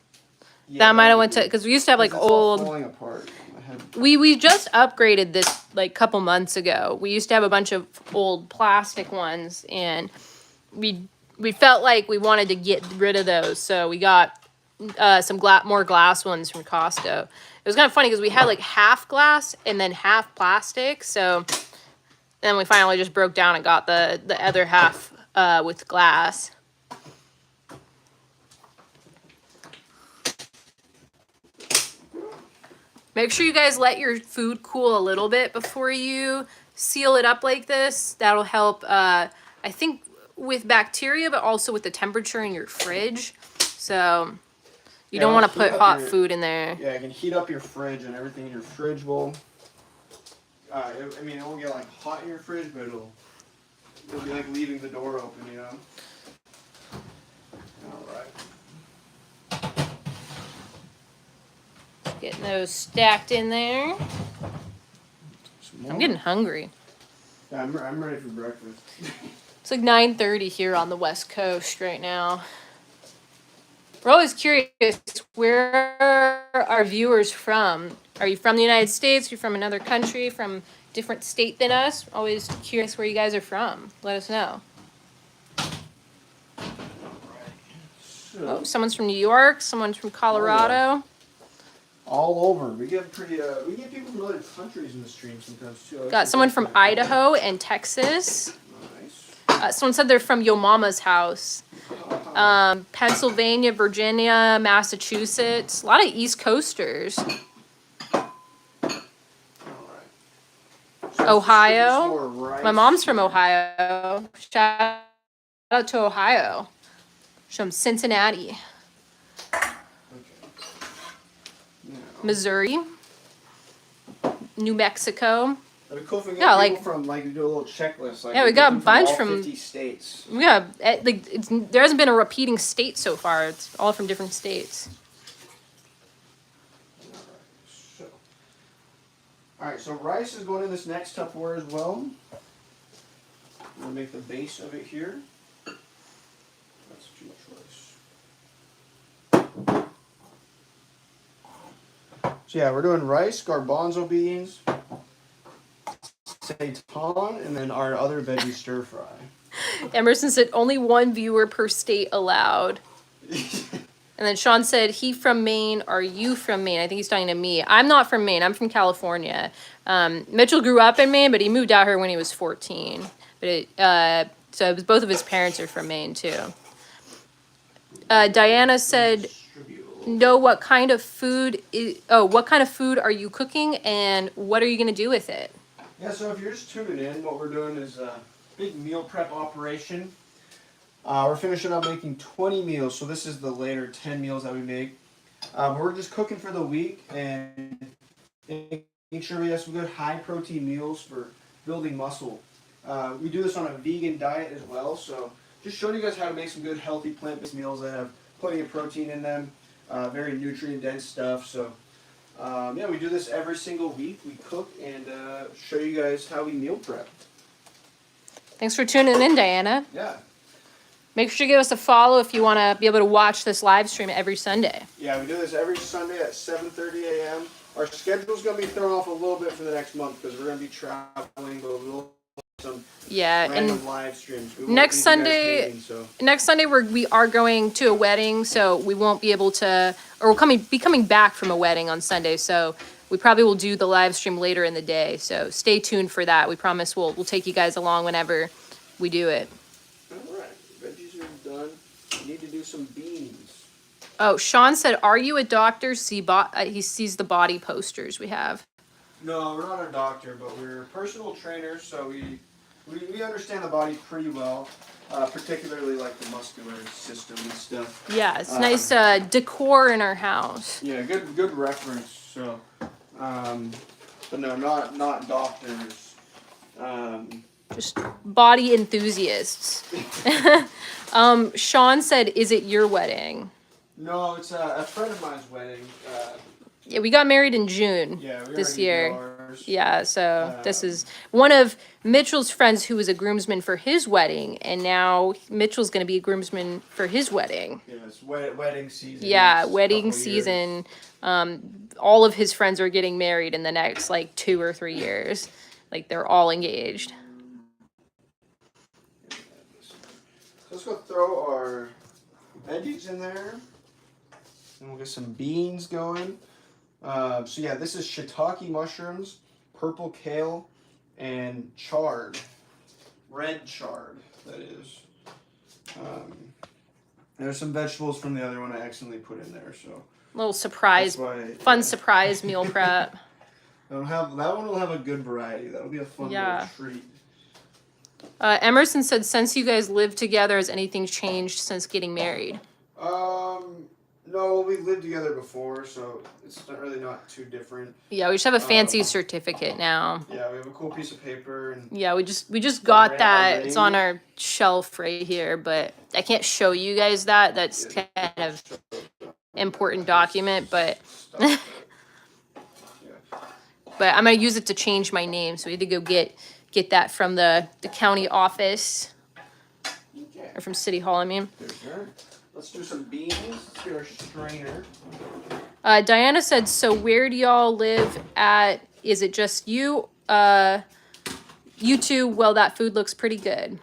Yeah, That might have went to, because we used to have like it's all old. falling apart. We just upgraded this like couple months ago. We used to have a bunch of old plastic ones, and we felt like we wanted to get rid of those, so we got some more glass ones from Costco. It was kind of funny because we had like half glass and then half plastic, so then we finally just broke down and got the other half with glass. Make sure you guys let your food cool a little bit before you seal it up like this. That'll help, I think, with bacteria, but also with the temperature in your fridge. So you don't want to put hot food in there. Yeah, it can heat up your fridge, and everything in your fridge will. I mean, it won't get like hot in your fridge, but it'll be like leaving the door open, you know. All right. Getting those stacked in there. I'm getting hungry. Yeah, I'm ready for breakfast. It's like 9:30 here on the West Coast right now. We're always curious, where are our viewers from? Are you from the United States? Are you from another country? From a different state than us? Always curious where you guys are from. Let us know. Oh, someone's from New York. Someone's from Colorado. All over. We get we get people from other countries in the stream sometimes too. Got someone from Idaho and Texas. Nice. Someone said they're from Yo Mama's house. Pennsylvania, Virginia, Massachusetts. A lot of East Coasters. All right. So Ohio. My mom's from Ohio. Shout out to Ohio. She's from Cincinnati. Missouri, New Mexico. It'd be cool if we Yeah, get people from like do a little checklist. Like, yeah, we got a bunch all from 50 states. Yeah, like there hasn't been a repeating state so far. It's all from different states. All right, so rice is going in this next Tupperware as well. We'll make the base of it here. That's too much rice. So yeah, we're doing rice, garbanzo beans, seitan, and then our other veggie stir fry. Emerson said only one viewer per state allowed. And then Sean said, he from Maine, are you from Maine? I think he's talking to me. I'm not from Maine, I'm from California. Mitchell grew up in Maine, but he moved out here when he was 14. But so it was, both of his parents are from Maine too. Diana said, know what kind of food what kind of food are you cooking and what are you going to do with it? Yeah, so if you're just tuning in, what we're doing is a big meal prep operation. We're finishing up making 20 meals, so this is the later 10 meals that we make. We're just cooking for the week and making sure we have some good high protein meals for building muscle. We do this on a vegan diet as well, so just showing you guys how to make some good healthy plant-based meals that have plenty of protein in them, very nutrient-dense stuff. So yeah, we do this every single week. We cook and show you guys how we meal prep. Thanks for tuning in, Diana. Yeah. Make sure to give us a follow if you want to be able to watch this live stream every Sunday. Yeah, we do this every Sunday at 7:30 a.m. Our schedule's going to be thrown off a little bit for the next month because we're going to be traveling, but we'll some random live streams. Next Sunday, we are going to a wedding, so we won't be able to, or we'll be coming back from a wedding on Sunday, so we probably will do the live stream later in the day. So stay tuned for that. We promise we'll take you guys along whenever we do it. All right, veggies are done. You need to do some beans. Oh, Sean said, "Are you a doctor?" He sees the body posters we have. No, we're not a doctor, but we're personal trainers, so we understand the body pretty well, particularly like the muscular system and stuff. Yeah, it's nice decor in our house. Yeah, good reference. So, but no, not doctors. Just body enthusiasts. Sean said, "Is it your wedding?" No, it's a friend of mine's wedding. Yeah, we got married in June this year. Yeah, so this is one of Mitchell's friends who was a groomsman for his wedding, and now Mitchell's going to be a groomsman for his wedding. Yeah, it's wedding season. Yeah, wedding season. All of his friends are getting married in the next, 2 or 3 years. They're all engaged. So let's go throw our veggies in there. And we'll get some beans going. So yeah, this is shiitake mushrooms, purple kale, and chard. Red chard, that is. There's some vegetables from the other one I accidentally put in there, so. Little surprise, fun surprise meal prep. That one will have a good variety. That'll be a fun little treat. Emerson said, "Since you guys live together, has anything changed since getting married?" No, we lived together before, so it's not too different. Yeah, we just have a fancy certificate now. Yeah, we have a cool piece of paper. And yeah, we just got that. It's on our shelf right here, but I can't show you guys that. That's kind of important document, but but I'm gonna use it to change my name, so we had to go get that from the county office or from City Hall. I mean. Let's do some beans. Let's get our strainer. Diana said, "So where do y'all live at? Is it just you? You two? Well, that food looks pretty good."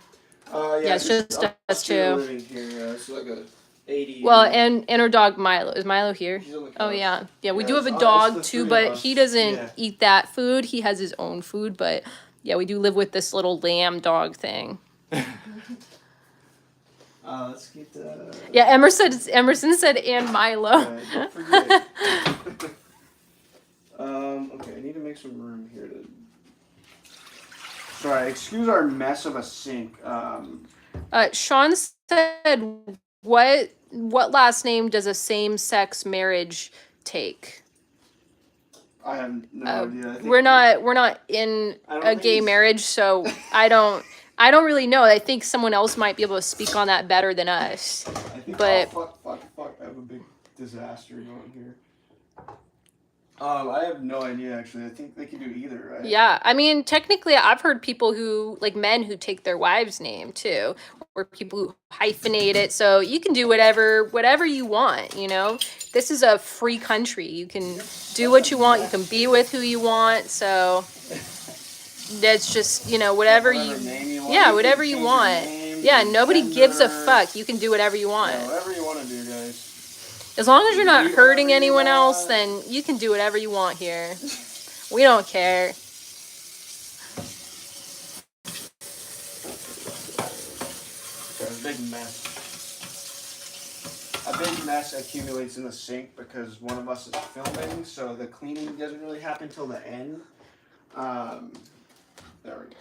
Yeah, it's just us two. Living here. It's like a 80. Well, and our dog Milo. Is Milo here? Oh yeah, yeah. We do have a dog too, but he doesn't eat that food. He has his own food, but yeah, we do live with this little lamb dog thing. Let's get the... Yeah, Emerson said, "And Milo." Don't forget. Okay, I need to make some room here to... Sorry, excuse our mess of a sink. Sean said, what last name does a same-sex marriage take? I have no idea. We're not in a gay marriage, so I don't really know. I think someone else might be able to speak on that better than us. But fuck, I have a big disaster going here. I have no idea, actually. I think they can do either, right? Yeah, I mean, technically, I've heard people who, men who take their wife's name, too, or people who hyphenate it, so you can do whatever you want, you know? This is a free country. You can do what you want, you can be with who you want, so that's just, whatever you whatever you want. Yeah, nobody gives a fuck. You can do whatever you want. Yeah, whatever you want to do, guys. As long as you're not hurting anyone else, then you can do whatever you want here. We don't care. A big mess. A big mess accumulates in the sink because one of us is filming, so the cleaning doesn't really happen till the end. There we go.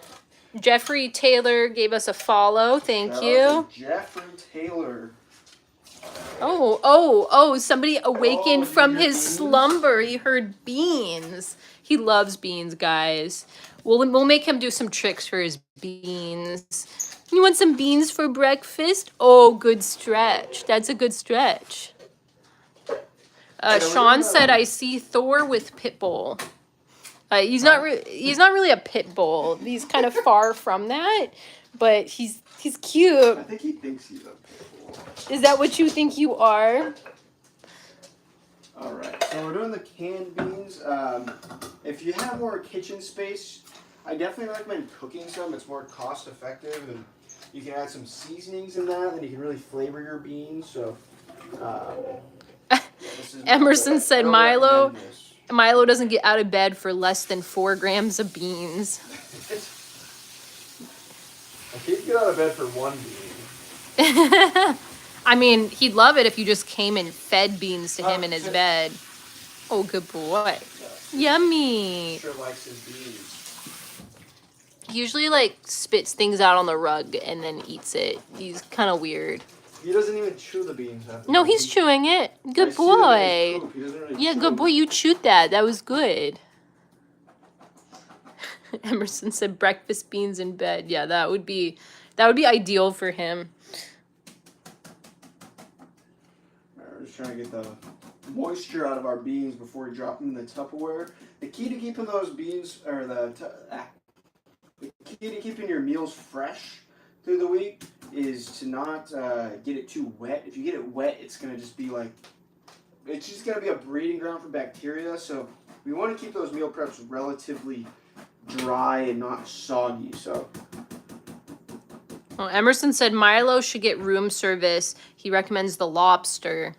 Jeffrey Taylor gave us a follow. Thank you. Jeffrey Taylor. Oh, somebody awakened from his slumber. He heard beans. He loves beans, guys. We'll make him do some tricks for his beans. You want some beans for breakfast? Oh, good stretch. That's a good stretch. Sean said, "I see Thor with Pitbull." He's not really a pit bull. He's kind of far from that. but he's cute. I think he thinks he's a pit bull. Is that what you think you are? All right, so we're doing the canned beans. If you have more kitchen space, I definitely recommend cooking some. It's more cost effective, and you can add some seasonings in that, and you can really flavor your beans. So, Emerson said I don't Milo recommend this. Milo doesn't get out of bed for less than 4 grams of beans. I can't get out of bed for one bean. I mean, he'd love it if you just came and fed beans to him in his bed. Oh, good boy. Yummy. Sure likes his beans. He usually like spits things out on the rug and then eats it. He's kind of weird. He doesn't even chew the beans. No, he's chewing it. Good boy. Yeah, good boy. You chewed that. That was good. Emerson said breakfast beans in bed. Yeah, that would be ideal for him. We're just trying to get the moisture out of our beans before we drop them in the Tupperware. The key to keeping those beans, or the key to keeping your meals fresh through the week is to not get it too wet. If you get it wet, it's going to just be like, it's just going to be a breeding ground for bacteria. So we want to keep those meal preps relatively dry and not soggy. So Well, Emerson said Milo should get room service. He recommends the lobster.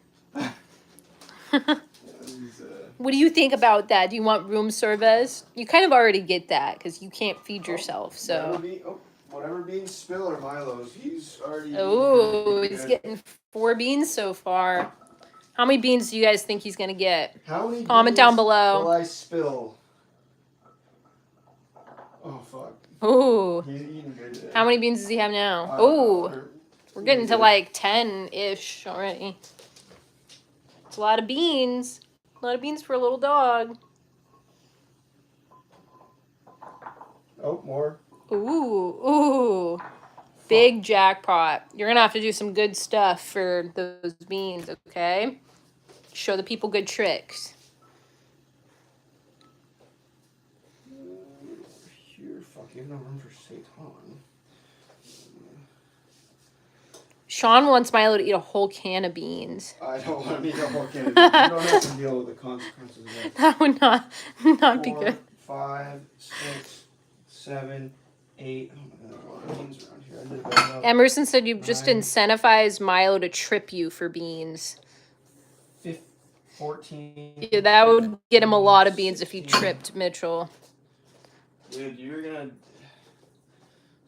What do you think about that? Do you want room service? You kind of already get that because you can't feed yourself. So. Whatever beans spill are Milo's. He's already. Oh, he's getting 4 beans so far. How many beans do you guys think he's gonna get? How many Comment down below. will I spill? Oh fuck. Oh. He's eating good today. How many beans does he have now? Oh, we're getting to good. like 10-ish already. It's a lot of beans. A lot of beans for a little dog. Oh, more. Ooh. Big jackpot. You're gonna have to do some good stuff for those beans, okay? Show the people good tricks. Here, fucking no room for Satan. Sean wants Milo to eat a whole can of beans. I don't want to eat a whole can of beans. You don't have to deal with the consequences of that. That would not be 4, good. 5, 6, 7, 8. Oh my god, there are a lot of beans around here. I did that up. Emerson said you've just 9, incentivized Milo to trip you for beans. 14. Yeah, that would get him a lot of beans if you 16. tripped Mitchell. Dude, you're gonna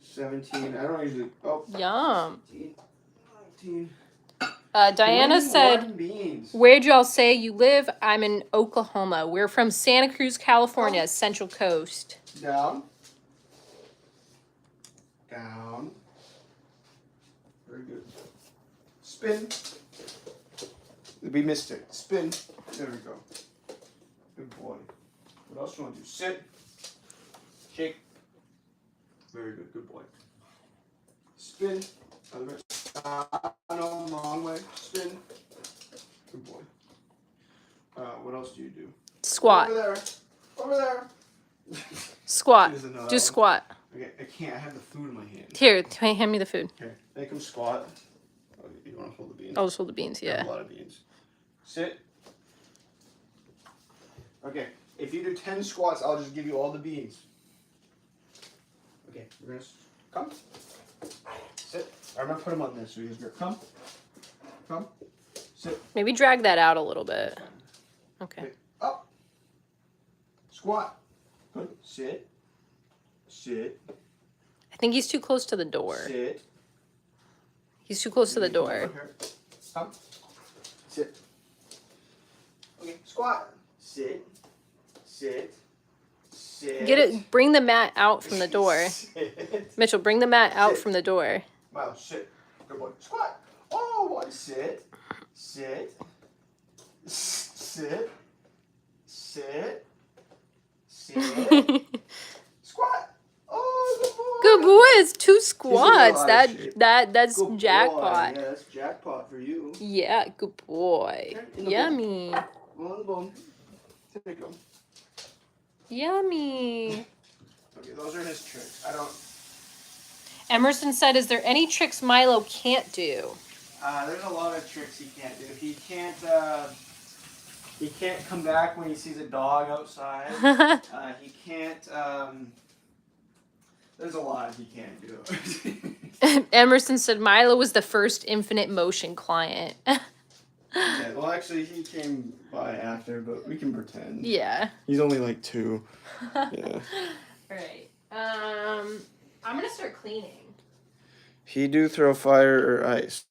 17. I don't usually. Oh. Yum. 19. Diana 21 said, beans. where'd y'all say you live? I'm in Oklahoma. We're from Santa Cruz, California, Central Coast. Down. Down. Very good. Spin. We missed it. Spin. There we go. Good boy. What else do you want to do? Sit. Shake. Very good. Good boy. Spin. Other way. No, wrong way. Spin. Good boy. What else do you do? Squat. Over there. Over there. Squat. He doesn't know that Do one. squat. Okay, I can't. I have the food in my hand. Here, hand me the food. Okay, make him squat. Oh, you want to hold the beans? I'll just hold the beans, I have yeah. a lot of beans. Sit. Okay, if you do 10 squats, I'll just give you all the beans. Okay, we're gonna come. Sit. I'm gonna put him on this. So he's gonna come. Come. Sit. Maybe drag that out a little bit. Okay. Up. Squat. Good. Sit. Sit. I think he's too close to the door. Sit. He's too close to the door. Come. Sit. Okay, squat. Sit. Sit. Sit. Get it. Bring the mat out from the door. Sit. Mitchell, bring the mat out Sit. from the door. Wow, sit. Good boy. Squat. Oh, one. Sit. Sit. Sit. Sit. Sit. Squat. Oh, good boy. Good boy. It's 2 little squats. out of shape. That's Good boy. jackpot. Yeah, that's jackpot for you. Yeah, good boy. Okay, in the Yummy. On the bone. There you go. Yummy. Okay, those are his tricks. I don't. Emerson said, "Is there any tricks Milo can't do?" There's a lot of tricks he can't do. He can't come back when he sees a dog outside. He can't. There's a lot he can't do. Emerson said Milo was the first infinite motion client. Yeah, well, actually, he came by after, but we can pretend. Yeah. He's only like 2. Yeah. Alright. I'm gonna start cleaning. He do throw fire or ice.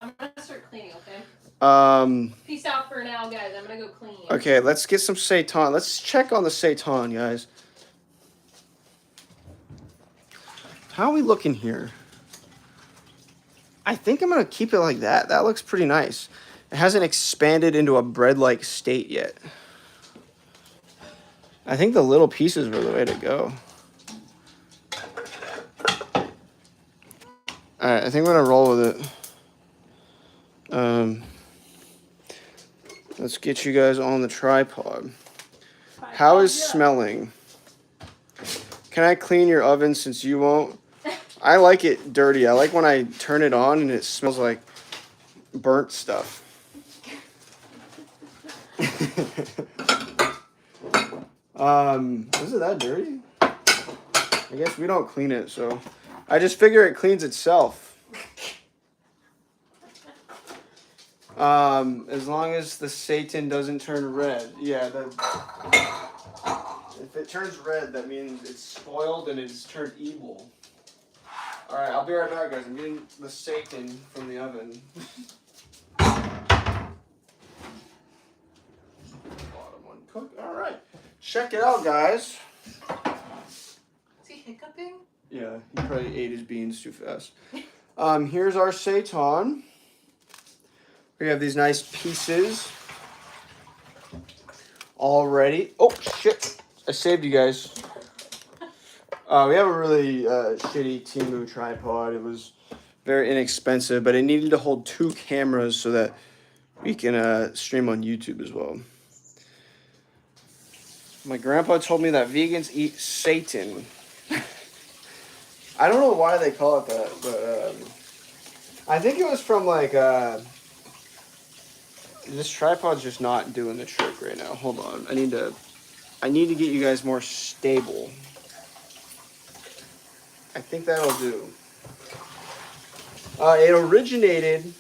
I'm gonna start cleaning, okay? Um. Peace out for now, guys. I'm gonna go clean. Okay, let's get some seitan. Let's check on the seitan, guys. How are we looking here? I think I'm gonna keep it like that. That looks pretty nice. It hasn't expanded into a bread-like state yet. I think the little pieces were the way to go. Alright, I think I'm gonna roll with it. Let's get you guys on the tripod. How is smelling? Can I clean your oven since you won't? I like it dirty. I like when I turn it on and it smells like burnt stuff. Is it that dirty? I guess we don't clean it, so I just figure it cleans itself. As long as the seitan doesn't turn red. Yeah, if it turns red, that means it's spoiled and it's turned evil. Alright, I'll be right back, guys. I'm getting the seitan from the oven. Bottom one cooked. Alright. Check it out, guys. Is he hiccuping? Yeah, he probably ate his beans too fast. Here's our seitan. We have these nice pieces already. Oh, shit. I saved you guys. We have a really shitty Temu tripod. It was very inexpensive, but it needed to hold 2 cameras so that we can stream on YouTube as well. My grandpa told me that vegans eat seitan. I don't know why they call it that, but I think it was from like this tripod's just not doing the trick right now. Hold on, I need to get you guys more stable. I think that'll do. It originated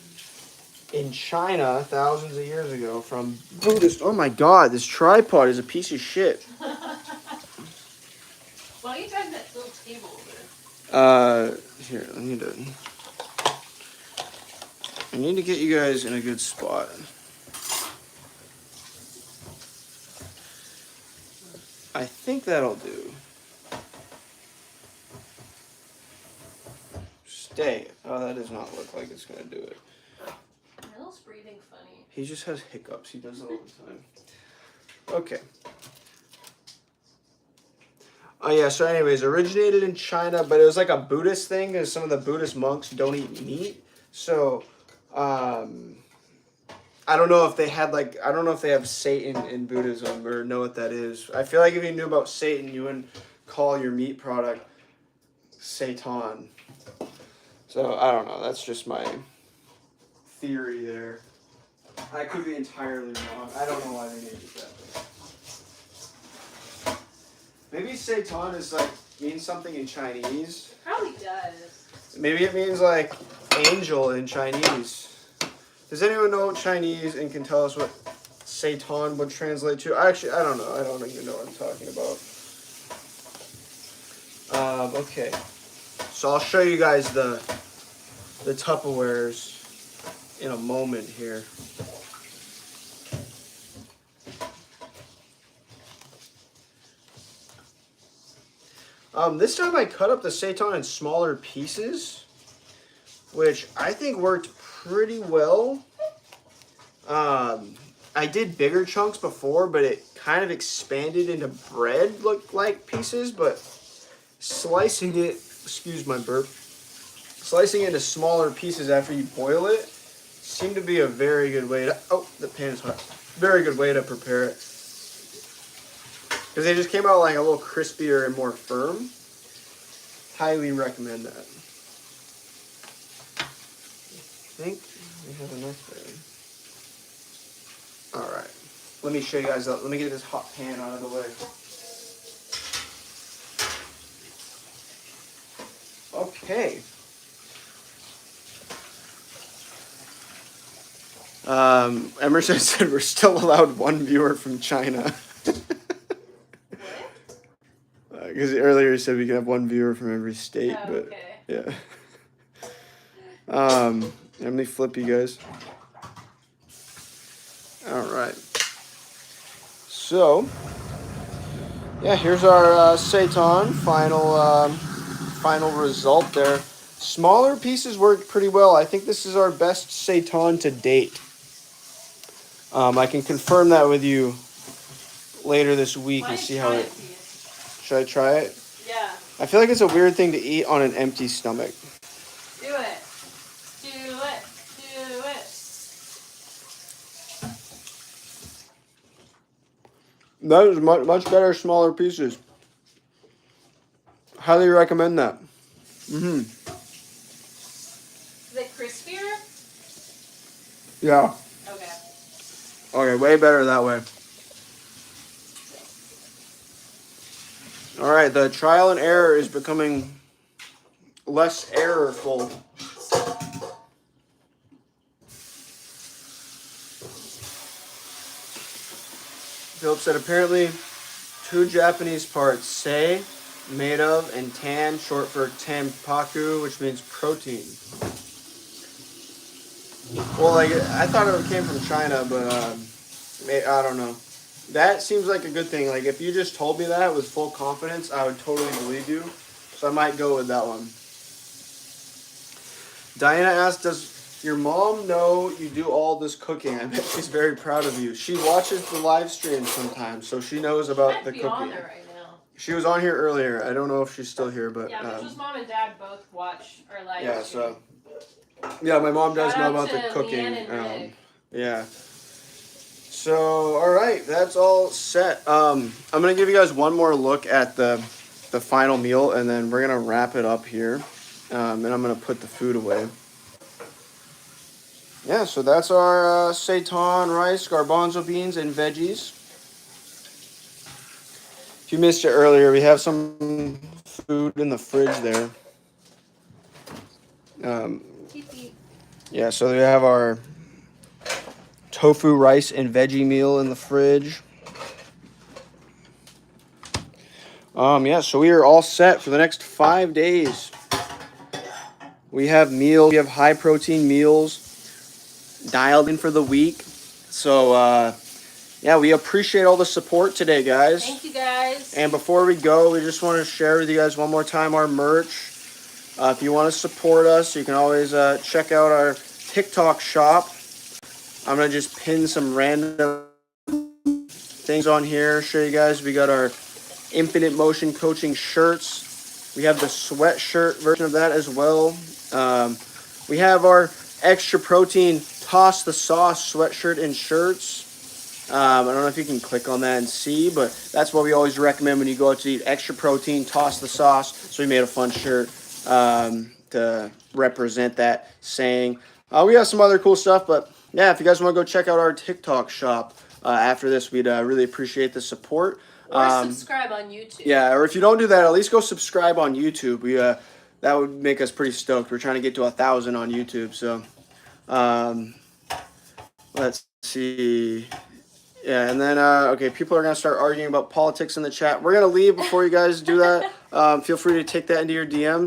in China thousands of years ago from Buddhist. Oh my God, this tripod is a piece of shit. Why are you driving that little table over? Here, I need to get you guys in a good spot. I think that'll do. Stay. Oh, that does not look like it's gonna do it. Mel's breathing funny. He just has hiccups. He does it all the time. Okay. Oh yeah, so anyways, originated in China, but it was like a Buddhist thing, because some of the Buddhist monks don't eat meat. So, I don't know if they had I don't know if they have Satan in Buddhism or know what that is. I feel like if you knew about Satan, you wouldn't call your meat product Satan. So, I don't know. That's just my theory there. I could be entirely wrong. I don't know why they named it that. Maybe Satan is means something in Chinese. Probably does. Maybe it means angel in Chinese. Does anyone know Chinese and can tell us what Satan would translate to? I don't know. I don't even know what I'm talking about. Okay. So I'll show you guys the Tupperwares in a moment here. This time I cut up the seitan in smaller pieces, which I think worked pretty well. I did bigger chunks before, but it kind of expanded into bread-like pieces, but slicing it, excuse my burp, slicing it into smaller pieces after you boil it seemed to be a very good way to, oh, the pan is hot, very good way to prepare it. Because they just came out a little crispier and more firm. Highly recommend that. I think we have enough there. All right. Let me show you guys. Let me get this hot pan out of the way. Okay. Emerson said we're still allowed one viewer from China. Because earlier he said we can have one viewer from every state, Oh, but okay. yeah. Let me flip you guys. All right. So, yeah, here's our seitan final result there. Smaller pieces worked pretty well. I think this is our best seitan to date. I can confirm that with you later this week and see how it. Should I try it? Yeah. I feel like it's a weird thing to eat on an empty stomach. Do it. Do it. Do it. That is much better, smaller pieces. Highly recommend that. Mm-hmm. Is it crispier? Yeah. Okay. Okay, way better that way. All right, the trial and error is becoming less errorful. Philip said apparently 2 Japanese parts, sei, made of, and tan, short for tampaku, which means protein. Well, like, I thought it came from China, but I don't know. That seems like a good thing. Like, if you just told me that with full confidence, I would totally believe you. So I might go with that one. Diana asked, does your mom know you do all this cooking? I bet she's very proud of you. She watches the live stream sometimes, so she knows about the cooking. On there right now. She was on here earlier. I don't know if she's still here, but... Yeah, Mitchell's mom and dad both watch our live stream. Yeah, so... Yeah, my mom does know about the cooking. Yeah. So, all right, that's all set. I'm gonna give you guys one more look at the final meal, and then we're gonna wrap it up here, and I'm gonna put the food away. Yeah, so that's our seitan, rice, garbanzo beans, and veggies. If you missed it earlier, we have some food in the fridge there. Yeah, so we have our tofu, rice, and veggie meal in the fridge. Yeah, so we are all set for the next 5 days. We have high protein meals dialed in for the week. So, yeah, we appreciate all the support today, guys. Thank you, guys. And before we go, we just want to share with you guys one more time our merch. If you want to support us, you can always check out our TikTok shop. I'm going to just pin some random things on here, show you guys. We got our Infinite Motion Coaching shirts. We have the sweatshirt version of that as well. We have our Extra Protein Toss the Sauce sweatshirt and shirts. I don't know if you can click on that and see, but that's what we always recommend when you go out to eat. Extra protein, toss the sauce. So we made a fun shirt to represent that saying. We have some other cool stuff, but yeah, if you guys want to go check out our TikTok shop after this, we'd really appreciate the support. Or subscribe on YouTube. Yeah, or if you don't do that, at least go subscribe on YouTube. That would make us pretty stoked. We're trying to get to 1,000 on YouTube, so let's see. Yeah, and then, okay, people are going to start arguing about politics in the chat. We're going to leave before you guys do that. Feel free to take that into your DMs.